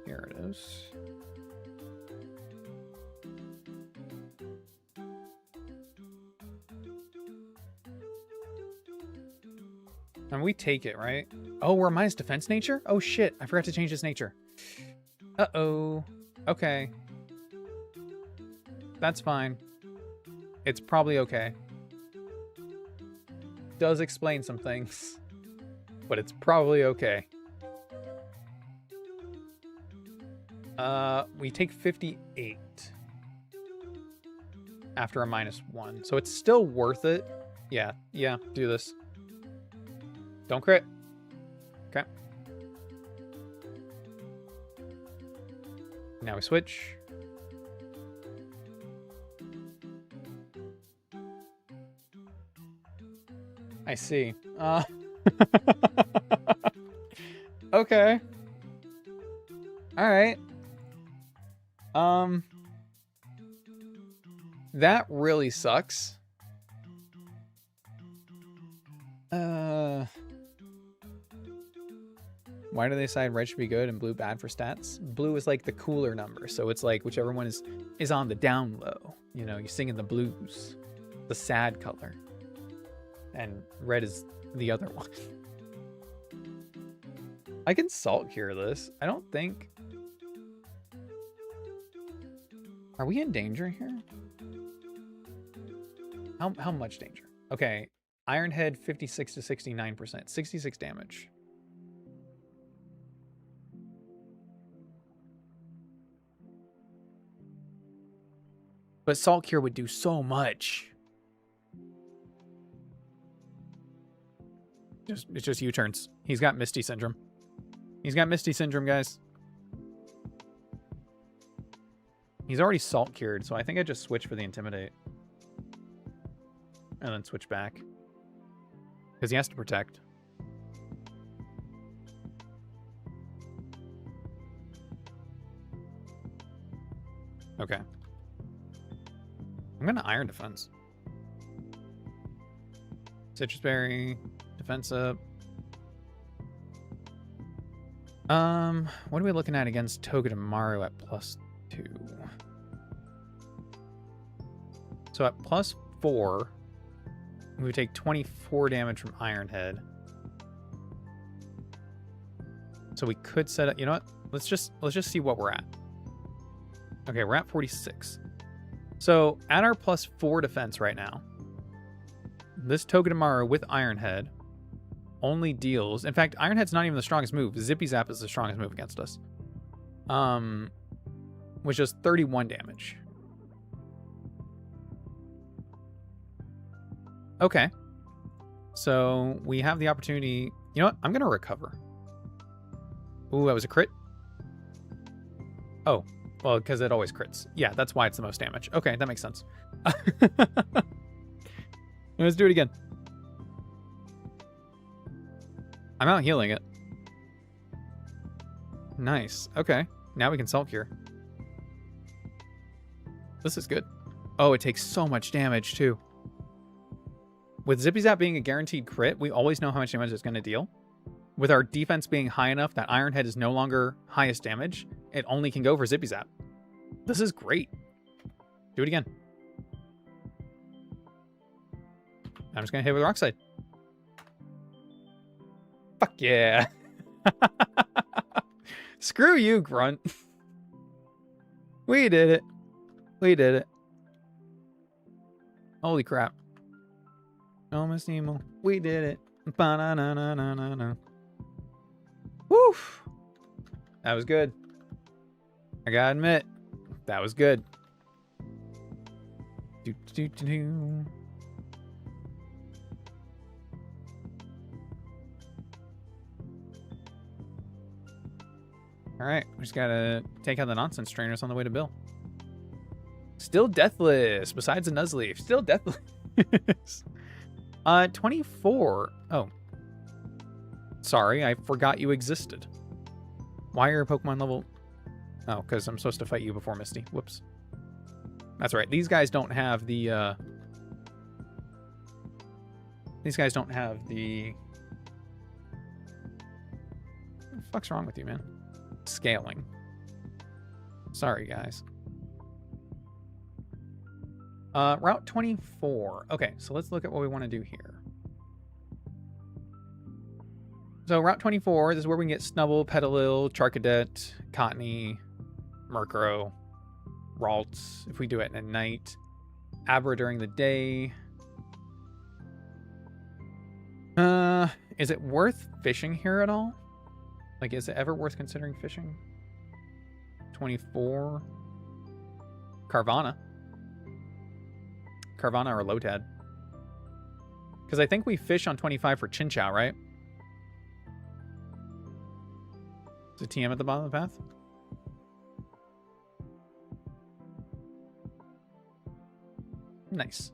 Gyarados. And we take it, right? Oh, we're minus defense nature? Oh shit, I forgot to change his nature. Uh-oh. Okay. That's fine. It's probably okay. Does explain some things. But it's probably okay. We take 58 after a -1. So it's still worth it. Yeah, do this. Don't crit. Okay. Now we switch. I see. Okay. All right. That really sucks. Why do they decide red should be good and blue bad for stats? Blue is like the cooler number, so it's like whichever one is on the down low. You know, you sing in the blues, the sad color, and red is the other one. I can Salt Cure this. I don't think. Are we in danger here? How much danger? Okay, Iron Head 56 to 69%, 66 damage. But Salt Cure would do so much. It's just U-turns. He's got Misty Syndrome. He's got Misty Syndrome, guys. He's already Salt Cured, so I think I just switch for the Intimidate. And then switch back. Because he has to protect. Okay. I'm going to Iron Defense. Citrus Berry. Defense up. What are we looking at against Togedemaru at +2? So at +4, we would take 24 damage from Iron Head. So we could set up, you know what? Let's just see what we're at. Okay, we're at 46. So at our +4 defense right now, this Togedemaru with Iron Head only deals... In fact, Iron Head's not even the strongest move. Zippy Zap is the strongest move against us. Which is 31 damage. Okay. So we have the opportunity... You know what? I'm going to recover. Ooh, that was a crit. Oh, well, because it always crits. Yeah, that's why it's the most damage. Okay, that makes sense. Let's do it again. I'm out healing it. Nice. Okay. Now we can Salt Cure. This is good. Oh, it takes so much damage, too. With Zippy Zap being a guaranteed crit, we always know how much damage it's going to deal. with our defense being high enough that Iron Head is no longer highest damage, it only can go for Zippy Zap. This is great. Do it again. I'm just going to hit with Rock Slide. Fuck yeah. Screw you, Grunt. We did it. We did it. Holy crap. Oh, Miss Nemo. We did it. Ba-na-na-na-na-na. Woof. That was good. I gotta admit, that was good. Do-do-do-do. All right, we just gotta take out the nonsense trainers on the way to Bill. Still deathless, besides a Nuzleaf. Still deathless. 24. Oh. Sorry, I forgot you existed. Why are your Pokemon level... Oh, because I'm supposed to fight you before Misty. Whoops. That's right. These guys don't have the... These guys don't have the... What the fuck's wrong with you, man? Scaling. Sorry, guys. Route 24. Okay, so let's look at what we want to do here. So Route 24, this is where we can get Snubbull, Petalil, Charcadet, Cottony, Murkrow, Ralts, if we do it at night. Abra during the day. Is it worth fishing here at all? Like, is it ever worth considering fishing? 24. Carvana. Carvana or Lotad. Because I think we fish on 25 for Chinchou, right? Is a TM at the bottom of the path? Nice.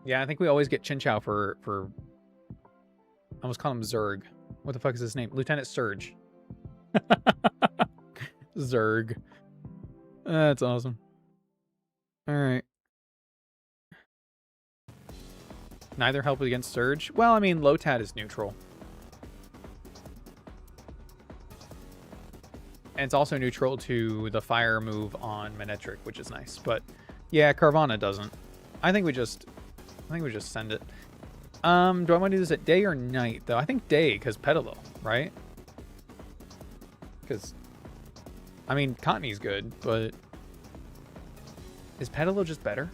Yeah, I think we always get Chinchou for I almost call him Zerg. What the fuck is his name? Lieutenant Surge. Zerg. That's awesome. Alright. Neither help against Surge. Well, I mean, Lotad is neutral. And it's also neutral to the fire move on Manectric, which is nice. But yeah, Carvana doesn't. I think we just send it. Do I want to do this at day or night, though? I think day, because Petalil, right? Because, I mean, Cottony's good, but is Petalil just better?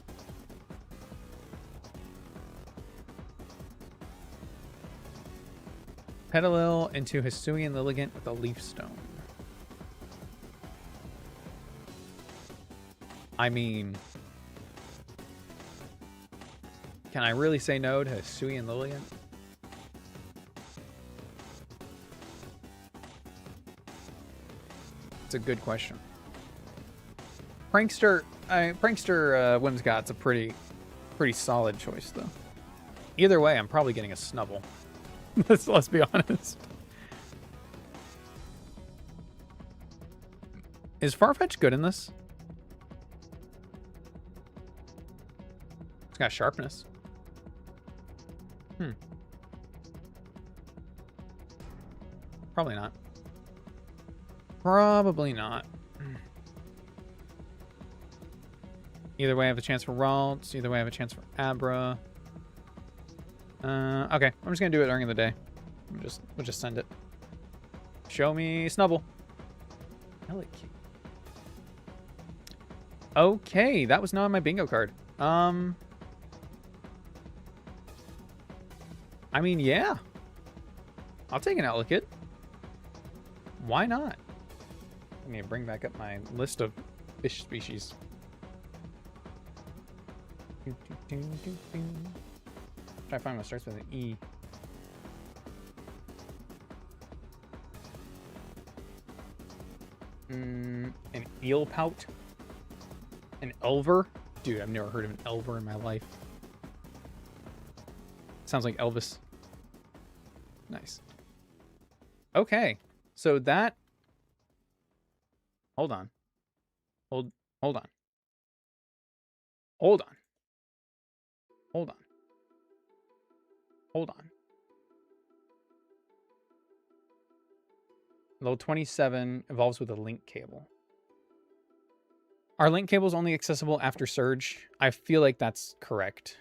Petalil into Hisuian Lilligant with a Leaf Stone. I mean, can I really say no to Hisuian Lilligant? It's a good question. Prankster Whimsicot's a pretty solid choice, though. Either way, I'm probably getting a Snubbull. Let's be honest. Is Farfetch good in this? It's got sharpness. Probably not. Probably not. Either way, I have a chance for Ralts. Either way, I have a chance for Abra. Okay, I'm just gonna do it during the day. We'll just send it. Show me Snubbull. Really cute. Okay, that was not on my bingo card. I mean, yeah. I'll take an Elekid. Why not? I need to bring back up my list of fish species. Try to find one that starts with an E. An eel pout? An elver? Dude, I've never heard of an elver in my life. Sounds like Elvis. Nice. Okay. So that... Hold on. Hold on. Hold on. Hold on. Hold on. Level 27 evolves with a link cable. Are link cables only accessible after Surge? I feel like that's correct.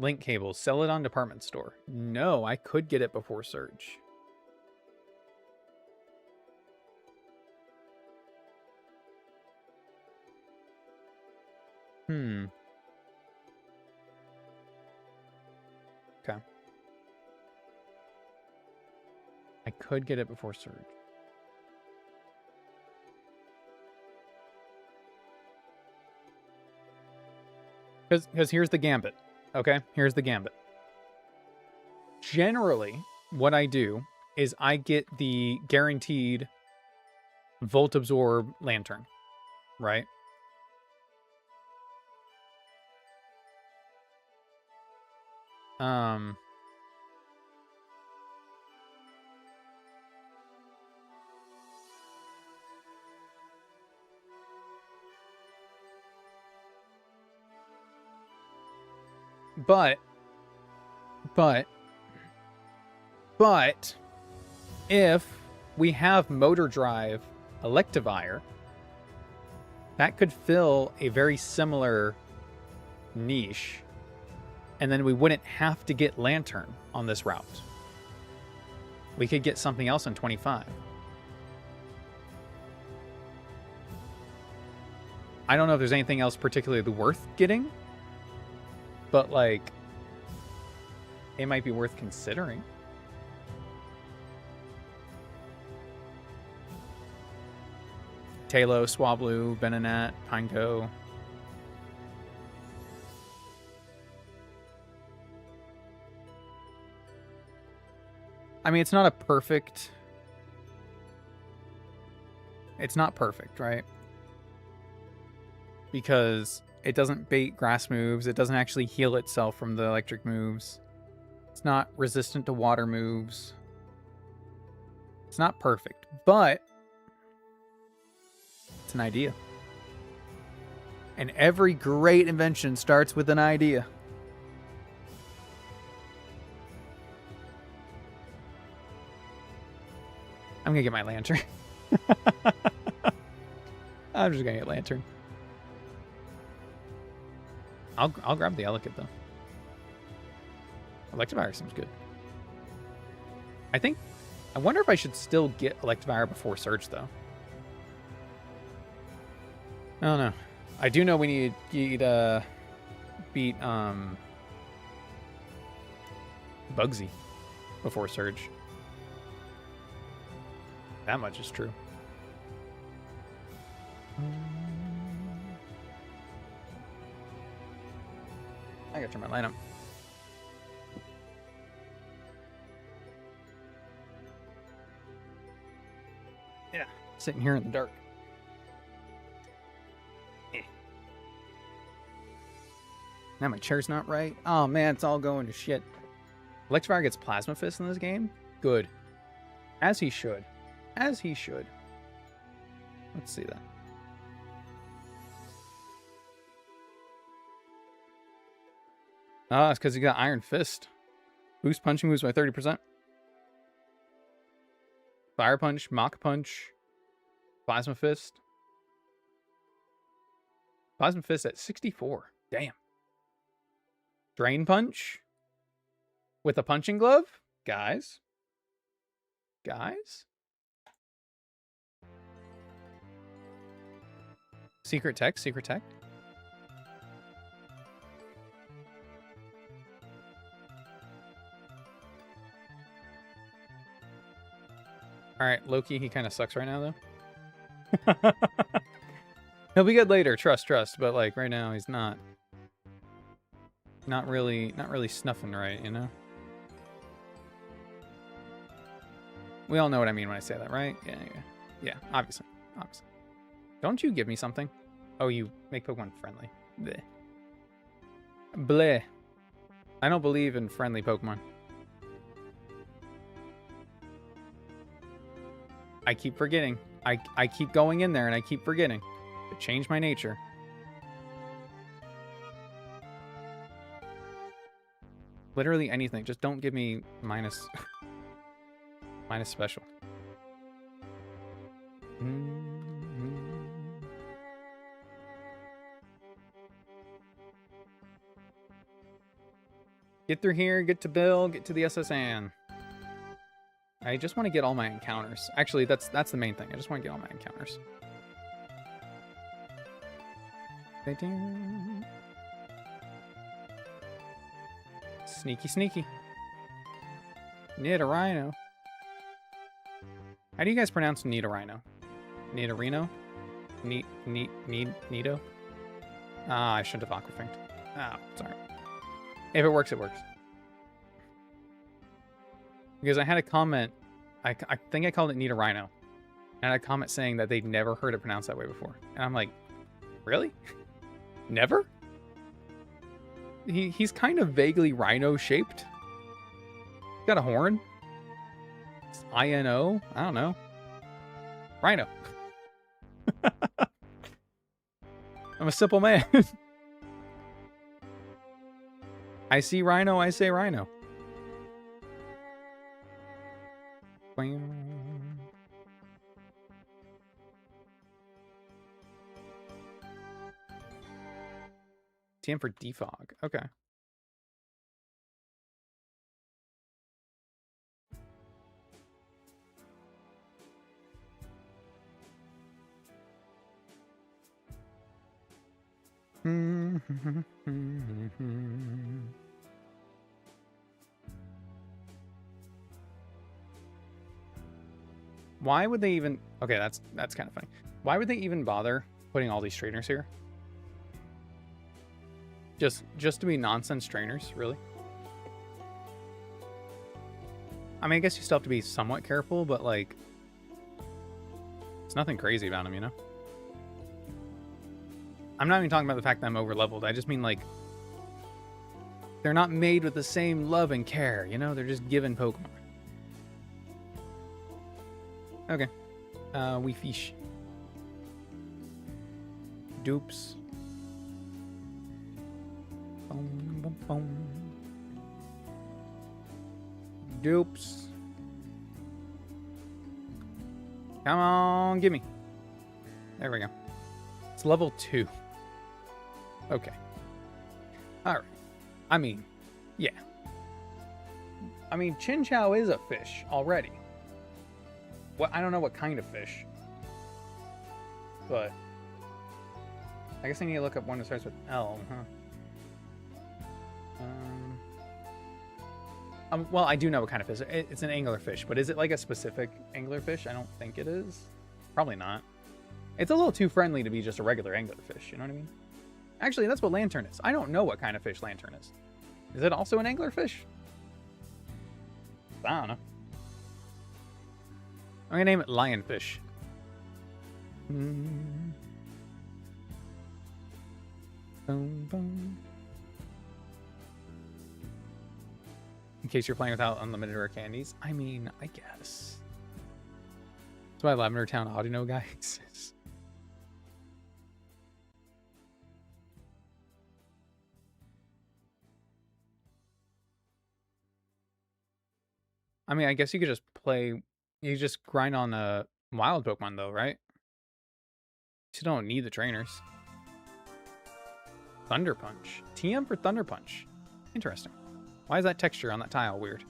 Link cables. Sell it on department store. No, I could get it before Surge. Okay. I could get it before Surge. Because here's the gambit. Okay? Here's the gambit. Generally, what I do is I get the guaranteed Volt Absorb Lantern. Right? But if we have motor drive Electivire, that could fill a very similar niche, and then we wouldn't have to get Lantern on this route. We could get something else on 25. I don't know if there's anything else particularly worth getting, but like, it might be worth considering. Talo, Swablu, Venonat, Pineco. I mean, it's not a perfect... It's not perfect, right? Because it doesn't bait grass moves. It doesn't actually heal itself from the electric moves. It's not resistant to water moves. It's not perfect, but it's an idea. And every great invention starts with an idea. I'm gonna get my Lantern. I'm just gonna get Lantern. I'll grab the Elekid though. Electivire seems good. I wonder if I should still get Electivire before Surge though. I don't know. I do know we need to beat Bugsy before Surge. That much is true. I gotta turn my light on. Yeah, sitting here in the dark. Now my chair's not right. Oh man, it's all going to shit. Electivire gets Plasma Fist in this game? Good. As he should. As he should. Let's see that. It's because he got Iron Fist. Boost punching moves by 30%. Fire Punch, Mach Punch, Plasma Fist. Plasma Fist at 64. Damn. Drain Punch with a punching glove? Guys? Secret Tech, Secret Tech. Alright, Loki, he kind of sucks right now, though. He'll be good later, trust, but, like, right now, he's not really snuffing right, you know? We all know what I mean when I say that, right? Yeah, obviously. Don't you give me something? Oh, you make Pokemon friendly. Bleh. Bleh. I don't believe in friendly Pokemon. I keep forgetting. I keep going in there and I keep forgetting to change my nature. Literally anything. Just don't give me minus minus special. Get through here, get to Bill, get to the SSN. I just want to get all my encounters. Actually, that's the main thing. I just want to get all my encounters. Sneaky, sneaky. Nidorino. How do you guys pronounce Nidorino? Nidorino? Nido? Ah, I shouldn't have aquafinked. Ah, sorry. If it works, it works. Because I had a comment, I think I called it Nidorino. And a comment saying that they'd never heard it pronounced that way before. And I'm like, really? Never? He's kind of vaguely rhino-shaped. Got a horn. It's I-N-O? I don't know. Rhino. I'm a simple man. I see rhino, I say rhino. TM for defog. Okay. Why would they even... Okay, that's kind of funny. Why would they even bother putting all these trainers here? Just to be nonsense trainers, really? I mean, I guess you still have to be somewhat careful, but like... It's nothing crazy about them, you know? I'm not even talking about the fact that I'm over-leveled. I just mean, like... They're not made with the same love and care, you know? They're just given Pokemon. Okay. We fish. Dupes. Boom, boom, boom. Dupes. Come on, gimme. There we go. It's level 2. Okay. Alright. I mean, yeah. I mean, Chinchou is a fish already. What, I don't know what kind of fish. But I guess I need to look up one that starts with L, huh? Well, I do know what kind of fish. It's an anglerfish, but is it like a specific anglerfish? I don't think it is. Probably not. It's a little too friendly to be just a regular anglerfish, you know what I mean? Actually, that's what lantern is. I don't know what kind of fish lantern is. Is it also an anglerfish? I don't know. I'm gonna name it lionfish. Boom, boom. In case you're playing without unlimited rare candies. I mean, I guess. That's why Lavender Town Audino guy exists. I mean, I guess you could just play... You just grind on a wild Pokemon, though, right? You don't need the trainers. Thunder Punch. TM for Thunder Punch. Interesting. Why is that texture on that tile weird?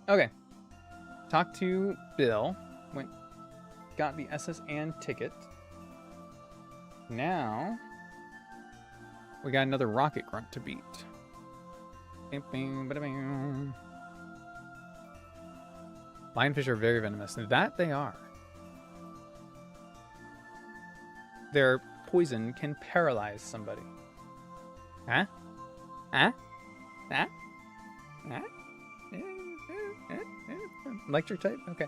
Okay. Talk to Bill. Got the SSN ticket. Now, we got another Rocket Grunt to beat. Bing, bing, bada, bing. Lionfish are very venomous. That they are. Their poison can paralyze somebody. Huh? Huh? Huh? Huh? Electric type? Okay.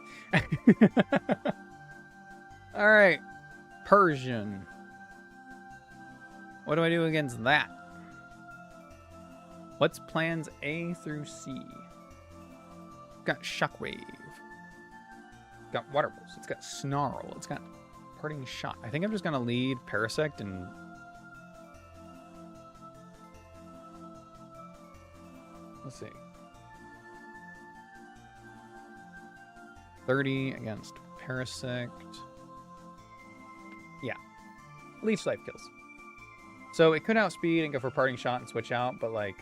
Alright. Persian. What do I do against that? What's plans A through C? Got Shockwave. got Water Pulse. It's got Snarl. It's got Parting Shot. I think I'm just going to lead Parasect and... Let's see. 30 against Parasect. Yeah. Leech Life kills. So it could outspeed and go for Parting Shot and switch out, but like...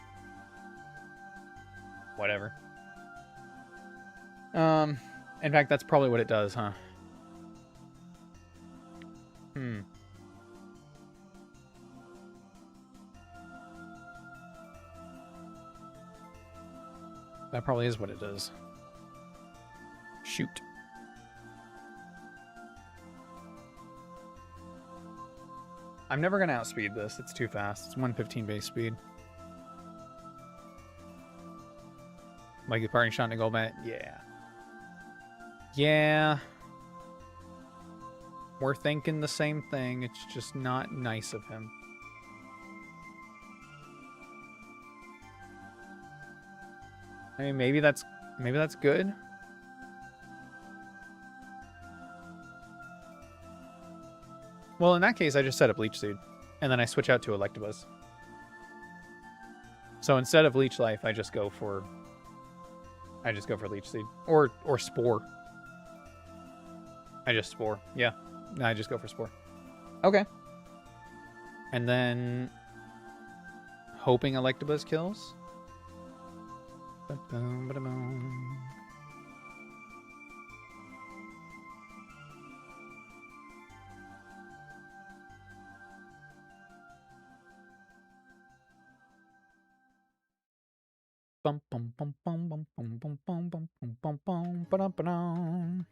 Whatever. In fact, that's probably what it does, huh? That probably is what it does. Shoot. I'm never going to outspeed this. It's too fast. It's 115 base speed. Like the Parting Shot and Golbat? Yeah. Yeah. We're thinking the same thing. It's just not nice of him. I mean, maybe that's good. Well, in that case, I just set up Leech Seed, and then I switch out to Electabuzz. So instead of Leech Life, I just go for Leech Seed or Spore. I just Spore. Yeah, no, I just go for Spore. Okay. And then hoping Electabuzz kills. Bum bum bum bum bum bum bum bum bum bum bum bum ba-dum ba-dum.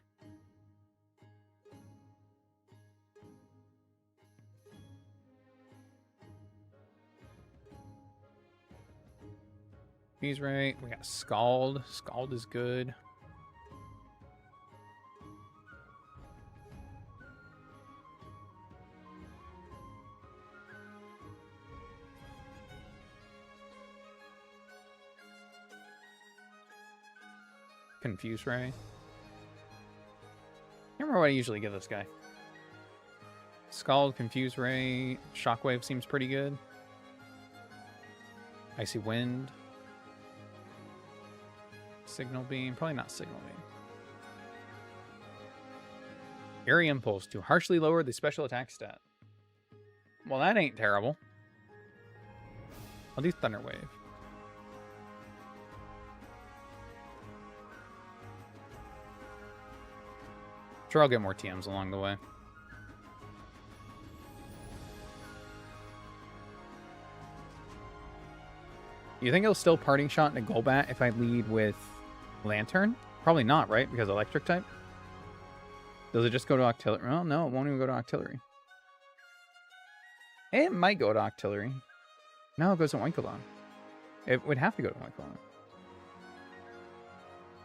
He's right. We got Scald. Scald is good. Confuse Ray. I can't remember what I usually give this guy. Scald, Confuse Ray, Shockwave seems pretty good. Icy Wind. Signal Beam. Probably not Signal Beam. Airy Impulse to harshly lower the special attack stat. Well, that ain't terrible. I'll do Thunder Wave. Sure, I'll get more TMs along the way. You think it'll still Parting Shot into Golbat if I lead with Lantern? Probably not, right? Because Electric type? Does it just go to Octillery? Well, no, it won't even go to Octillery. It might go to Octillery. No, it goes to Oinkologne. It would have to go to Oinkologne.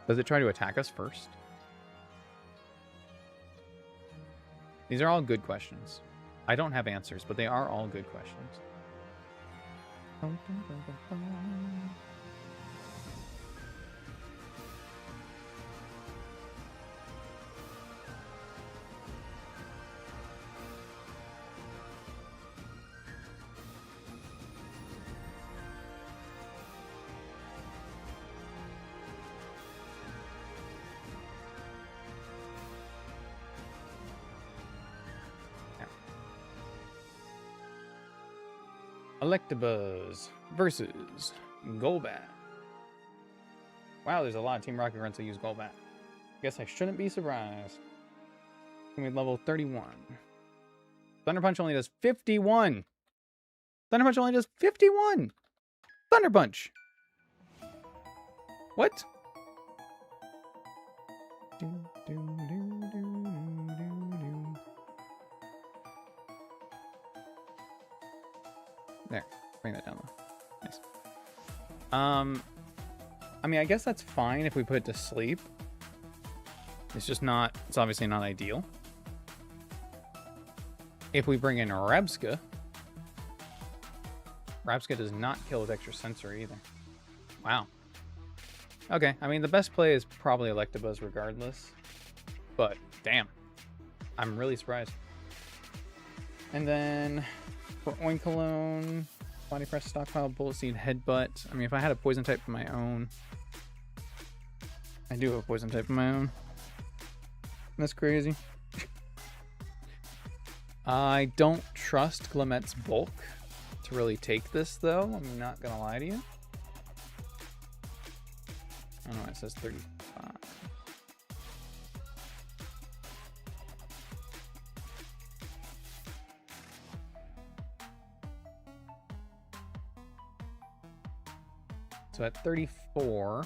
Does it try to attack us first? These are all good questions. I don't have answers, but they are all good questions. Electabuzz versus Golbat. Wow, there's a lot of Team Rocket Grunts that use Golbat. Guess I shouldn't be surprised. We level 31. Thunder Punch only does 51. Thunder Punch only does 51. Thunder Punch. What? There, bring that down low. Nice. I mean, I guess that's fine if we put it to sleep. It's just not, it's obviously not ideal. If we bring in Rabska, Rabska does not kill with extra sensory either. Wow. Okay, I mean, the best play is probably Electabuzz regardless. But damn, I'm really surprised. And then for Oinkalone, Body Press, Stockpile, Bullet Seed, Headbutt. I mean, if I had a poison type of my own, I do have a poison type of my own. That's crazy. I don't trust Glamet's Bulk to really take this, though. I'm not gonna lie to you. I don't know, it says 35. So at 34,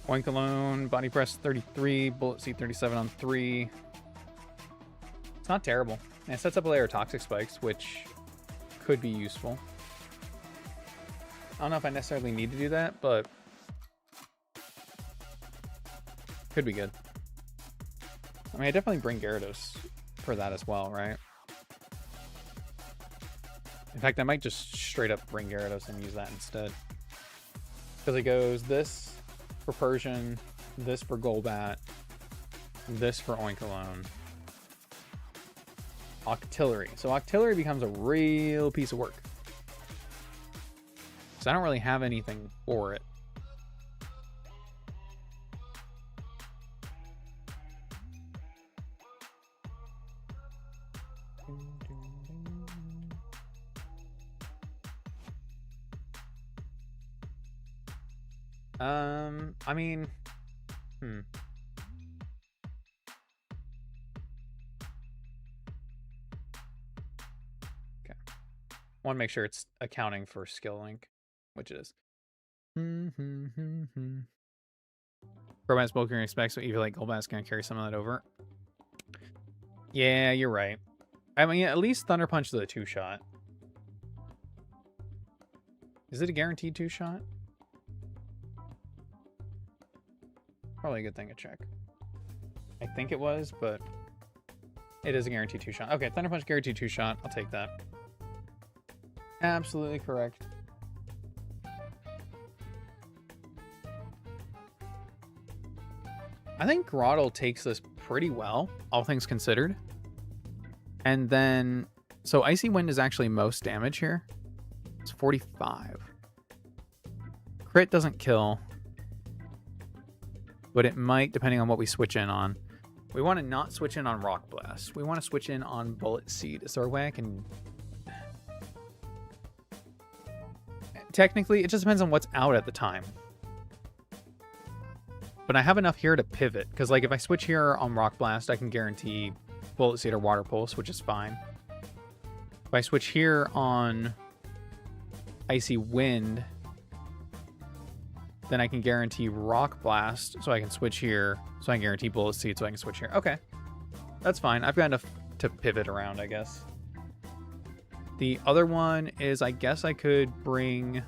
Oinkalone, Body Press 33, Bullet Seed 37 on 3. It's not terrible. And it sets up a layer of Toxic Spikes, which could be useful. I don't know if I necessarily need to do that, but could be good. I mean, I definitely bring Gyarados for that as well, right? In fact, I might just straight up bring Gyarados and use that instead. Because it goes this for Persian, this for Golbat, this for Oinkalone. Octillery. So Octillery becomes a real piece of work. So I don't really have anything for it. I mean, Okay. Want to make sure it's accounting for skill link, which it is. Golbat's bulkier than expect, so even like Golbat's gonna carry some of that over. Yeah, you're right. I mean, at least Thunder Punch is a 2-shot. Is it a guaranteed 2-shot? Probably a good thing to check. I think it was, but it is a guaranteed 2-shot. Okay, Thunder Punch guaranteed 2-shot. I'll take that. Absolutely correct. I think Groddle takes this pretty well, all things considered. And then, so Icy Wind is actually most damage here. It's 45. Crit doesn't kill, but it might, depending on what we switch in on. We want to not switch in on Rock Blast. We want to switch in on Bullet Seed. Is there a way I can... Technically, it just depends on what's out at the time. But I have enough here to pivot, because like if I switch here on Rock Blast, I can guarantee Bullet Seed or Water Pulse, which is fine. If I switch here on Icy Wind, then I can guarantee Rock Blast, so I can switch here, so I can guarantee Bullet Seed, so I can switch here. Okay, that's fine. I've got enough to pivot around, I guess. The other one is, I guess I could bring...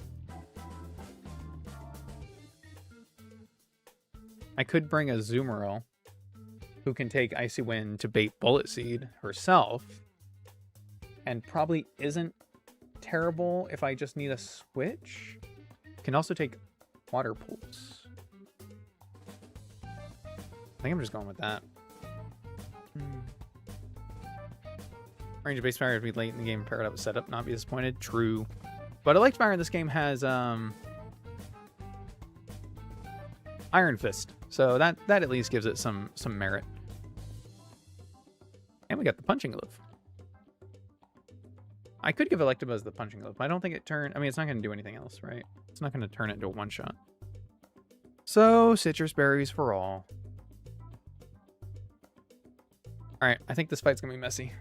a Azumarill who can take Icy Wind to bait Bullet Seed herself, and probably isn't terrible if I just need a switch. Can also take Water Pulse. I think I'm just going with that. Range of base fire would be late in the game, paired up with setup, not be disappointed. True. But Elect Fire in this game has Iron Fist. So that at least gives it some merit. And we got the Punching Glove. I could give Electabuzz the Punching Glove, but I don't think it turned... I mean, it's not going to do anything else, right? It's not going to turn it into a one-shot. So, Citrus Berries for all. Alright, I think this fight's going to be messy.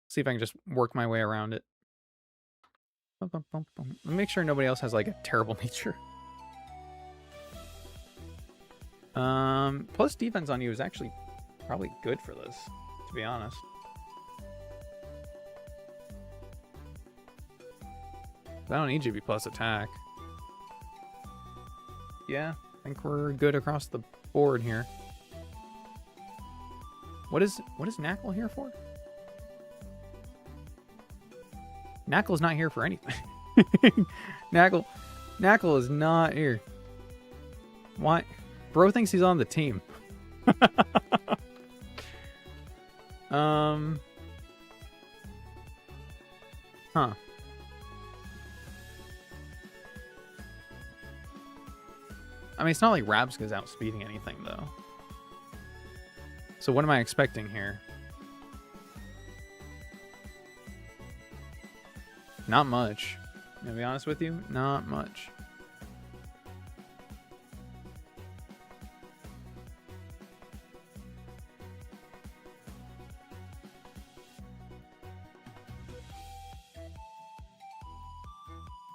See if I can just work my way around it. Make sure nobody else has, like, a terrible nature. Plus defense on you is actually probably good for this, to be honest. I don't need you to be plus attack. Yeah, I think we're good across the board here. What is Knackle here for? Knackle's not here for anything. Knackle is not here. Why? Bro thinks he's on the team. Huh. I mean, it's not like Rabska's outspeeding anything, though. So what am I expecting here? Not much. To be honest with you, not much.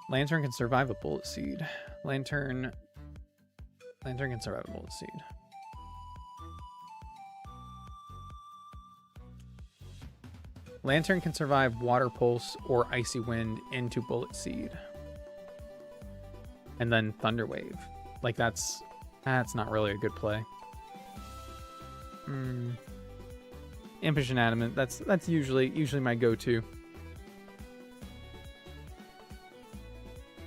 Lantern can survive a bullet seed. Lantern can survive a bullet seed. Lantern can survive water pulse or icy wind into bullet seed. And then thunder wave. Like that's not really a good play. Impish and adamant. That's usually my go-to.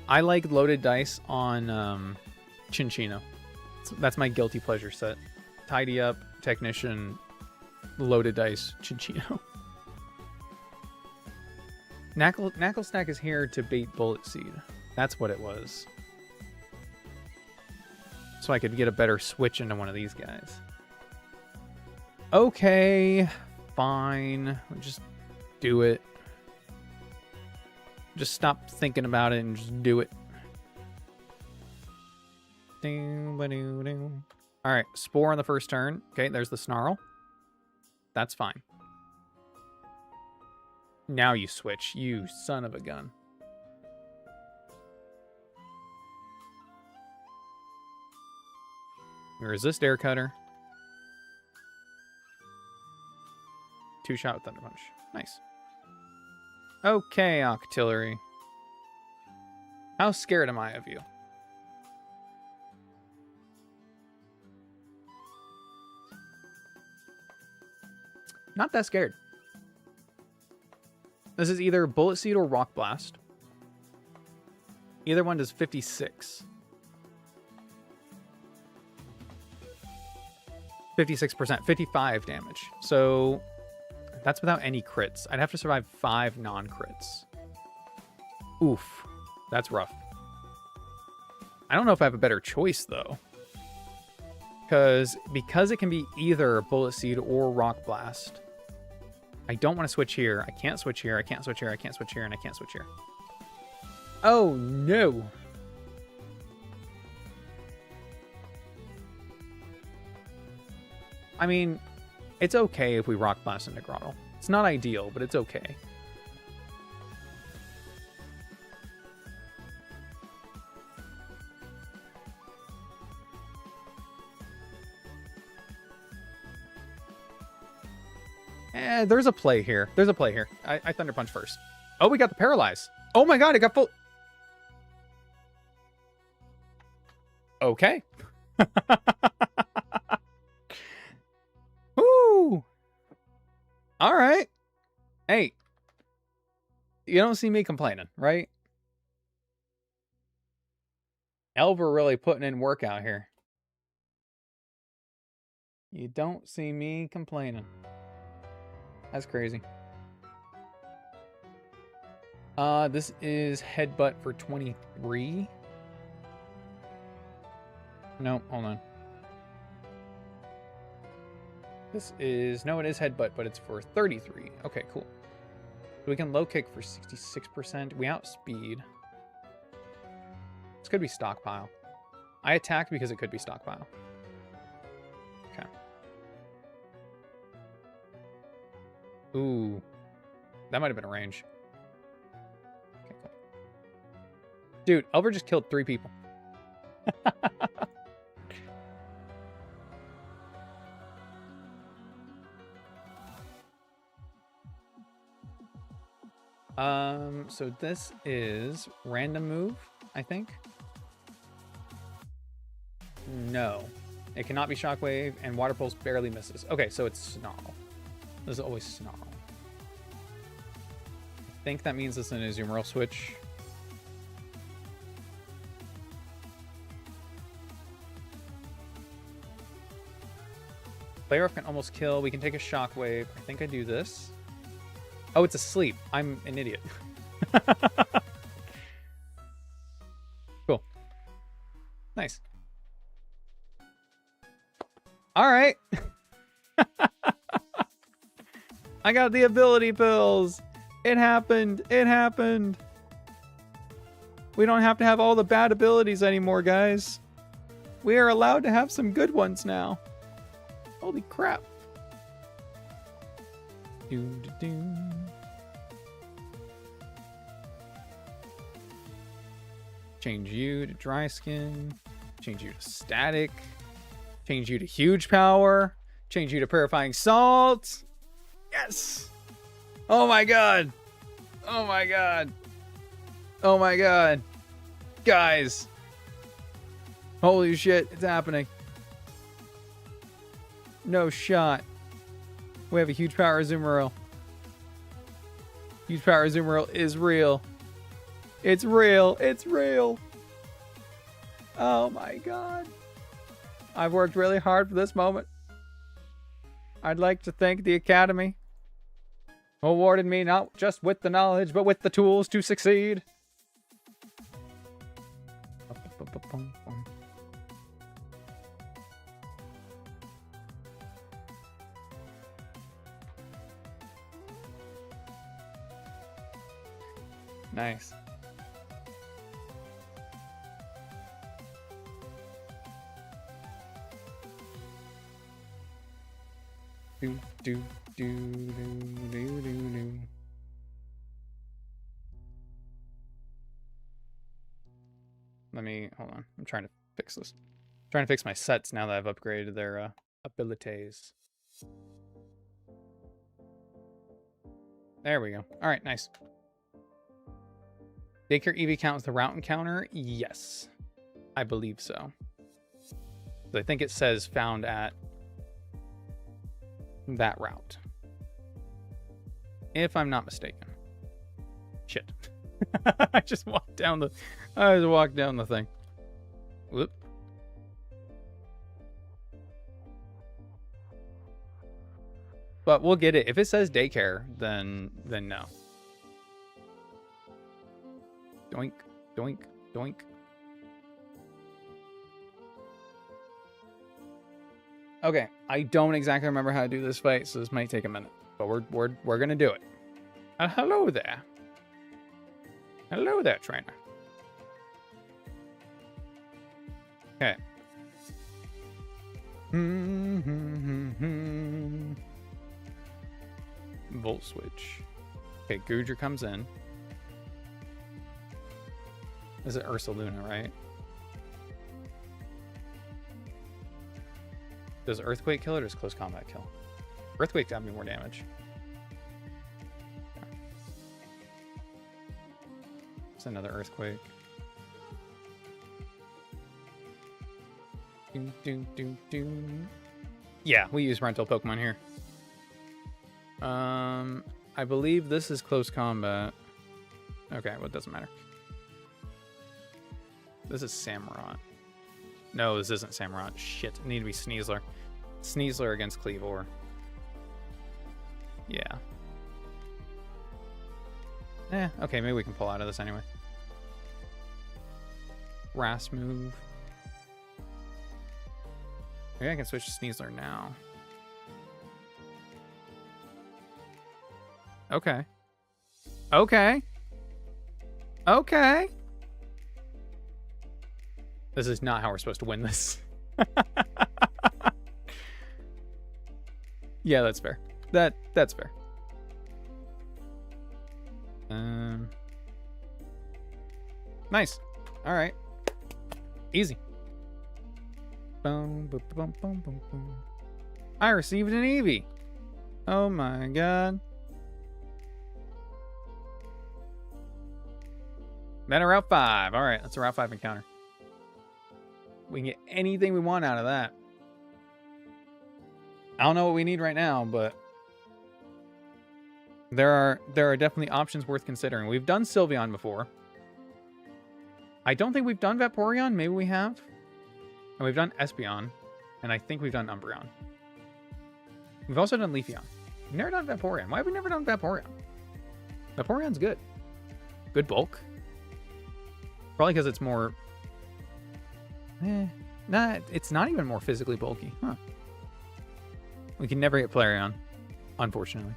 I like loaded dice on Chinchino. That's my guilty pleasure set. Tidy up, technician, loaded dice, Chinchino. Knackle Snack is here to bait bullet seed. That's what it was. So I could get a better switch into one of these guys. Okay, fine. Just do it. Just stop thinking about it and just do it. Alright, Spore on the first turn. Okay, there's the Snarl. That's fine. Now you switch, you son of a gun. You resist Air Cutter. 2-shot with Thunder Punch. Nice. Okay, Octillery. How scared am I of you? Not that scared. This is either Bullet Seed or Rock Blast. Either one does 56. 56%, 55 damage. So that's without any crits. I'd have to survive 5 non-crits. Oof. That's rough. I don't know if I have a better choice, though. Because it can be either Bullet Seed or Rock Blast. I don't want to switch here. I can't switch here. I can't switch here. I can't switch here. And I can't switch here. Oh, no. I mean, it's okay if we Rock Blast into Grottle. It's not ideal, but it's okay. There's a play here. There's a play here. I Thunder Punch first. Oh, we got the Paralyze. Oh my god, it got full. Okay. Woo. All right. Hey. You don't see me complaining, right? Elver really putting in work out here. You don't see me complaining. That's crazy. This is Headbutt for 23. No, hold on. This is... No, it is Headbutt, but it's for 33. Okay, cool. So we can low kick for 66%. We outspeed. This could be Stockpile. I attacked because it could be Stockpile. Okay. Ooh. That might have been a range. Okay, cool. Dude, Elver just killed 3 people. So this is random move, I think. No. It cannot be Shockwave, and Water Pulse barely misses. Okay, so it's Snarl. This is always Snarl. think that means it's an Azumarill switch. Player can almost kill. We can take a shockwave. I think I do this. Oh, it's asleep. I'm an idiot. Cool. Nice. All right. I got the ability pills. It happened. It happened. We don't have to have all the bad abilities anymore, guys. We are allowed to have some good ones now. Holy crap. Change you to dry skin. Change you to static. Change you to huge power. Change you to purifying salt. Yes. Oh my god. Oh my god. Oh my god. Guys. Holy shit, it's happening. No shot. We have a huge power Azumarill. Huge power Azumarill is real. It's real. It's real. Oh my god. I've worked really hard for this moment. I'd like to thank the Academy, who awarded me not just with the knowledge, but with the tools to succeed. Nice. Do, do, do, do, do, do. Let me, hold on. I'm trying to fix this. I'm trying to fix my sets now that I've upgraded their abilities. There we go. All right, nice. Daycare EV count as the route encounter? Yes. I believe so. I think it says found at that route, if I'm not mistaken. Shit. I just walked down the thing. Whoop. But we'll get it. If it says daycare, then no. Doink, doink, doink. Okay, I don't exactly remember how to do this fight, so this might take a minute, but we're gonna do it. Hello there. Hello there, trainer. Okay. Volt switch. Okay, Goodra comes in. This is Ursaluna, right? Does Earthquake kill it or does Close Combat kill? Earthquake got me more damage. It's another Earthquake. Do, do, do, do. Yeah, we use rental Pokemon here. I believe this is Close Combat. Okay, well, it doesn't matter. This is Samurott. No, this isn't Samurott. Shit, it need to be Sneasler. Sneasler against Cleavor. Yeah. Okay, maybe we can pull out of this anyway. Ras move. Maybe I can switch to Sneasler now. Okay. Okay. Okay. This is not how we're supposed to win this. Yeah, that's fair. That's fair. Nice. All right. Easy. Boom, boom, boom, boom, boom, boom. I received an Eevee. Oh my god. Meta Route 5. All right, that's a Route 5 encounter. We can get anything we want out of that. I don't know what we need right now, but There are definitely options worth considering. We've done Sylveon before. I don't think we've done Vaporeon. Maybe we have. And we've done Espeon. And I think we've done Umbreon. We've also done Leafeon. We've never done Vaporeon. Why have we never done Vaporeon? Vaporeon's good. Good bulk. Probably because it's more... Nah, it's not even more physically bulky. Huh. We can never get Flareon, unfortunately.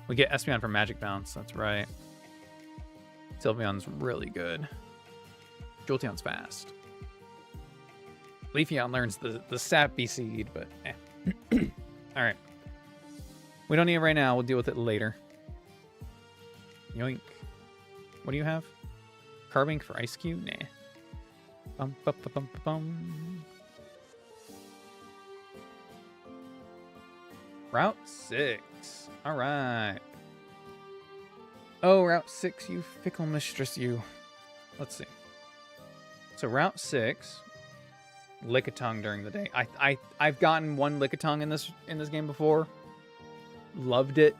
We get Espeon from Magic Bounce, that's right. Sylveon's really good. Jolteon's fast. Leafeon learns the Sappy Seed, but eh. Alright. We don't need it right now, we'll deal with it later. Yoink. What do you have? Carbink for Ice Cube? Nah. Bum, bum, bum, bum, bum. Route 6. Alright. Oh, Route 6, you fickle mistress, you. Let's see. So Route 6. Lickitung during the day. I've gotten one Lickitung in this game before. Loved it.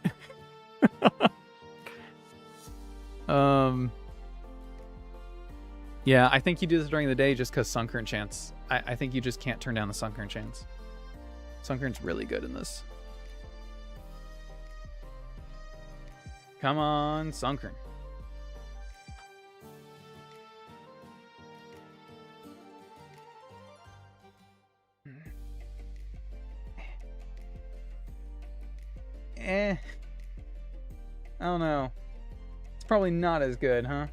Yeah, I think you do this during the day just because Sunkern chance. I think you just can't turn down the Sunkern chance. Sunkern's really good in this. Come on, Sunkern. I don't know. It's probably not as good, huh?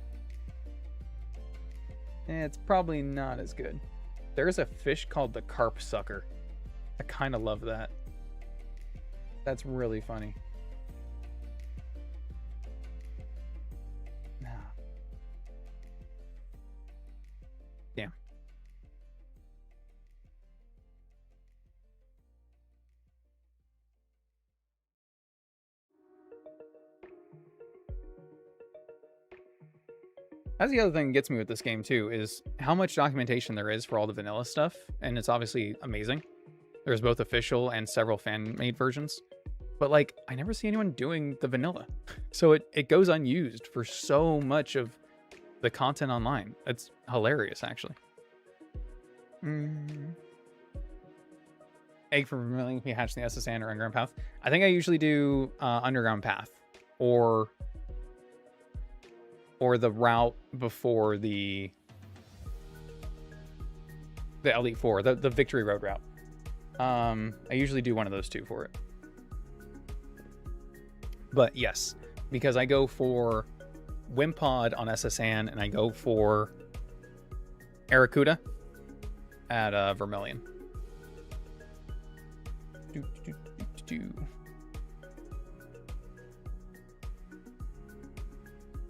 It's probably not as good. There's a fish called the carp sucker. I kind of love that. That's really funny. Damn. That's the other thing that gets me with this game too, is how much documentation there is for all the vanilla stuff, and it's obviously amazing. There's both official and several fan-made versions, but like, I never see anyone doing the vanilla. So it goes unused for so much of the content online. It's hilarious, actually. Egg for Vermilion can be hatched in the SSN or Underground Path. I think I usually do Underground Path, or the route before the Elite Four, the Victory Road route. I usually do one of those two for it. But yes, because I go for Wimpod on SSN and I go for Arrokuda at Vermilion.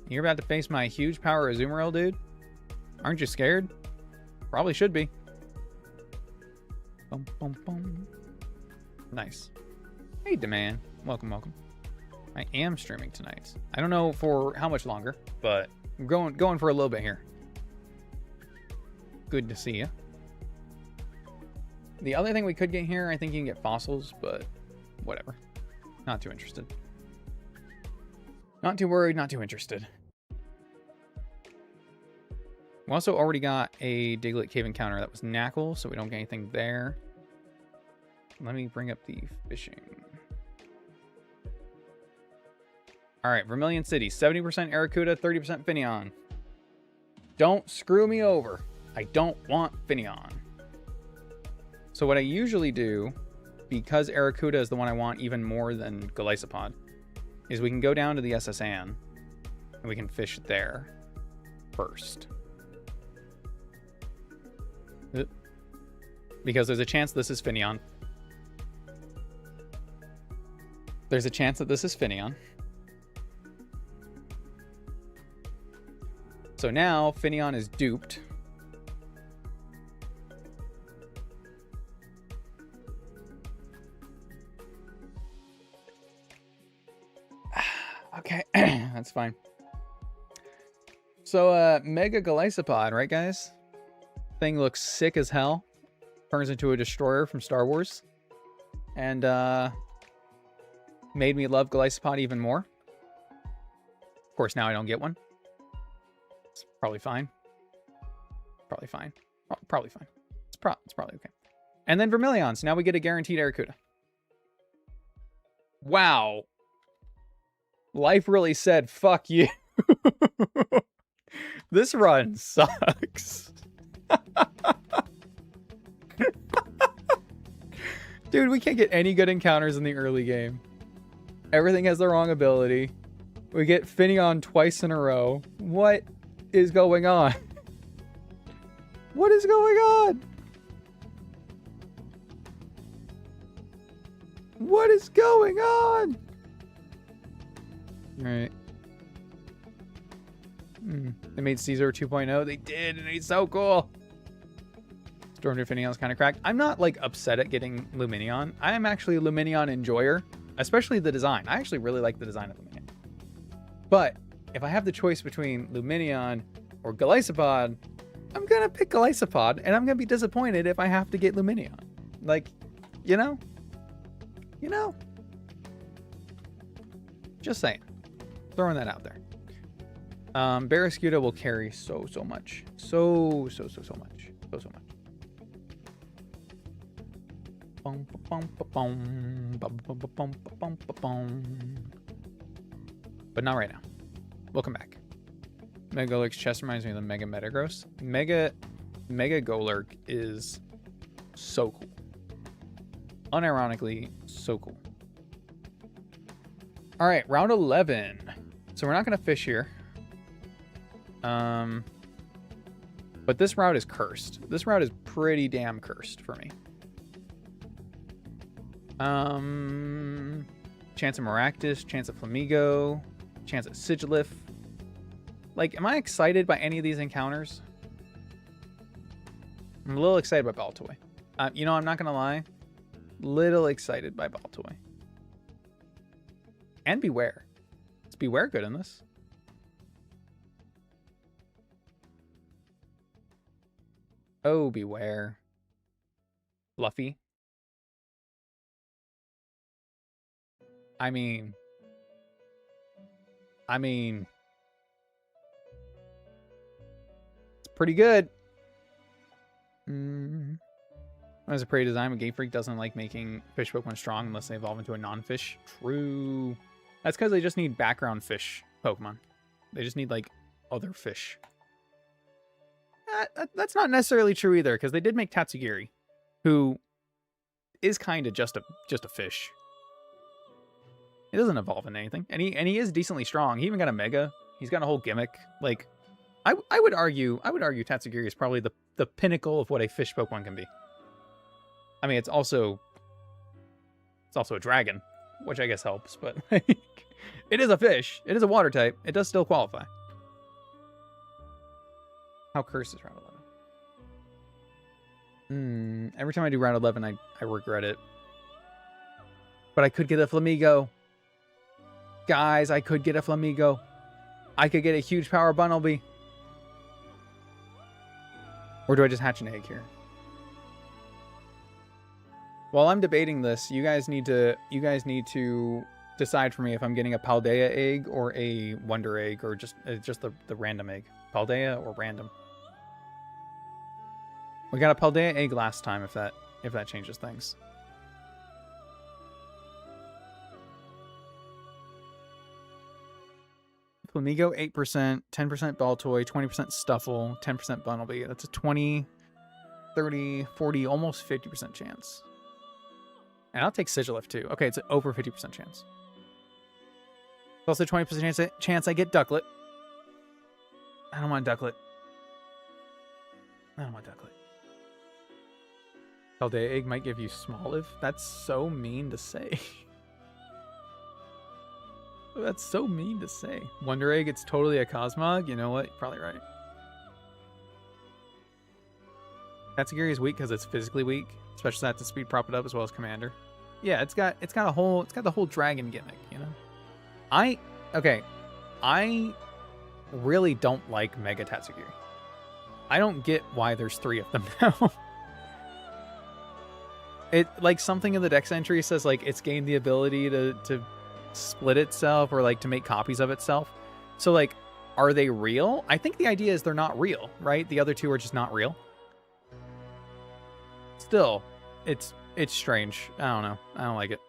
You're about to face my huge power Azumarill, dude? Aren't you scared? Probably should be. Boom, boom, boom. Nice. Hey, Demand. Welcome, welcome. I am streaming tonight. I don't know for how much longer, but I'm going for a little bit here. Good to see you. The other thing we could get here, I think you can get fossils, but whatever. Not too interested. Not too worried, not too interested. We also already got a Diglett Cave Encounter that was Knackle, so we don't get anything there. Let me bring up the fishing. Alright, Vermilion City. 70% Arrokuda, 30% Finneon. Don't screw me over. I don't want Finneon. So what I usually do, because Arrokuda is the one I want even more than Golisopod, is we can go down to the SSN and we can fish there first. Because there's a chance this is Finneon. There's a chance that this is Finneon. So now Finneon is duped. Okay, that's fine. So Mega Golisopod, right guys? Thing looks sick as hell. Turns into a destroyer from Star Wars. and made me love Golisopod even more. Of course, now I don't get one. It's probably fine. Probably fine. Probably fine. It's probably okay. And then Vermilions. Now we get a guaranteed Arrokuda. Wow. Life really said, fuck you. This run sucks. Dude, we can't get any good encounters in the early game. Everything has the wrong ability. We get Finneon twice in a row. What is going on? What is going on? What is going on? All right. They made Caesar 2.0. They did, and he's so cool. Stormtrooper Finneon's kind of cracked. I'm not like upset at getting Luminion. I am actually a Luminion enjoyer, especially the design. I actually really like the design of Luminion. But if I have the choice between Luminion or Golisopod, I'm gonna pick Golisopod, and I'm gonna be disappointed if I have to get Luminion. Like, you know? Just saying. Throwing that out there. Barraskewda will carry so much. So much. So much. But not right now. Welcome back. Mega Golurk's chest reminds me of the Mega Metagross. Mega Golurk is so cool. Unironically, so cool. All right, round 11. So we're not going to fish here. But this route is cursed. This route is pretty damn cursed for me. Chance of Maractus, chance of Flamigo, chance of Sigilif. Like, am I excited by any of these encounters? I'm a little excited by Baltoy. You know, I'm not gonna lie. Little excited by Baltoy. And Beware. Is Beware good in this? Oh, Beware. Fluffy. I mean, it's pretty good. As a prey design, but Game Freak doesn't like making fish Pokemon strong unless they evolve into a non-fish. True. That's because they just need background fish Pokemon. They just need, like, other fish. That's not necessarily true either, because they did make Tatsugiri, who is kind of just a fish. He doesn't evolve into anything, and he is decently strong. He even got a Mega. He's got a whole gimmick. Like, I would argue Tatsugiri is probably the pinnacle of what a fish Pokemon can be. I mean, it's also a dragon, which I guess helps, but like, it is a fish. It is a water type. It does still qualify. How cursed is round 11? Every time I do round 11, I regret it. But I could get a Flamigo. Guys, I could get a Flamigo. I could get a huge power Bunnelby. Or do I just hatch an egg here? While I'm debating this, you guys need to decide for me if I'm getting a Paldea egg or a Wonder egg, or just the random egg. Paldea or random. We got a Paldea egg last time, if that changes things. Flamigo 8%, 10% Baltoy, 20% Stuffle, 10% Bunnelby. That's a 20, 30, 40, almost 50% chance. And I'll take Sigilif too. Okay, it's an over 50% chance. It's also 20% chance I get Ducklet. I don't want Ducklet. Paldea egg might give you Smoliv. That's so mean to say. That's so mean to say. Wonder egg, it's totally a Cosmog. You know what? You're probably right. Tatsugiri is weak because it's physically weak. Especially that to speed prop it up as well as Commander. Yeah, it's got the whole dragon gimmick, you know? I really don't like Mega Tatsugiri. I don't get why there's 3 of them now. It, like, something in the dex entry says, like, it's gained the ability to split itself or, like, to make copies of itself. So, like, are they real? I think the idea is they're not real, right? The other two are just not real. Still, it's strange. I don't know. I don't like it.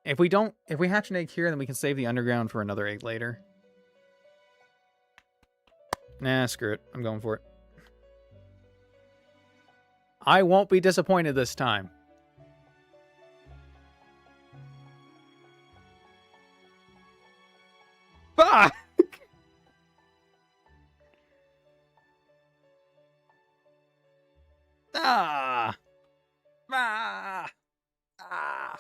If we hatch an egg here, then we can save the underground for another egg later. Nah, screw it. I'm going for it. I won't be disappointed this time. Fuck! Ah! Ah! Ah!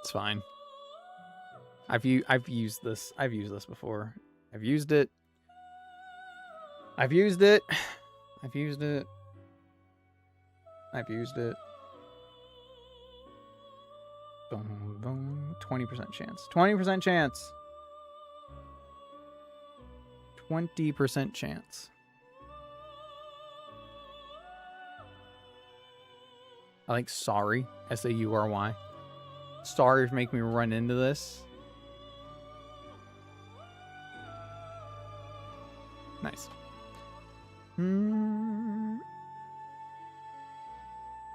It's fine. I've used this. I've used this before. I've used it. I've used it. I've used it. I've used it. Boom, boom. 20% chance. 20% chance. 20% chance. I like sorry. S-A-U-R-Y. Sorry for making me run into this. Nice.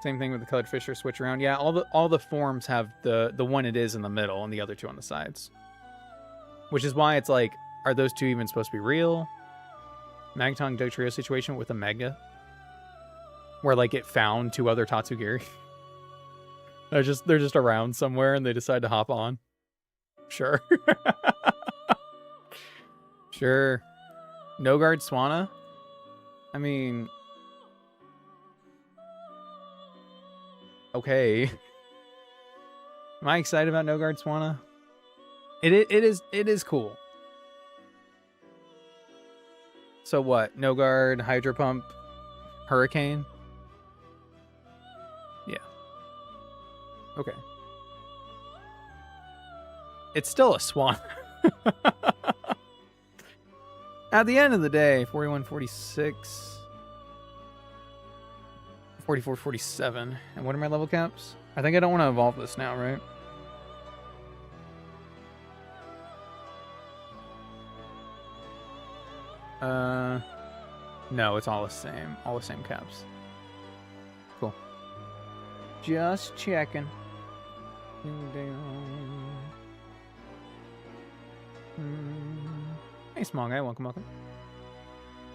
Same thing with the colored fisher switch around. Yeah, all the forms have the one it is in the middle and the other two on the sides. Which is why it's like, are those two even supposed to be real? Magaton Dotrio situation with a Mega. Where like it found two other Tatsugiri. They're just around somewhere and they decide to hop on. Sure. Sure. No guard Swanna? I mean, okay. Am I excited about No Guard Swanna? It is cool. So what? No Guard, Hydro Pump, Hurricane? Yeah. Okay. It's still a Swan. At the end of the day, 41, 46, 44, 47. And what are my level caps? I think I don't want to evolve this now, right? No, it's all the same. All the same caps. Cool. Just checking. Hey, small guy. Welcome, welcome.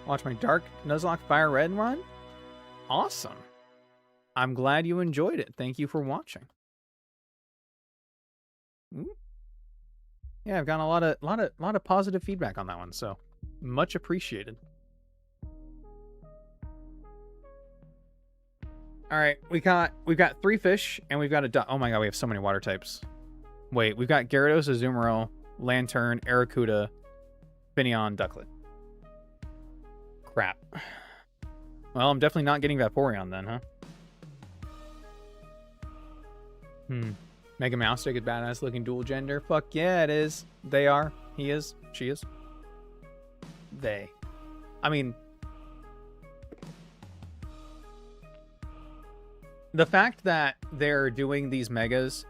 Watch my Dark Nuzlocke Fire Red run. Awesome. I'm glad you enjoyed it. Thank you for watching. Ooh. Yeah, I've gotten a lot of positive feedback on that one, so much appreciated. All right, we've got 3 fish and we've got a duck. Oh my god, we have so many water types. Wait, we've got Gyarados, Azumarill, Lantern, Arrokuda, Finneon, Ducklet. Crap. Well, I'm definitely not getting Vaporeon then, huh? Mega Moustick is badass looking dual gender. Fuck yeah, it is. They are. He is. She is. They. I mean, the fact that they're doing these megas,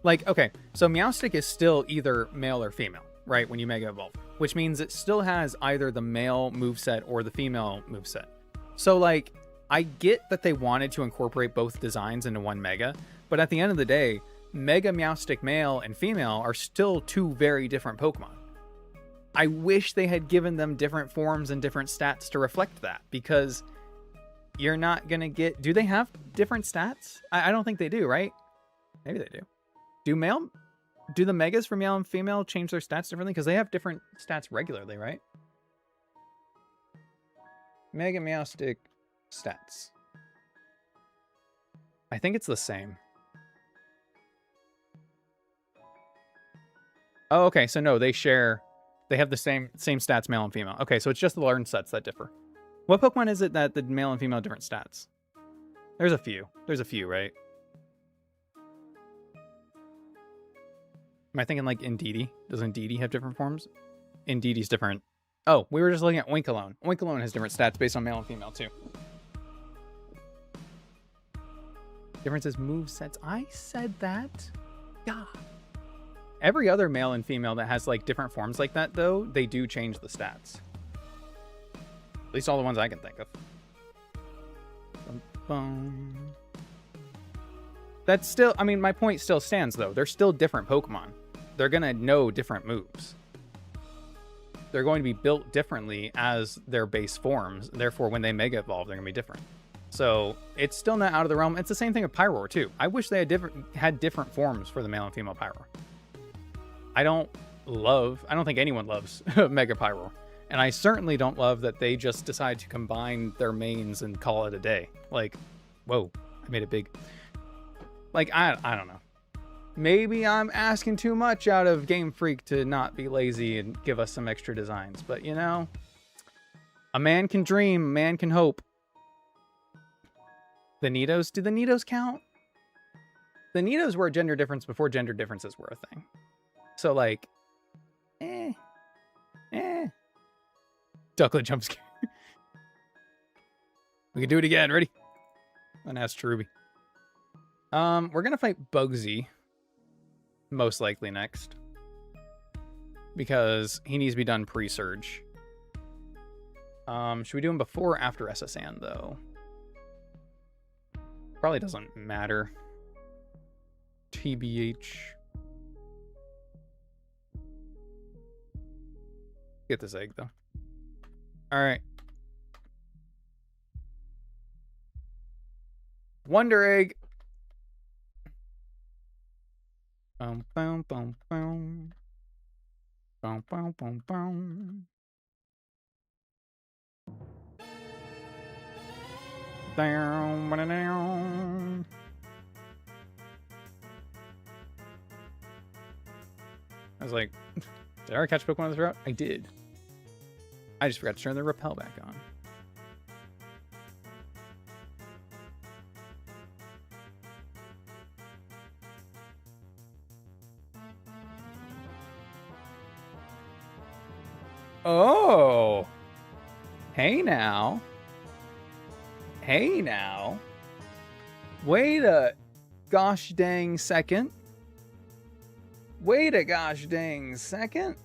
like, okay, so Meowstic is still either male or female, right? When you Mega Evolve, which means it still has either the male moveset or the female moveset. So, like, I get that they wanted to incorporate both designs into one Mega, but at the end of the day, Mega Meowstic male and female are still 2 very different Pokemon. I wish they had given them different forms and different stats to reflect that, because you're not gonna get... Do they have different stats? I don't think they do, right? Maybe they do. Do the Megas for male and female change their stats differently? Because they have different stats regularly, right? Mega Meowstic stats. I think it's the same. Oh, okay. So no, they have the same stats, male and female. Okay, so it's just the learned sets that differ. What Pokemon is it that the male and female have different stats? There's a few. There's a few, right? Am I thinking like Indeedee? Does Indeedee have different forms? Indeedee different. Oh, we were just looking at Wink alone. Wink alone has different stats based on male and female too. Differences move sets. I said that. God. Every other male and female that has like different forms like that though, they do change the stats. At least all the ones I can think of. That's still, I mean, my point still stands though. They're still different Pokemon. They're gonna know different moves. They're going to be built differently as their base forms. Therefore, when they Mega Evolve, they're gonna be different. So it's still not out of the realm. It's the same thing with Pyroar too. I wish they had different forms for the male and female Pyroar. I don't think anyone loves Mega Pyroar. And I certainly don't love that they just decide to combine their mains and call it a day. Like, whoa, I made it big. Like, I don't know. Maybe I'm asking too much out of Game Freak to not be lazy and give us some extra designs. But, you know, a man can dream, a man can hope. The Nidos? Do the Nidos count? The Nidos were a gender difference before gender differences were a thing. So, like, Ducklet jump scare. We can do it again. Ready? And ask Cherubi. We're gonna fight Bugsy most likely next because he needs to be done pre-surge. Should we do him before or after SSN though? Probably doesn't matter. TBH. Get this egg though. All right. Wonder Egg. Boom, boom, boom, boom. Boom, boom, boom, boom. Down, down. I was like, did I already catch Pokemon on this route? I did. I just forgot to turn the repel back on. Oh. Hey now. Hey now. Wait a gosh dang second. Wait a gosh dang second.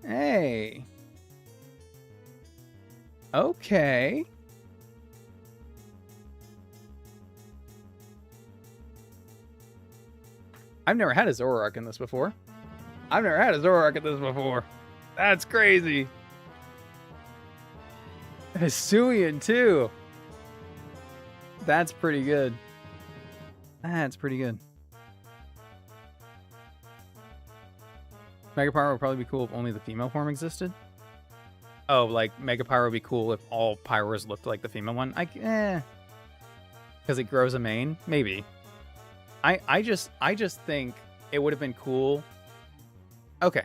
Hey. Okay. I've never had a Zoroark in this before. I've never had a Zoroark in this before. That's crazy. Hisuian too. That's pretty good. That's pretty good. Mega Pyro would probably be cool if only the female form existed. Oh, like Mega Pyro would be cool if all Pyros looked like the female one. Because it grows a mane, maybe. I just think it would have been cool. Okay,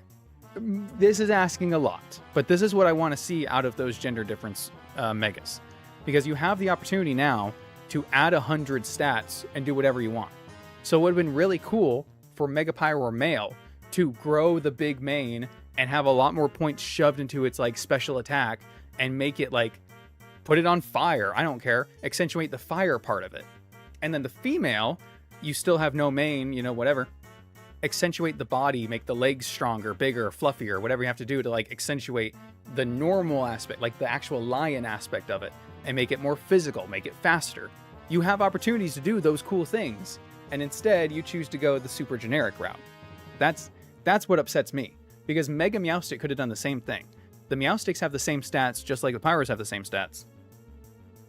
this is asking a lot, but this is what I want to see out of those gender difference megas, because you have the opportunity now to add 100 stats and do whatever you want. So it would have been really cool for Mega Pyro male to grow the big mane and have a lot more points shoved into its like special attack and make it like put it on fire. I don't care. Accentuate the fire part of it. And then the female, you still have no mane, you know, whatever. Accentuate the body, make the legs stronger, bigger, fluffier, whatever you have to do to like accentuate the normal aspect, like the actual lion aspect of it, and make it more physical, make it faster. You have opportunities to do those cool things, and instead you choose to go the super generic route. That's what upsets me, because Mega Meowstic could have done the same thing. The Meowstics have the same stats, just like the Pyros have the same stats.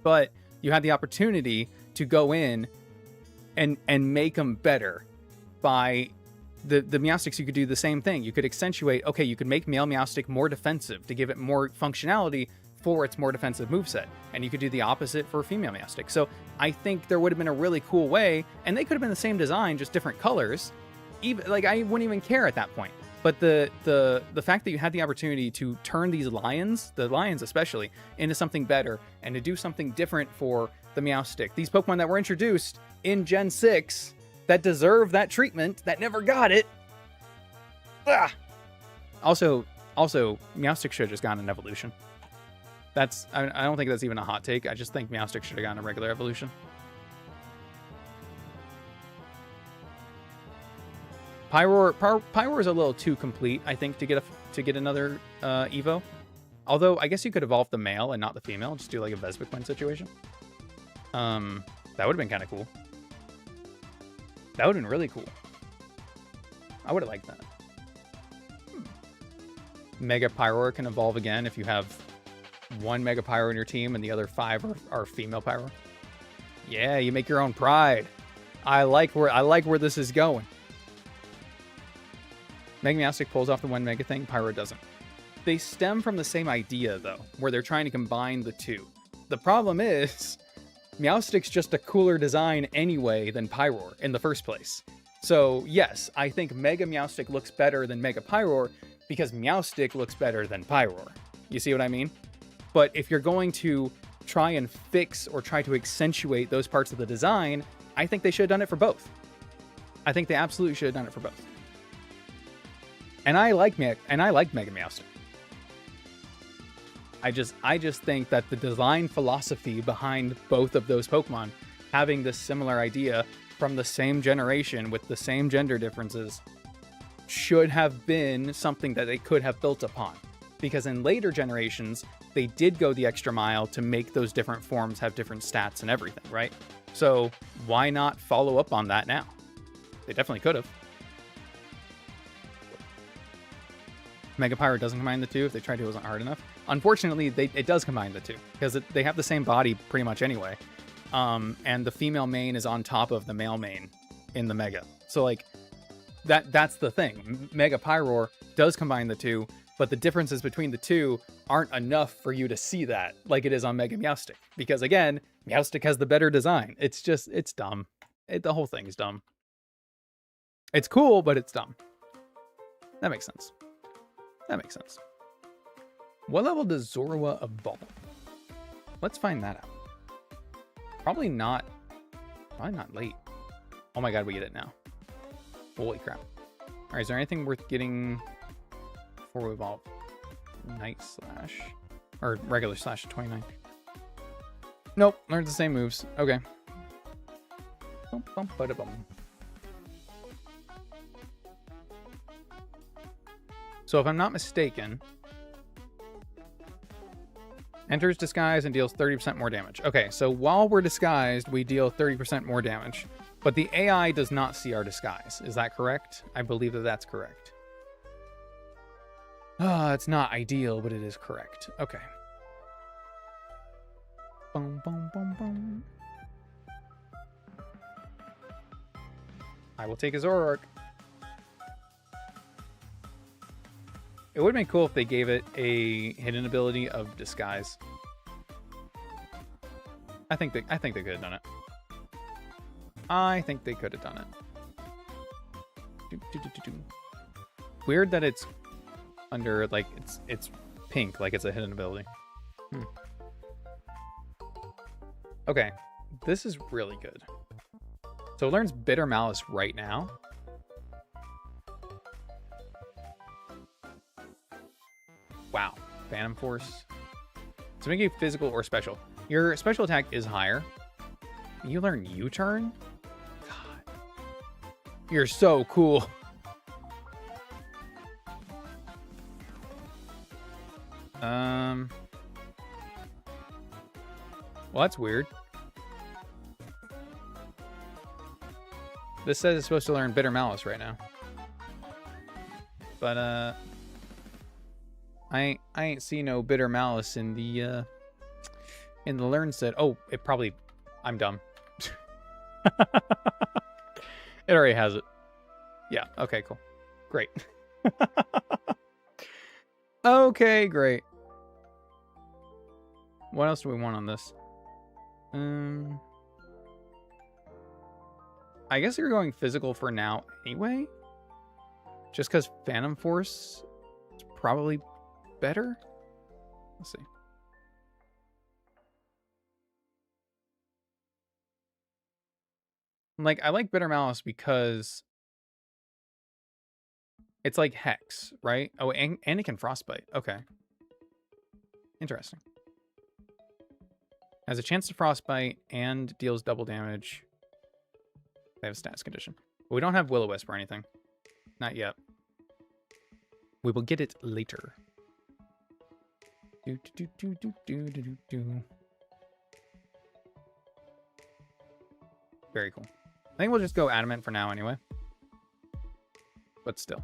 But you had the opportunity to go in and make them better by the Meowstics. You could do the same thing. You could accentuate, okay, you could make male Meowstic more defensive to give it more functionality for its more defensive moveset. And you could do the opposite for female Meowstic. So I think there would have been a really cool way, and they could have been the same design, just different colors. Even like I wouldn't even care at that point. But the fact that you had the opportunity to turn these lions, the lions especially, into something better and to do something different for the Meowstic. These Pokemon that were introduced in Gen 6 that deserve that treatment, that never got it. Also, Meowstic should have just gotten an evolution. I don't think that's even a hot take. I just think Meowstic should have gotten a regular evolution. Pyroar is a little too complete, I think, to get another Evo. Although I guess you could evolve the male and not the female, just do like a Vespiquen situation. That would have been kind of cool. That would have been really cool. I would have liked that. Mega Pyroar can evolve again if you have one Mega Pyro in your team and the other 5 are female Pyro. Yeah, you make your own pride. I like where this is going. Mega Meowstic pulls off the one Mega thing, Pyro doesn't. They stem from the same idea, though, where they're trying to combine the two. The problem is, Meowstic's just a cooler design anyway than Pyroar in the first place. So, yes, I think Mega Meowstic looks better than Mega Pyroar because Meowstic looks better than Pyroar. You see what I mean? But if you're going to try and fix or try to accentuate those parts of the design, I think they should have done it for both. I think they absolutely should have done it for both. And I like Mega Meowstic. I just think that the design philosophy behind both of those Pokemon having this similar idea from the same generation with the same gender differences should have been something that they could have built upon. Because in later generations, they did go the extra mile to make those different forms have different stats and everything, right? So why not follow up on that now? They definitely could have. Mega Pyro doesn't combine the two. If they tried to, it wasn't hard enough. Unfortunately, it does combine the two because they have the same body pretty much anyway. And the female main is on top of the male main in the Mega. So like that's the thing. Mega Pyroar does combine the two, but the differences between the two aren't enough for you to see that like it is on Mega Meowstic. Because again, Meowstic has the better design. It's dumb. The whole thing is dumb. It's cool, but it's dumb. That makes sense. That makes sense. What level does Zorua evolve? Let's find that out. Probably not late. Oh my god, we get it now. Holy crap. Alright, is there anything worth getting before we evolve? Night Slash. Or regular Slash at 29. Nope, learns the same moves. Okay. Bum, bum, bada, bum. So if I'm not mistaken, enters disguise and deals 30% more damage. Okay, so while we're disguised, we deal 30% more damage. But the AI does not see our disguise. Is that correct? I believe that that's correct. It's not ideal, but it is correct. Okay. Boom, boom, boom, boom. I will take a Zoroark. It would have been cool if they gave it a hidden ability of disguise. I think they could have done it. I think they could have done it. Weird that it's under like it's pink, like it's a hidden ability. Okay, this is really good. So it learns Bitter Malice right now. Wow, Phantom Force. To make you physical or special. Your special attack is higher. You learn U-turn? God. You're so cool. Well, that's weird. This says it's supposed to learn Bitter Malice right now. But, I ain't see no Bitter Malice in the learn set. Oh, it probably... I'm dumb. It already has it. Yeah, okay, cool. Great. Okay, great. What else do we want on this? I guess you're going physical for now anyway. Just because Phantom Force is probably better. Let's see. Like, I like Bitter Malice because It's like Hex, right? Oh, and it can Frostbite. Okay. Interesting. Has a chance to Frostbite and deals double damage. They have a stats condition. But we don't have Will-O-Wisp or anything. Not yet. We will get it later. Very cool. I think we'll just go Adamant for now anyway. But still.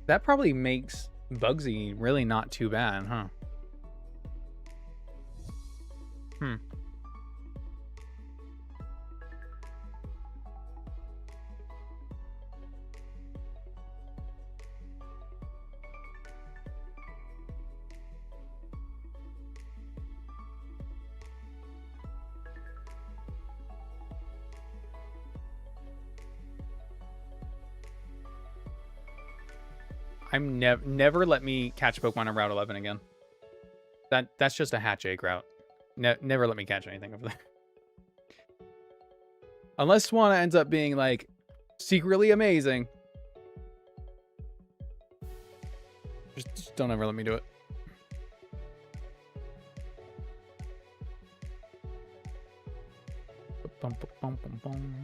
That probably makes Bugsy really not too bad, huh? I'm never let me catch Pokemon on Route 11 again. That's just a hatch egg route. Never let me catch anything over there. Unless Swanna ends up being like secretly amazing. Just don't ever let me do it. Bum, bum, bum, bum.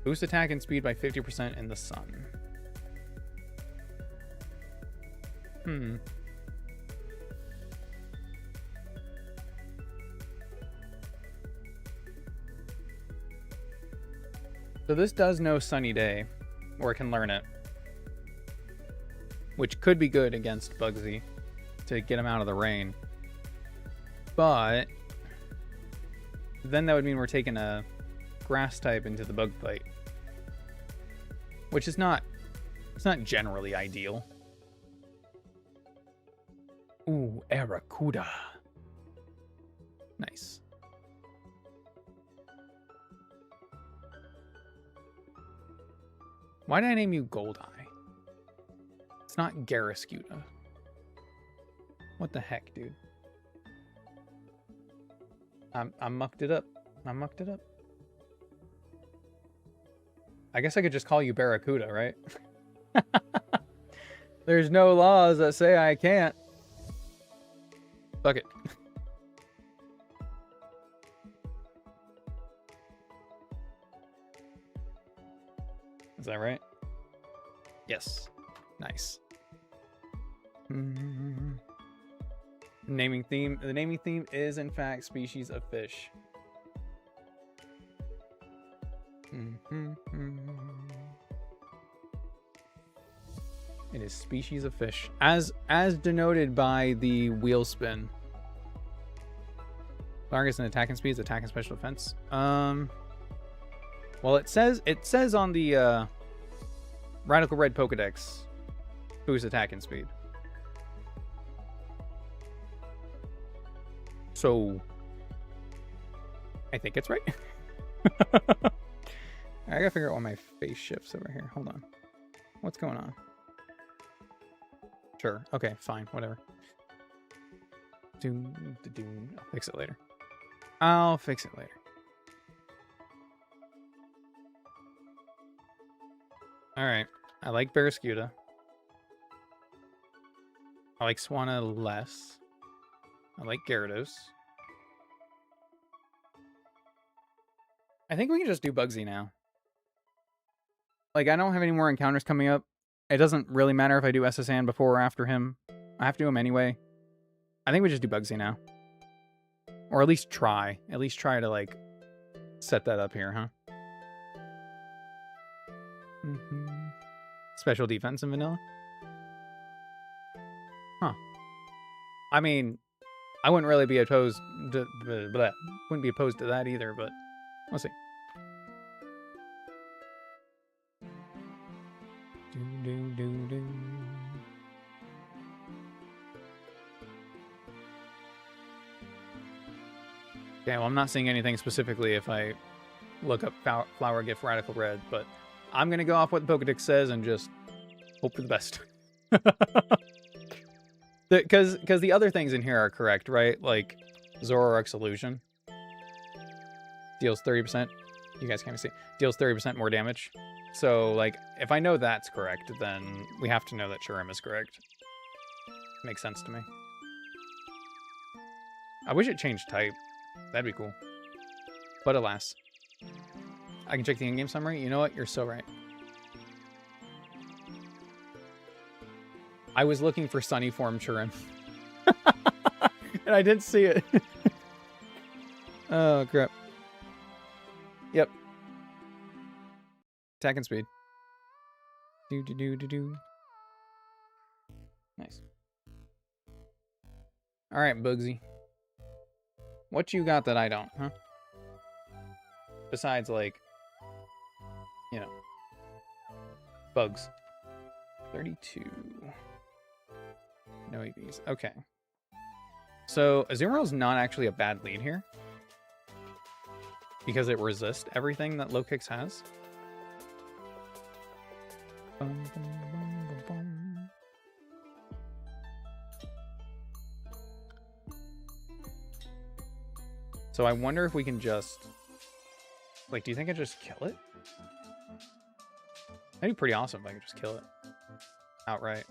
Boost attack and speed by 50% in the sun. So this does know Sunny Day, or it can learn it. Which could be good against Bugsy to get him out of the rain. But then that would mean we're taking a grass type into the bug fight. Which is not, it's not generally ideal. Ooh, Aracuda. Nice. Why did I name you Goldeye? It's not Garascuda. What the heck, dude? I mucked it up. I mucked it up. I guess I could just call you Barracuda, right? There's no laws that say I can't. Fuck it. Is that right? Yes. Nice. Naming theme. The naming theme is, in fact, species of fish. It is species of fish, as denoted by the wheel spin. Targets and attack and speed is attack and special defense. Well, it says on the RadicalRed Pokedex, boost attack and speed. So I think it's right. I gotta figure out why my face shifts over here. Hold on. What's going on? Sure. Okay, fine. Whatever. I'll fix it later. I'll fix it later. Alright. I like Barracuda. I like Swanna less. I like Gyarados. I think we can just do Bugsy now. Like, I don't have any more encounters coming up. It doesn't really matter if I do SSN before or after him. I have to do him anyway. I think we just do Bugsy now. Or at least try. At least try to, like, set that up here, huh? Special defense in vanilla? Huh. I mean, I wouldn't really be opposed to... wouldn't be opposed to that either, but we'll see. Okay, well, I'm not seeing anything specifically if I look up Flower Gift Radical Red, but I'm going to go off what the Pokedex says and just hope for the best. Because the other things in here are correct, right? Like Zoroark's Illusion deals 30%. You guys can't see. Deals 30% more damage. So, like, if I know that's correct, then we have to know that Chirim is correct. Makes sense to me. I wish it changed type. That'd be cool. But alas. I can check the in-game summary. You know what? You're so right. I was looking for Sunny Form Chirim. And I didn't see it. Oh, crap. Yep. Attack and speed. Do. Nice. Alright, Bugsy. What you got that I don't, huh? Besides, like, you know, bugs. 32. No EVs. Okay. So, Azumarill's not actually a bad lead here. Because it resists everything that Low Kicks has. So I wonder if we can just... Like, do you think I just kill it? That'd be pretty awesome if I could just kill it. Outright.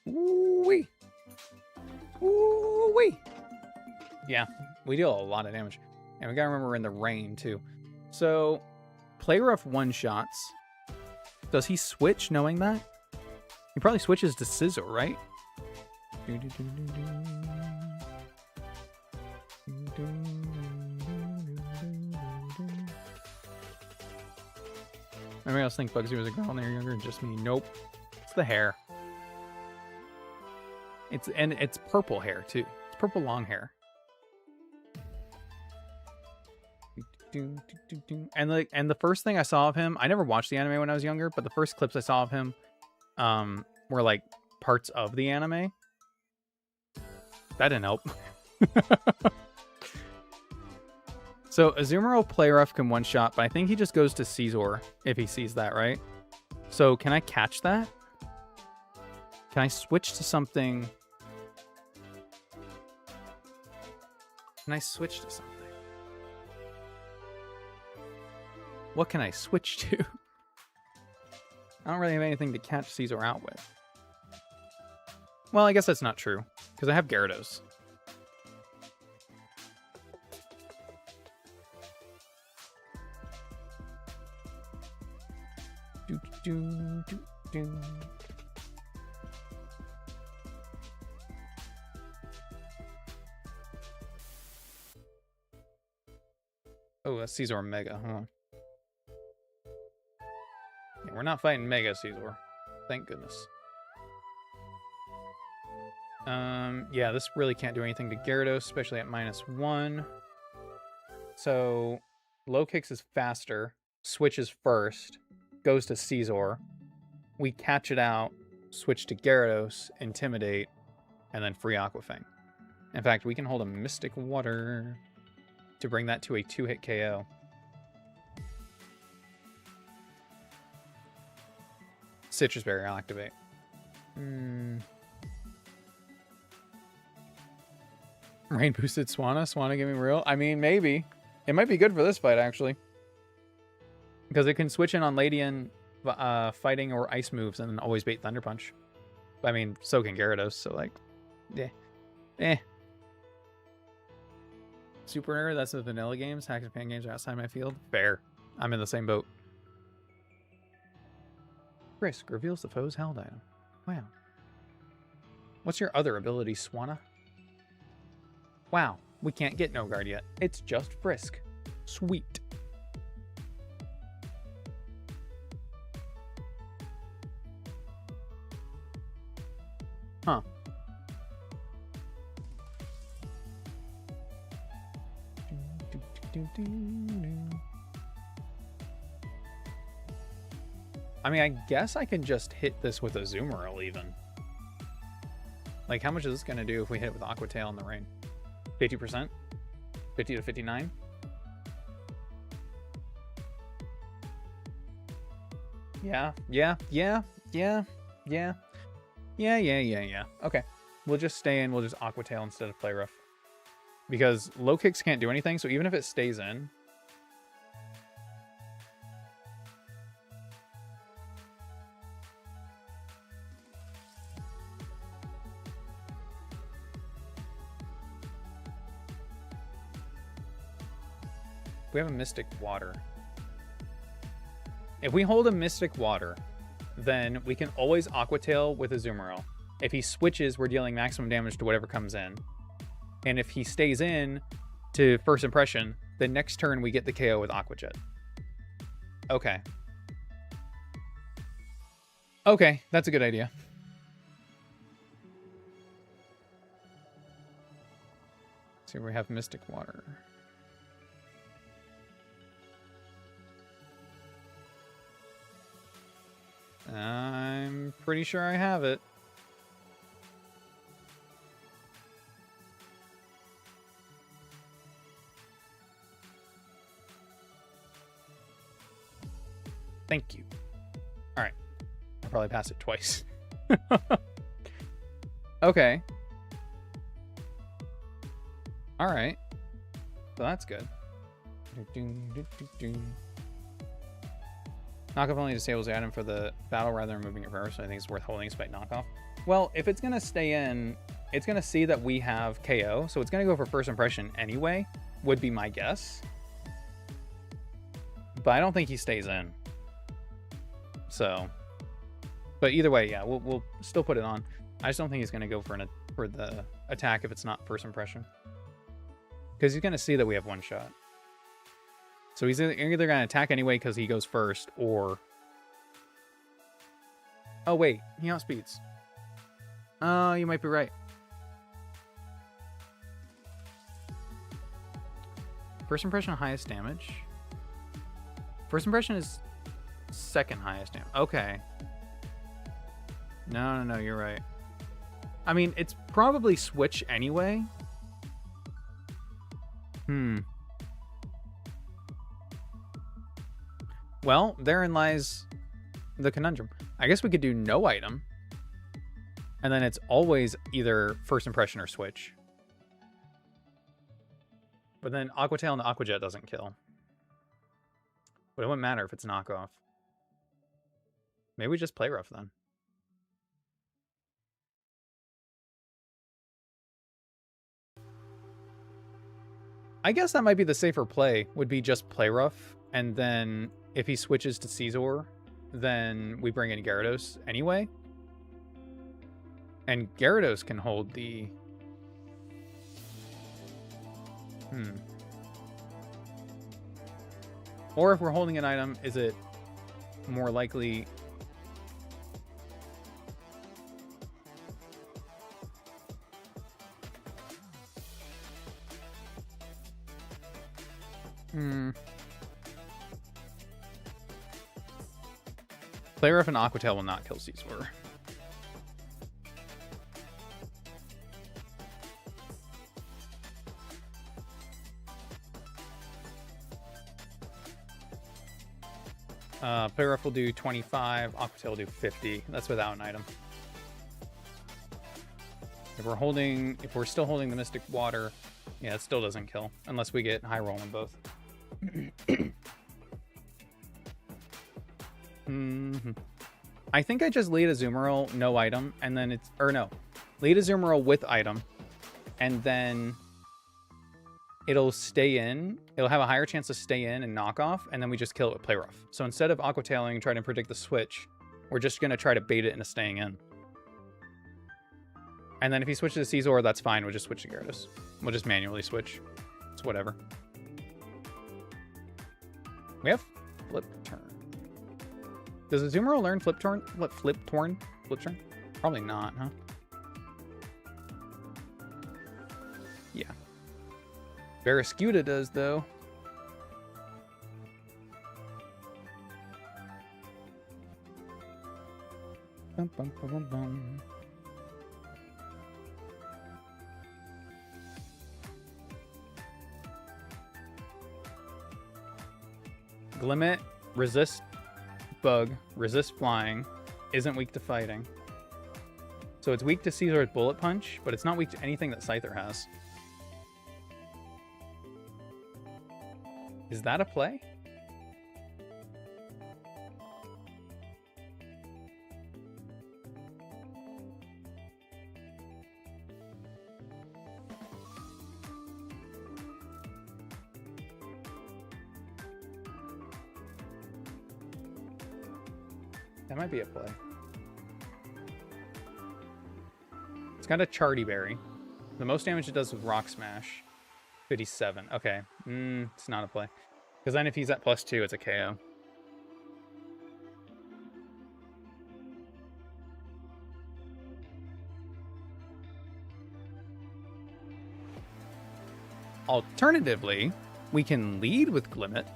Ooh-wee. Ooh-wee. Yeah, we deal a lot of damage. And we gotta remember we're in the rain, too. So, Play Rough one-shots. Does he switch knowing that? He probably switches to Scizor, right? Everybody else think Bugsy was a girl when they were younger and just me? Nope. It's the hair. It's purple hair too. It's purple long hair. And the first thing I saw of him, I never watched the anime when I was younger, but the first clips I saw of him were like parts of the anime. That didn't help. So Azumarill Play Rough can one-shot, but I think he just goes to Scizor if he sees that, right? So can I catch that? Can I switch to something? Can I switch to something? What can I switch to? I don't really have anything to catch Scizor out with. Well, I guess that's not true, because I have Gyarados. Oh, that's Scizor Mega, huh? Yeah, we're not fighting Mega Scizor. Thank goodness. Yeah, this really can't do anything to Gyarados, especially at -1. So, Low Kicks is faster, switches first, goes to Scizor. We catch it out, switch to Gyarados, Intimidate, and then free Aqua Fang. In fact, we can hold a Mystic Water to bring that to a 2-hit KO. Citrus Berry, I'll activate. Rain boosted Swanna? Swanna giving real? I mean, maybe. It might be good for this fight, actually. Because it can switch in on Ladian fighting or ice moves and then always bait Thunder Punch. I mean, so can Gyarados, so like, yeah. Super Nerd, that's the vanilla games. Hack Japan games are outside my field. Fair. I'm in the same boat. Frisk reveals the foe's held item. Wow. What's your other ability, Swanna? Wow, we can't get No Guard yet. It's just Frisk. Sweet. Huh. I mean, I guess I can just hit this with a Zoomerl even. Like, how much is this going to do if we hit it with Aqua Tail in the rain? 50%? 50 to 59? Yeah. Okay. We'll just stay in. We'll just Aqua Tail instead of Play Rough. Because low kicks can't do anything, so even if it stays in... We have a Mystic Water. If we hold a Mystic Water, then we can always Aqua Tail with a Zoomerl. If he switches, we're dealing maximum damage to whatever comes in. And if he stays in to First Impression, the next turn we get the KO with Aqua Jet. Okay. Okay, that's a good idea. So we have Mystic Water. I'm pretty sure I have it. Thank you. All right. I'll probably pass it twice. Okay. All right. So that's good. Knockoff only disables the item for the battle rather than removing it forever, so I think it's worth holding despite knockoff. Well, if it's going to stay in, it's going to see that we have KO, so it's going to go for First Impression anyway, would be my guess. But I don't think he stays in. So, but either way, yeah, we'll still put it on. I just don't think he's going to go for the attack if it's not First Impression. Because he's going to see that we have one shot. So he's either going to attack anyway because he goes first, or... Oh, wait. He outspeeds. Oh, you might be right. First Impression, highest damage. First Impression is second highest damage. Okay. No, you're right. I mean, it's probably Switch anyway. Well, therein lies the conundrum. I guess we could do no item. And then it's always either First Impression or Switch. But then Aqua Tail and the Aqua Jet doesn't kill. But it wouldn't matter if it's knockoff. Maybe we just Play Rough then. I guess that might be the safer play, would be just Play Rough, and then if he switches to Caesar, then we bring in Gyarados anyway. And Gyarados can hold the... Or if we're holding an item, is it more likely... Play Rough and Aqua Tail will not kill Caesar. Play Rough will do 25, Aqua Tail will do 50. That's without an item. If we're still holding the Mystic Water, yeah, it still doesn't kill unless we get high roll in both. I think I just lead a Zoomerl, no item, and then it's... Or no. Lead a Zoomerl with item, and then it'll stay in. It'll have a higher chance to stay in and knock off, and then we just kill it with Play Rough. So instead of Aqua Tailing and trying to predict the switch, we're just going to try to bait it into staying in. And then if he switches to Caesar, that's fine. We'll just switch to Gyarados. We'll just manually switch. It's whatever. We have Flip Turn. Does the Zoomerl learn Flip Turn? What, Flip Turn? Flip Turn? Probably not, huh? Yeah. Barraskewda does, though. Bum, bum, bum, bum, bum. Glimmet, resist bug, resist flying, isn't weak to fighting. So it's weak to Caesar's bullet punch, but it's not weak to anything that Scyther has. Is that a play? That might be a play. It's got a Charty Berry. The most damage it does with Rock Smash. 57. Okay. It's not a play. Because then if he's at +2, it's a KO. Alternatively, we can lead with Glimmet.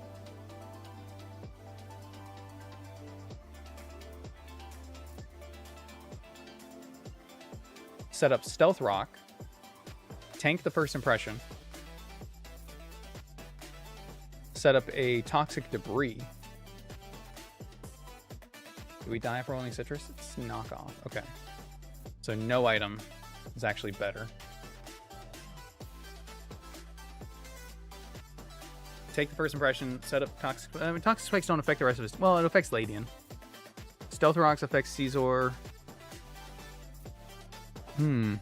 Set up Stealth Rock, tank the first impression, set up a Toxic Debris. Do we die for rolling citrus? It's knockoff. Okay. So no item is actually better. Take the first impression, set up Toxic... Toxic Spikes don't affect the rest of his... Well, it affects Ladian. Stealth Rocks affects Caesar. The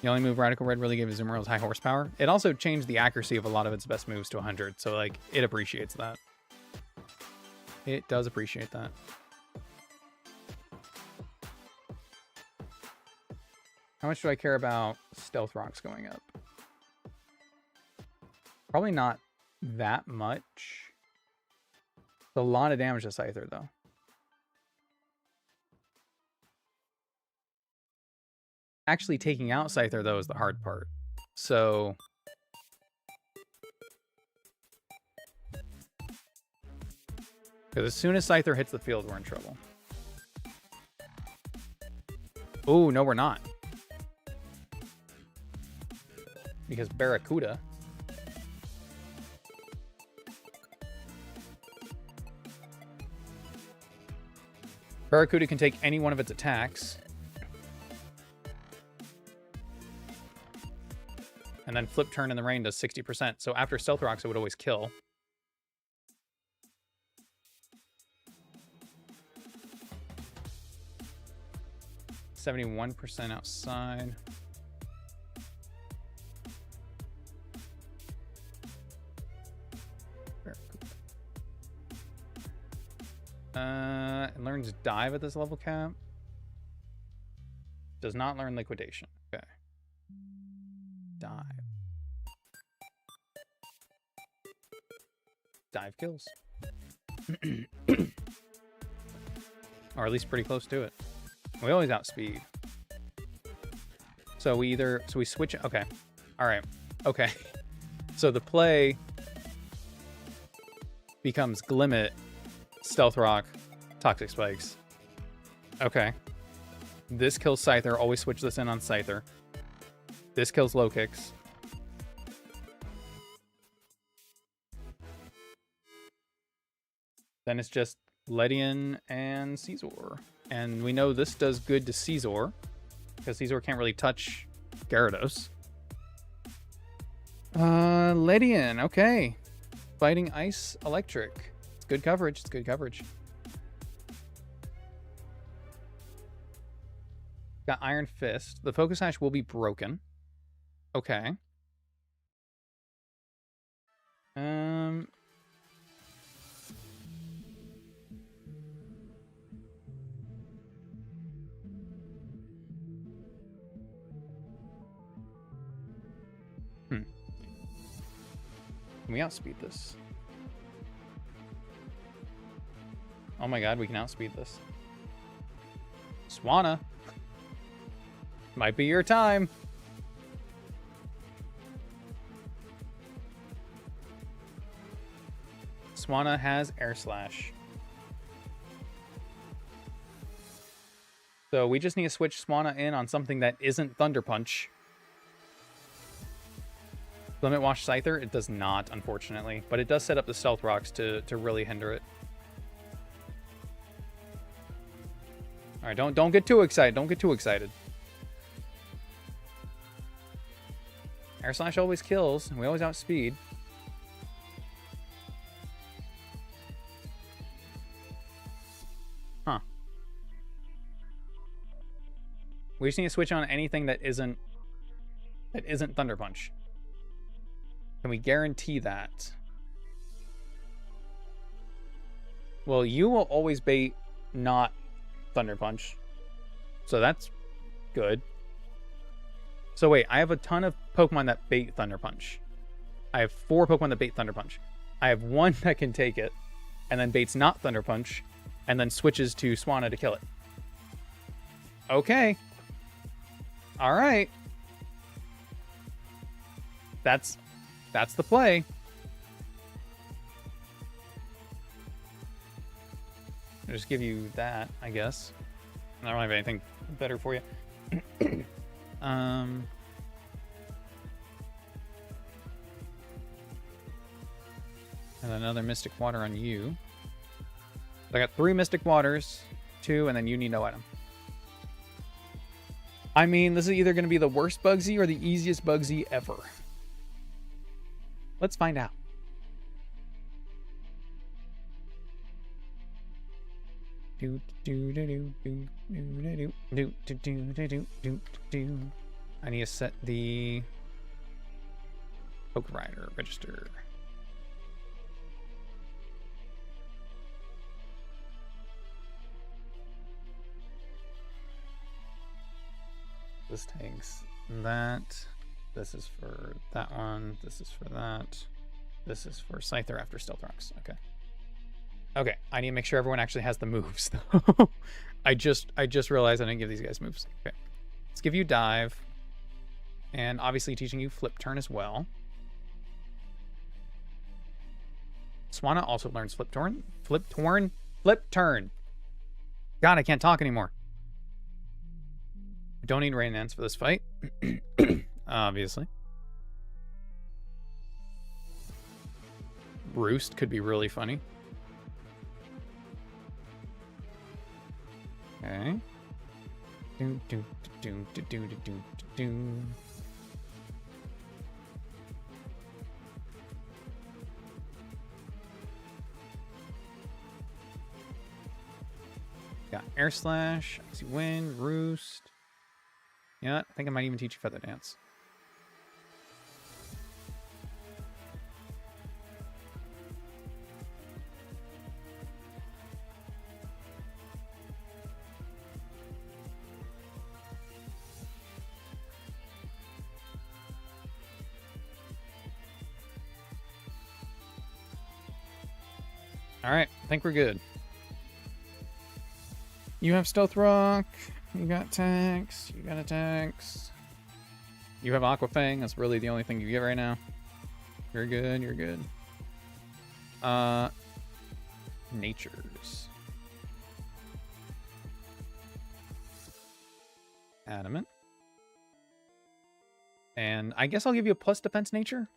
only move Radical Red really gave Azumarill is high horsepower. It also changed the accuracy of a lot of its best moves to 100, so like it appreciates that. It does appreciate that. How much do I care about Stealth Rocks going up? Probably not that much. It's a lot of damage to Scyther, though. Actually taking out Scyther, though, is the hard part. So... because as soon as Scyther hits the field, we're in trouble. Oh, no, we're not. Because Barracuda... Barracuda can take any one of its attacks. And then Flip Turn in the Rain does 60%. So after Stealth Rocks, it would always kill. %71% outside. It learns Dive at this level cap. Does not learn Liquidation. Okay. Dive. Dive kills. Or at least pretty close to it. We always outspeed. So we either... so we switch... okay. Alright. Okay. So the play becomes Glimmet, Stealth Rock, Toxic Spikes. Okay. This kills Scyther. Always switch this in on Scyther. This kills Low Kicks. Then it's just Ledian and Caesar. And we know this does good to Caesar, because Caesar can't really touch Gyarados. Ledian, okay. Fighting Ice Electric. It's good coverage, it's good coverage. Got Iron Fist. The Focus Sash will be broken. Okay. Can we outspeed this? Oh my god, we can outspeed this. Swanna. Might be your time. Swanna has Air Slash. So we just need to switch Swanna in on something that isn't Thunder Punch. Limit Wash Scyther? It does not, unfortunately. But it does set up the Stealth Rocks to really hinder it. Alright, don't get too excited. Don't get too excited. Air Slash always kills, and we always outspeed. Huh. We just need to switch on anything that isn't Thunder Punch. Can we guarantee that? Well, you will always bait not Thunder Punch. So that's good. So wait, I have a ton of Pokemon that bait Thunder Punch. I have 4 Pokemon that bait Thunder Punch. I have 1 that can take it, and then baits not Thunder Punch, and then switches to Swanna to kill it. Okay. Alright. That's the play. I'll just give you that, I guess. I don't have anything better for you. And another Mystic Water on you. So I got 3 Mystic Waters, 2, and then you need no item. I mean, this is either going to be the worst Bugsy or the easiest Bugsy ever. Let's find out. I need to set the Poke Rider register. This takes that. This is for that one. This is for that. This is for Scyther after Stealth Rocks. Okay. Okay, I need to make sure everyone actually has the moves, though. I just realized I didn't give these guys moves. Okay. Let's give you Dive. And obviously teaching you Flip Turn as well. Swanna also learns Flip Turn. Flip Turn. God, I can't talk anymore. I don't need Rain Dance for this fight. Obviously. Roost could be really funny. Okay. Got Air Slash, Icy Wind, Roost. Yeah, I think I might even teach you Feather Dance. All right, I think we're good. You have Stealth Rock. You got Tax. You got Attacks. You have Aqua Fang. That's really the only thing you get right now. You're good. You're good. Natures. Adamant. And I guess I'll give you a plus defense nature.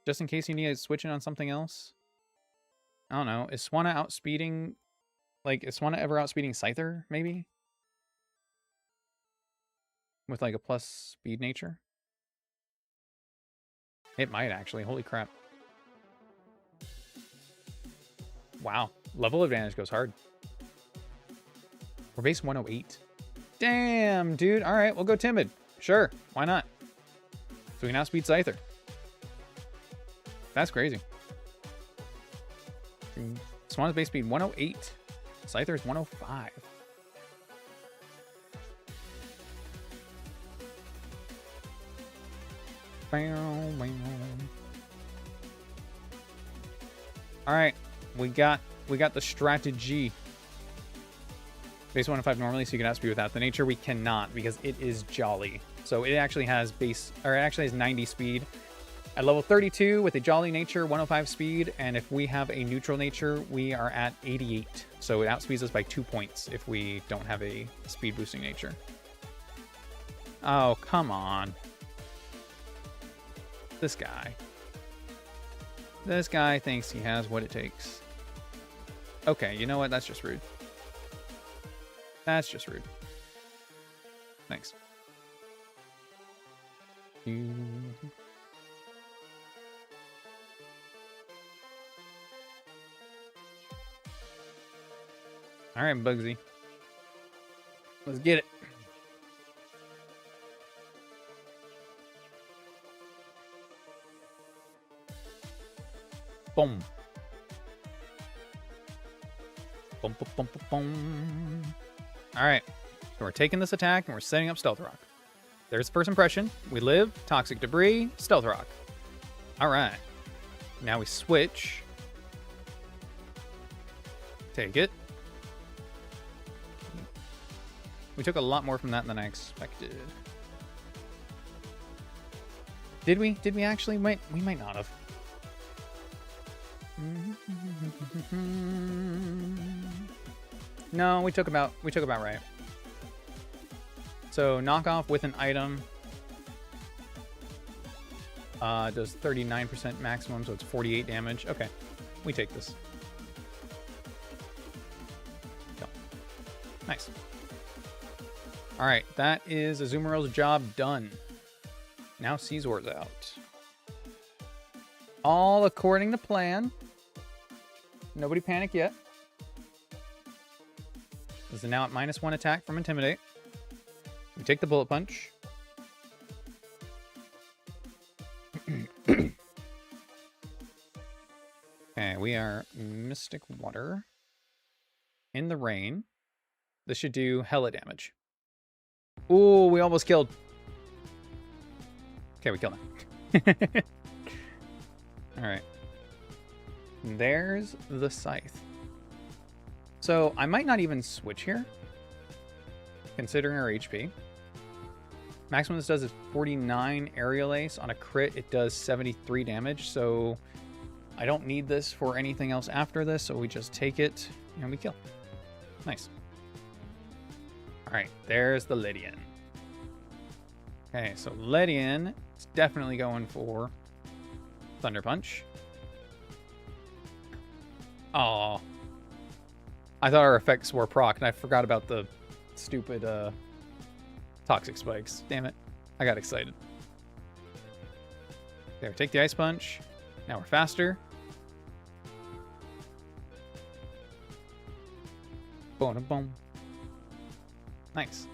Just in case you need to switch in on something else. I don't know. Is Swanna outspeeding... Like, is Swanna ever outspeeding Scyther, maybe? With, like, a plus speed nature? It might, actually. Holy crap. Wow. Level advantage goes hard. We're base 108. Damn, dude. All right, we'll go Timid. Sure. Why not? So we can outspeed Scyther. That's crazy. Swanna's base speed 108. Scyther's 105. All right, we got the strategy. Base 105 normally, so you can outspeed without the nature. We cannot because it is Jolly. So it actually has 90 speed At level 32 with a Jolly Nature, 105 speed, and if we have a neutral nature, we are at 88. So it outspeeds us by 2 points if we don't have a speed boosting nature. Oh, come on. This guy. This guy thinks he has what it takes. Okay, you know what? That's just rude. That's just rude. Thanks. All right, Bugsy. Let's get it. Boom. Boom, boom, boom, boom, boom. All right. So we're taking this attack and we're setting up Stealth Rock. There's first impression. We live. Toxic Debris. Stealth Rock. All right. Now we switch. Take it. We took a lot more from that than I expected. Did we? Did we actually? We might not have. No, we took about right. So knockoff with an item does 39% maximum, so it's 48 damage. Okay, we take this. Go. Nice. All right, that is Azumarill's job done. Now Caesar's out. All according to plan. Nobody panic yet. This is now at -1 attack from Intimidate. We take the Bullet Punch. Okay, we are Mystic Water. In the rain. This should do hella damage. Ooh, we almost killed. Okay, we killed him. Alright. There's the Scythe. So, I might not even switch here, considering our HP. Maximum this does is 49 Aerial Ace. On a crit, it does 73 damage, so I don't need this for anything else after this, so we just take it and we kill. Nice. Alright, there's the Lydian. Okay, so Lydian is definitely going for Thunder Punch. Oh, I thought our effects were proc, and I forgot about the stupid toxic spikes. Damn it. I got excited. There, take the Ice Punch. Now we're faster. Boom, boom. Nice.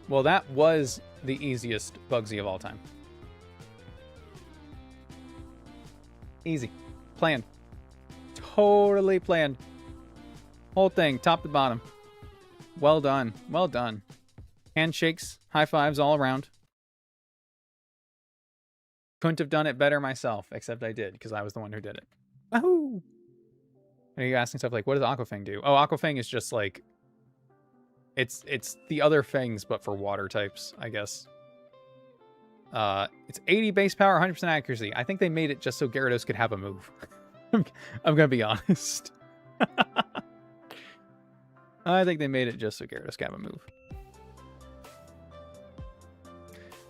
Well, that was the easiest Bugsy of all time. Easy. Planned. Totally planned. Whole thing, top to bottom. Well done. Well done. Handshakes, high fives all around. Couldn't have done it better myself, except I did, because I was the one who did it. Wahoo! Are you asking stuff like, what does Aquafang do? Oh, Aquafang is just like... It's the other fangs, but for water types, I guess. It's 80 base power, 100% accuracy. I think they made it just so Gyarados could have a move. I'm gonna be honest. I think they made it just so Gyarados could have a move.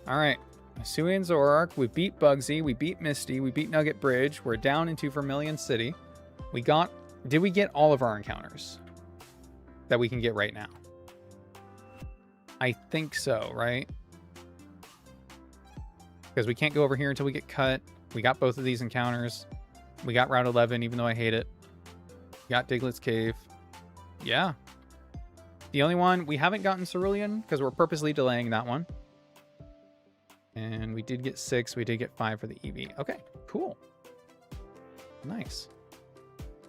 Alright. Hisui and Zoroark. We beat Bugsy. We beat Misty. We beat Nugget Bridge. We're down into Vermilion City. We got... Did we get all of our encounters that we can get right now? I think so, right? Because we can't go over here until we get cut. We got both of these encounters. We got Route 11, even though I hate it. We got Diglett's Cave. Yeah. The only one, we haven't gotten Cerulean, because we're purposely delaying that one. And we did get 6. We did get 5 for the EV. Okay, cool. Nice.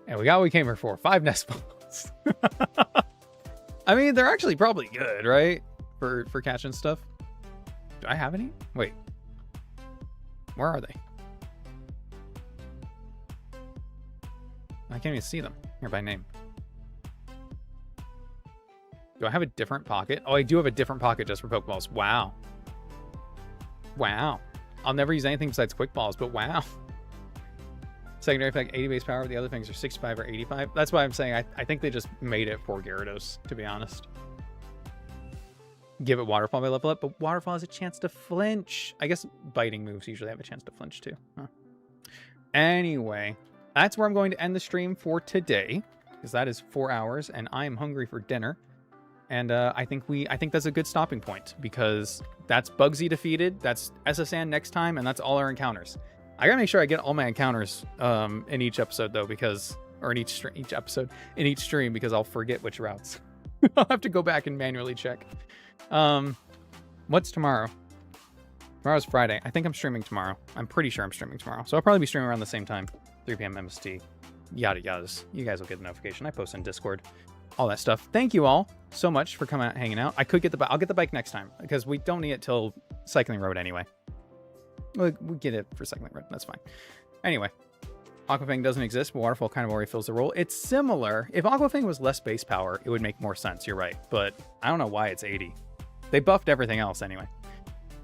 And we got what we came here for. 5 nest balls. I mean, they're actually probably good, right? For catching stuff. Do I have any? Wait. Where are they? I can't even see them here by name. Do I have a different pocket? Oh, I do have a different pocket just for Pokeballs. Wow. Wow. I'll never use anything besides quick balls, but wow. Secondary effect, 80 base power. The other things are 65 or 85. That's why I'm saying I think they just made it for Gyarados, to be honest. Give it Waterfall by level up, but Waterfall has a chance to flinch. I guess biting moves usually have a chance to flinch too. Huh. Anyway, that's where I'm going to end the stream for today, because that is 4 hours, and I am hungry for dinner. And I think that's a good stopping point, because that's Bugsy defeated, that's SSN next time, and that's all our encounters. I gotta make sure I get all my encounters in each episode though, because in each stream, because I'll forget which routes. I'll have to go back and manually check. What's tomorrow? Tomorrow's Friday. I think I'm streaming tomorrow. I'm pretty sure I'm streaming tomorrow, so I'll probably be streaming around the same time, 3 p.m. MST. Yada yadas. You guys will get the notification. I post in Discord, all that stuff. Thank you all so much for coming out, hanging out. I could get the bike. I'll get the bike next time, because we don't need it till Cycling Road anyway. We'll get it for Cycling Road. That's fine. Anyway, Aquafang doesn't exist, but Waterfall kind of already fills the role. It's similar. If Aquafang was less base power, it would make more sense. You're right. But I don't know why it's 80. They buffed everything else anyway.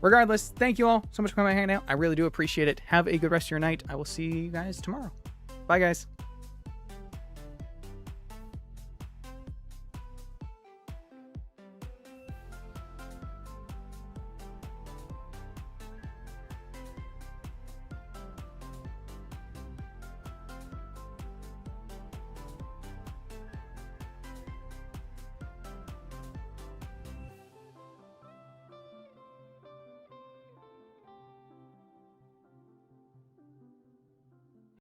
Regardless, thank you all so much for coming out, hanging out. I really do appreciate it. Have a good rest of your night. I will see you guys tomorrow. Bye, guys.